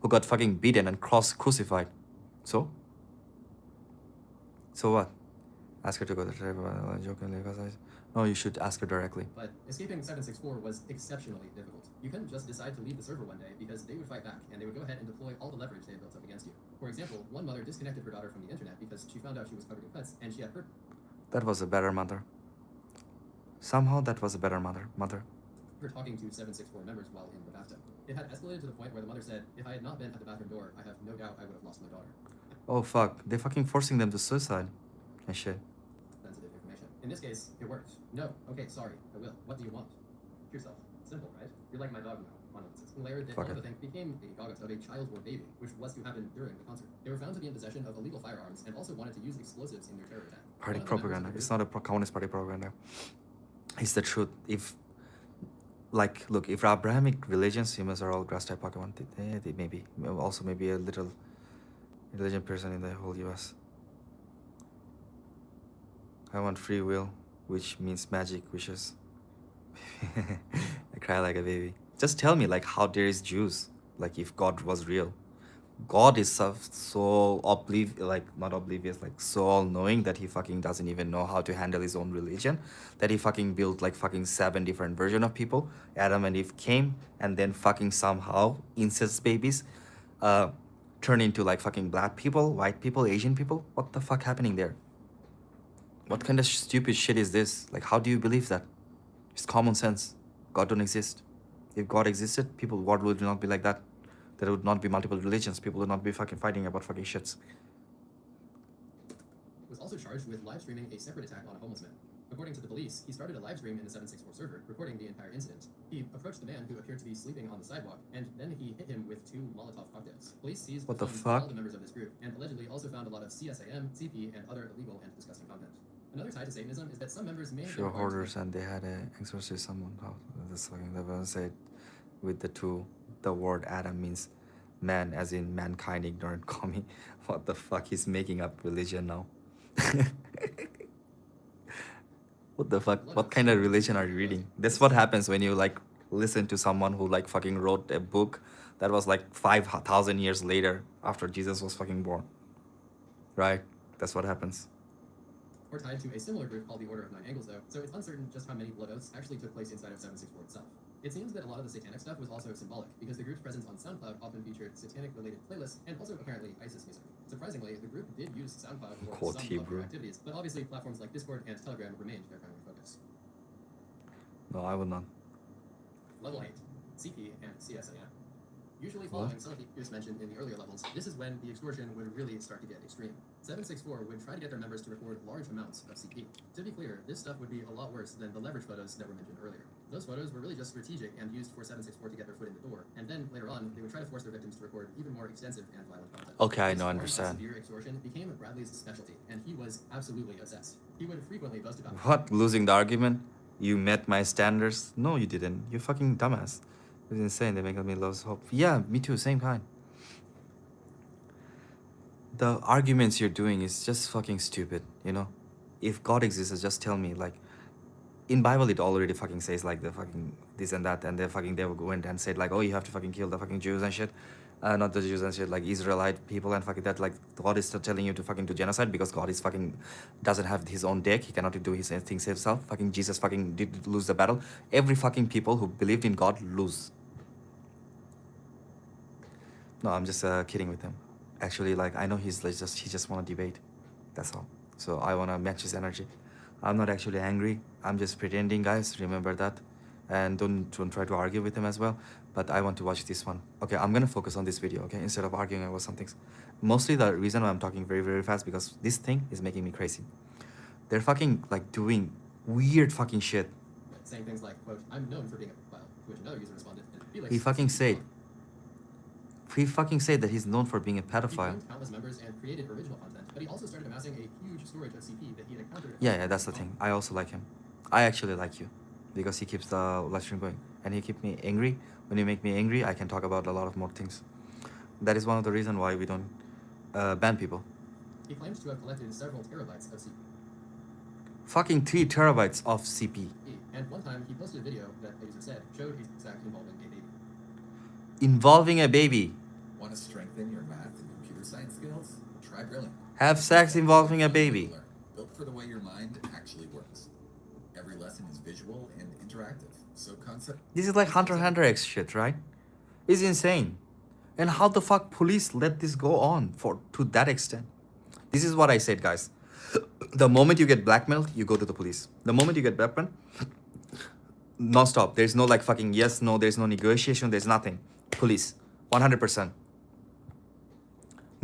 who got fucking beaten and crucified. So what? Ask her to go to the table. Jokingly, because no, you should ask her directly. But escaping 764 was exceptionally difficult. You couldn't just decide to leave the server one day because they would fight back and they would go ahead and deploy all the leverage they had built up against you. For example, one mother disconnected her daughter from the internet because she found out she was covered in cuts and she had hurt. That was a better mother. Somehow that was a better mother. Her talking to 764 members while in the bathtub. It had escalated to the point where the mother said, "If I had not been at the bathroom door, I have no doubt I would have lost my daughter." Oh fuck, they fucking forcing them to suicide and shit. Sensitive information. In this case, it worked. No. Okay, sorry. I will. What do you want? Yourself. Simple, right? You're like my dog now. Layer that all of the thing became a dog of a child or baby, which was to happen during the concert. They were found to be in possession of illegal firearms and also wanted to use explosives in their terror attack. Party propaganda. It's not a Communist Party propaganda. It's the truth. If, like, look, if Abrahamic religions, humans are all grass type Pokemon, they maybe. Also, maybe a little intelligent person in the whole US. I want free will, which means magic wishes. I cry like a baby. Just tell me, like, how there is Jews? Like, if God was real. God is so not oblivious, like so all-knowing that he fucking doesn't even know how to handle his own religion, that he fucking built like fucking 7 different versions of people. Adam and Eve came and then fucking somehow incest babies turn into like fucking black people, white people, Asian people. What the fuck happening there? What kind of stupid shit is this? Like, how do you believe that? It's common sense. God don't exist. If God existed, God would not be like that. There would not be multiple religions. People would not be fucking fighting about fucking shits. Was also charged with live streaming a separate attack on a homeless man. According to the police, he started a live stream in the 764 server, recording the entire incident. He approached the man who appeared to be sleeping on the sidewalk, and then he hit him with 2 Molotov cocktails. Police seized What the phones of fuck? all the members of this group, and allegedly also found a lot of CSAM, CP, and other illegal and disgusting content. Another tie to Satanism is that some members may have Sure, been part of hoarders, and they had an exorcist someone. Oh, this fucking level said with the word Adam means man, as in mankind, ignorant commie. What the fuck? He's making up religion now. What the fuck? What kind of religion are you reading? That's what happens when you like listen to someone who like fucking wrote a book that was like 5,000 years later after Jesus was fucking born. Right? That's what happens. or tied to a similar group called the Order of Nine Angles, though, so it's uncertain just how many blood oaths actually took place inside of 764 itself. It seems that a lot of the satanic stuff was also symbolic, because the group's presence on SoundCloud often featured satanic-related playlists and also apparently ISIS music. Surprisingly, the group did use SoundCloud for Cold some tea, of bro. their activities, but obviously platforms like Discord and Telegram remained their primary focus. No, I would not. Level 8, CP and CSAM. Usually following some of the features mentioned in the earlier levels, this is when the extortion would really start to get extreme. 764 would try to get their members to record large amounts of CP. To be clear, this stuff would be a lot worse than the leverage photos that were mentioned earlier. Those photos were really just strategic and used for 764 to get their foot in the door, and then later on, they would try to force their victims to record even more extensive and violent content. Okay, I This know, form of understand. severe extortion became Bradley's specialty, and he was absolutely obsessed. He would frequently boast about What? Losing the argument? You met my standards? No, you didn't. You fucking dumbass. It's insane. They make me lose hope. Yeah, me too. Same kind. The arguments you're doing is just fucking stupid, you know? If God exists, just tell me, like, in Bible it already fucking says like the fucking this and that, and they went and said like, oh, you have to fucking kill the fucking Jews and shit. Not the Jews and shit, like Israelite people and fucking that, like God is still telling you to fucking do genocide because God is fucking doesn't have his own dick. He cannot do his things himself. Fucking Jesus fucking did lose the battle. Every fucking people who believed in God lose. No, I'm just kidding with him. Actually, like I know he's like he just want to debate. That's all. So I want to match his energy. I'm not actually angry. I'm just pretending, guys. Remember that. And don't try to argue with him as well. But I want to watch this one. Okay, I'm gonna focus on this video, okay, instead of arguing about some things. Mostly the reason why I'm talking very, very fast because this thing is making me crazy. They're fucking like doing weird fucking shit. saying things like, quote, I'm known for being a pedophile, to which another user responded, Felix, He fucking said that he's known for being a he pedophile. claimed countless members and created original content, but he also started amassing a huge storage of CP that he had encountered. Yeah, that's the thing. I also like him. I actually like you because he keeps the live stream going and he keeps me angry. When you make me angry, I can talk about a lot of more things. That is one of the reasons why we don't ban people. He claims to have collected several terabytes of CP. Fucking 3 terabytes of CP. And one time, he posted a video that a user said showed a sack involving a baby. Involving a baby. Want to strengthen your math and computer science skills? Try Brilliant. Have sex involving a baby. Built for the way your mind actually works. Every lesson is visual and interactive. So concept. This is like Hunter x Hunter X shit, right? It's insane. And how the fuck police let this go on to that extent? This is what I said, guys. The moment you get blackmailed, you go to the police. The moment you get blackmailed, non-stop. There's no like fucking yes, no, there's no negotiation, there's nothing. Police. 100%.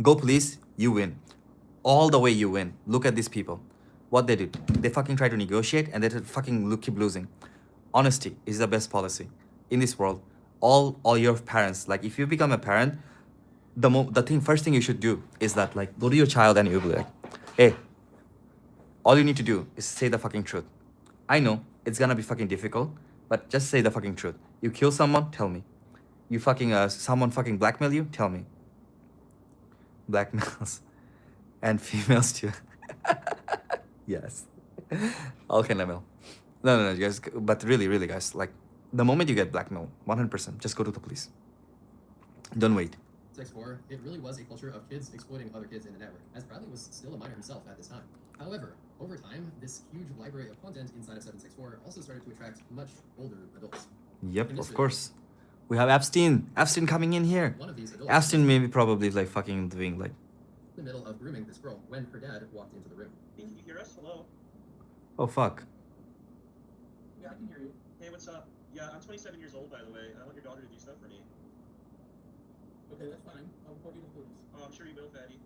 Go police, you win. All the way you win. Look at these people. What they did. They fucking try to negotiate and they fucking keep losing. Honesty is the best policy in this world. All your parents, like if you become a parent, first thing you should do is that like go to your child and you'll be like, hey, all you need to do is say the fucking truth. I know it's gonna be fucking difficult, but just say the fucking truth. You kill someone, tell me. You fucking someone fucking blackmail you, tell me. Blackmails and females too. Yes. Okay, Namil. No, guys. But really, guys, like the moment you get blackmail, 100%, just go to the police. Don't wait. 6.4, it really was a culture of kids exploiting other kids in the network, as Bradley was still a minor himself at this time. However, over time, this huge library of content inside of 764 also started to attract much older adults. Yep, In this of video, course. We have Epstein. Epstein coming in here. One of these adults Epstein maybe probably like fucking doing like. in the middle of grooming this girl when her dad walked into the room. Hey, can you hear us? Hello? Oh fuck. Yeah, I can hear you. Hey, what's up? Yeah, I'm 27 years old, by the way. I want your daughter to do stuff for me. Okay, that's fine. I'll report you to police. Oh, I'm sure you will, Fatty.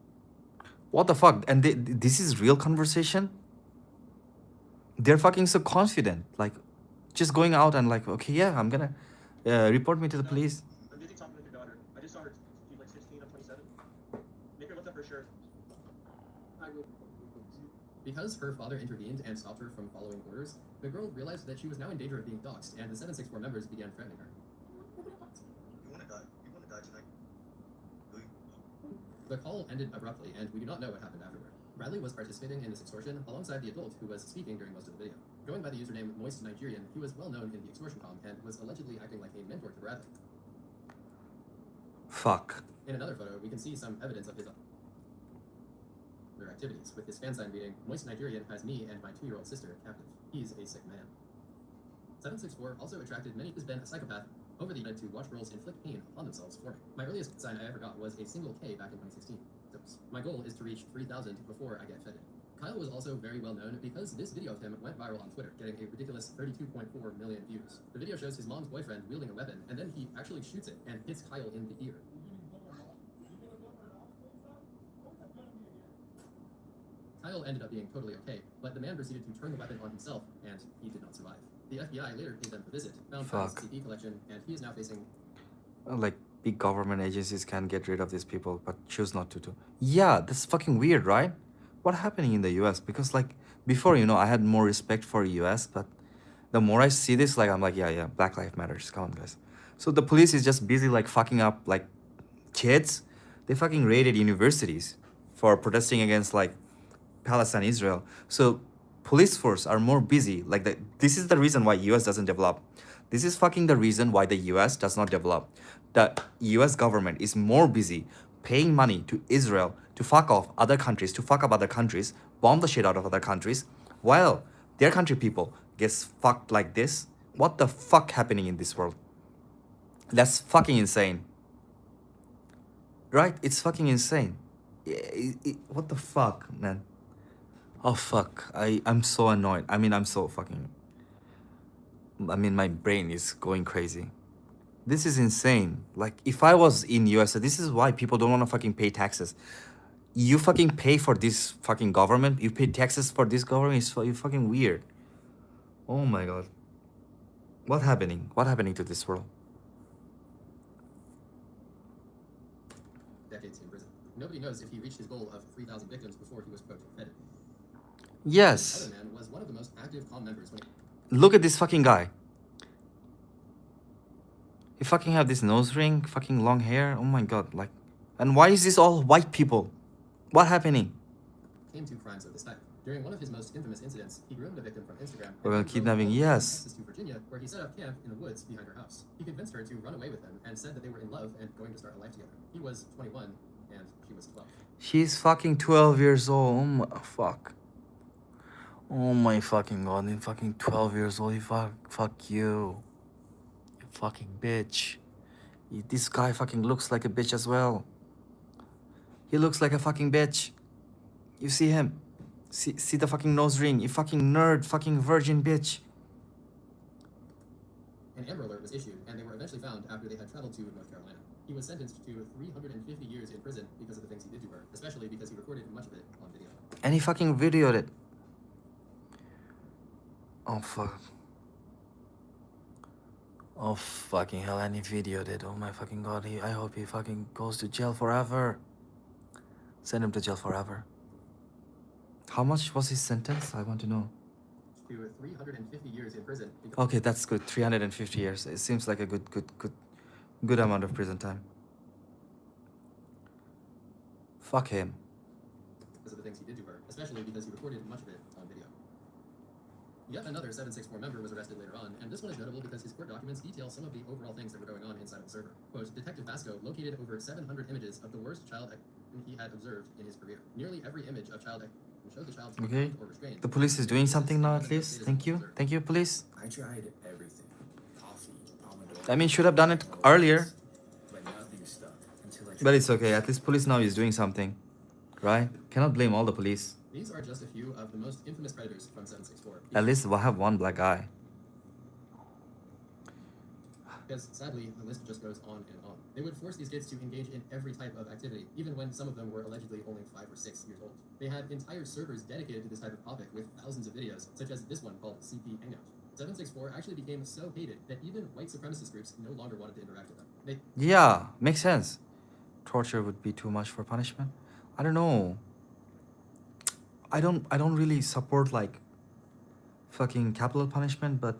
What the fuck? And this is real conversation? They're fucking so confident. Like, just going out and like, okay, yeah, I'm gonna report me to the police. I'm busy talking with your daughter. I just saw her. She's like 16, I'm 27. Make her look up her shirt. I will. Because her father intervened and stopped her from following orders, the girl realized that she was now in danger of being doxxed, and the 764 members began threatening her. You want to die? You want to die tonight? The call ended abruptly, and we do not know what happened afterward. Bradley was participating in this extortion alongside the adult who was speaking during most of the video. Going by the username Moist Nigerian, he was well known in the extortion comm and was allegedly acting like a mentor to Bradley. Fuck. In another photo, we can see some evidence of his other activities, with his fan sign reading, Moist Nigerian has me and my 2-year-old sister captive. He's a sick man. 764 also attracted many who's been a psychopath over the internet to watch girls inflict pain upon themselves for me. My earliest sign I ever got was a single K back in 2016. My goal is to reach 3,000 before I get fetted. Kyle was also very well known because this video of him went viral on Twitter, getting a ridiculous 32.4 million views. The video shows his mom's boyfriend wielding a weapon, and then he actually shoots it and hits Kyle in the ear. Kyle ended up being totally okay, but the man proceeded to turn the weapon on himself, and he did not survive. The FBI later paid them a visit, found Kyle's CP collection, and he is now facing... Like, big government agencies can get rid of these people, but choose not to. Yeah, that's fucking weird, right? What happening in the US? Because, like, before, you know, I had more respect for US, but the more I see this, like, I'm like, yeah, Black Lives Matters. Come on, guys. So the police is just busy, like, fucking up, like, kids. They fucking raided universities for protesting against, like, Palestine, Israel. So police force are more busy. Like, this is the reason why US doesn't develop. This is fucking the reason why the US does not develop. The US government is more busy paying money to Israel to fuck off other countries, to fuck up other countries, bomb the shit out of other countries, while their country people gets fucked like this. What the fuck happening in this world? That's fucking insane. Right? It's fucking insane. What the fuck, man? Oh fuck, I'm so annoyed. I mean, my brain is going crazy. This is insane. Like, if I was in USA, this is why people don't want to fucking pay taxes. You fucking pay for this fucking government. You pay taxes for this government. It's fucking weird. Oh my god. What happening? What happening to this world? Decades in prison. Nobody knows if he reached his goal of 3,000 victims before he was quote fed. Yes. The other man was one of the most active COM members when Look at this fucking guy. He fucking have this nose ring, fucking long hair. Oh my god, like, and why is this all white people? What happening? Came to crimes of this type. During one of his most infamous incidents, he groomed a victim from Instagram. Well, kidnapping, yes. To Virginia, where he set up camp in the woods behind her house. He convinced her to run away with him and said that they were in love and going to start a life together. He was 21 and she was 12. She's fucking 12 years old. Oh my fuck. Oh my fucking god, he's fucking 12 years old. Fuck you. You fucking bitch. This guy fucking looks like a bitch as well. He looks like a fucking bitch. You see him? See the fucking nose ring. You fucking nerd, fucking virgin bitch. An Amber Alert was issued, and they were eventually found after they had traveled to North Carolina. He was sentenced to 350 years in prison because of the things he did to her, especially because he recorded much of it on video. And he fucking videoed it. Oh fuck. Oh fucking hell, and he videoed it. Oh my fucking god, I hope he fucking goes to jail forever. Send him to jail forever. How much was his sentence? I want to know. To 350 years in prison. Okay, that's good. 350 years. It seems like a good amount of prison time. Fuck him. Because of the things he did to her, especially because he recorded much of it on video. Yet another 764 member was arrested later on, and this one is notable because his court documents detail some of the overall things that were going on inside of the server. Quote, Detective Vasco located over 700 images of the worst child he had observed in his career. Nearly every image of child showed the child Okay. or restrained. The police is doing something now at least. Thank you. Thank you, police. I tried everything. Coffee, pomodoro. I mean, should have done it earlier. But nothing stuck until I But it's okay. At least police now is doing something. Right? Cannot blame all the police. These are just a few of the most infamous predators from 764. At least we'll have one black guy. Because sadly, the list just goes on and on. They would force these kids to engage in every type of activity, even when some of them were allegedly only 5 or 6 years old. They had entire servers dedicated to this type of topic with thousands of videos, such as this one called CP Hangout. 764 actually became so hated that even white supremacist groups no longer wanted to interact with them. Yeah, makes sense. Torture would be too much for punishment. I don't know. I don't really support like fucking capital punishment, but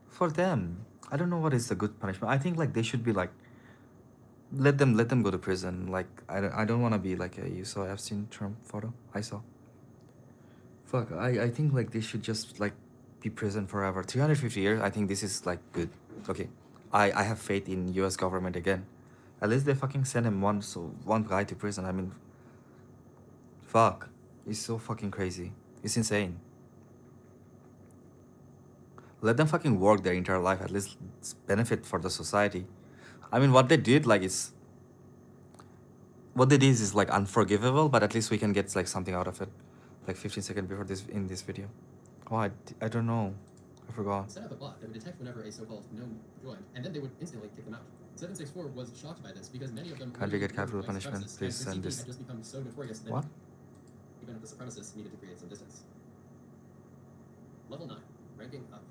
for them, I don't know what is the good punishment. I think like they should be like let them go to prison. Like I don't want to be like you saw Epstein Trump photo. I saw. Fuck, I think like they should just like be prison forever. 350 years. I think this is like good. Okay, I have faith in U.S. government again. At least they fucking send him one guy to prison. I mean, fuck, it's so fucking crazy. It's insane. Let them fucking work their entire life. At least it's benefit for the society. I mean, what they did is like unforgivable, but at least we can get like something out of it. like 15 seconds before this in this video. Oh, I don't know. I forgot. Set up a bot that would detect whenever a so-called known joined, and then they would instantly kick them out. 764 was shocked by this because many of them Country get capital white punishment. supremacists, Please and send the CP this. had just become so notorious that What? even if the supremacists needed to create some distance. Level 9, ranking up.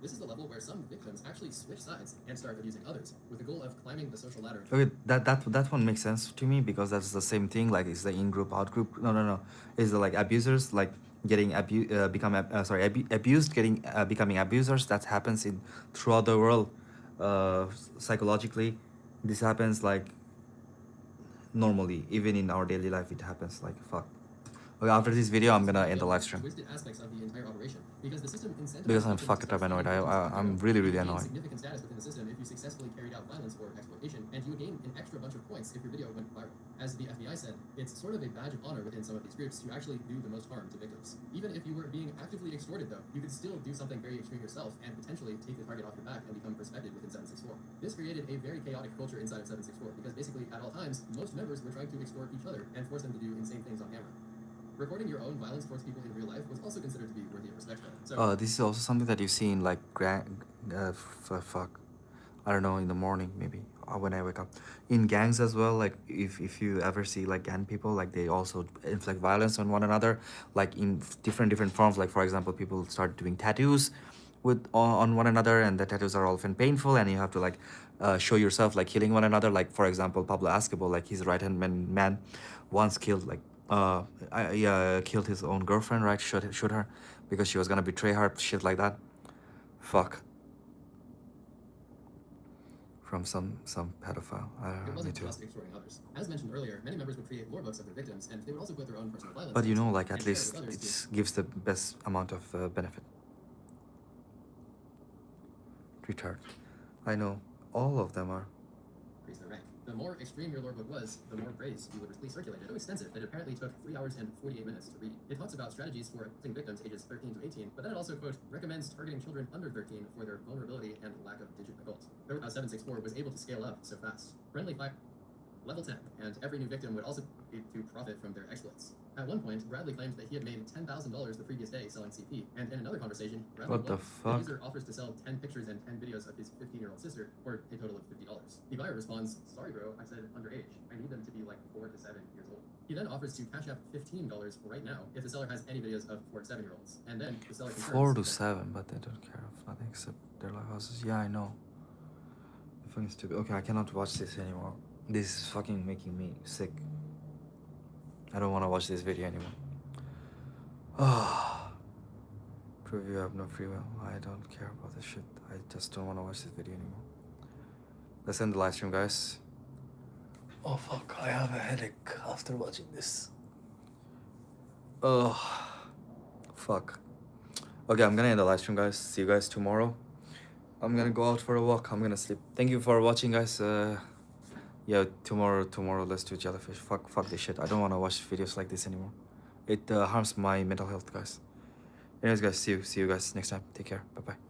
This is the level where some victims actually switch sides and start abusing others, with the goal of climbing the social ladder. Okay, that one makes sense to me because that's the same thing. Like, it's the in-group, out-group. No. It's the like abusers like getting abused, getting becoming abusers. That happens in throughout the world, psychologically. This happens like normally, even in our daily life. It happens like fuck. Okay, after this video, I'm gonna end the live stream Twisted aspects of the entire operation because the system incentivizes because I'm victims fucking to start annoyed. fighting I'm victims. really You would gain annoyed. significant status within the system if you successfully carried out violence or exploitation, and you would gain an extra bunch of points if your video went viral. As the FBI said, it's sort of a badge of honor within some of these groups to actually do the most harm to victims. Even if you were being actively extorted, though, you could still do something very extreme yourself and potentially take the target off your back and become respected within 764. This created a very chaotic culture inside of 764 because basically at all times, most members were trying to extort each other and force them to do insane things on camera. Recording your own violence towards people in real life was also considered to be worthy of respect. So, This is also something that you see in like fuck, I don't know, in the morning maybe when I wake up, in gangs as well. Like if you ever see like gang people, like they also inflict violence on one another, like in different forms. Like for example, people start doing tattoos with on one another, and the tattoos are often painful, and you have to like show yourself like killing one another. Like for example, Pablo Escobar, like his right hand man once killed like killed his own girlfriend, right? Shoot her because she was gonna betray her, shit like that. Fuck. From some pedophile. I it don't know, me wasn't too. just extorting others. As mentioned earlier, many members would create lore books of their victims, and they would also put their own personal violence. But you know, stories like and at share it least with others it gives the best amount of benefit. Retard. I know. All of them are. increase their rank. The more extreme your lore book was, the more praise you would receive circulated. So extensive that it apparently took 3 hours and 48 minutes to read. It talks about strategies for helping victims ages 13 to 18, but then it also, quote, recommends targeting children under 13 for their vulnerability and lack of digit adult. 764 was able to scale up so fast. Friendly fire. Level 10, and every new victim would also be to profit from their exploits. At one point, Bradley claimed that he had made $10,000 the previous day selling CP, and in another conversation, Bradley What the The fuck? user offers to sell 10 pictures and 10 videos of his 15-year-old sister for a total of $50. The buyer responds, sorry bro, I said underage. I need them to be like 4 to 7 years old. He then offers to cash up $15 right now if the seller has any videos of 4 to 7-year-olds, and then the seller confirms 4 to that 7, but they don't care of nothing except their life houses. Yeah, I know. The fucking stupid. Okay, I cannot watch this anymore. This is fucking making me sick. I don't want to watch this video anymore. Prove you have no free will. I don't care about this shit. I just don't want to watch this video anymore. Let's end the live stream, guys. Oh fuck, I have a headache after watching this. Fuck. Okay, I'm gonna end the live stream, guys. See you guys tomorrow. I'm gonna go out for a walk. I'm gonna sleep. Thank you for watching, guys. Yeah, tomorrow let's do jellyfish. Fuck this shit. I don't want to watch videos like this anymore. It harms my mental health, guys. Anyways, guys, see you guys next time. Take care. Bye bye.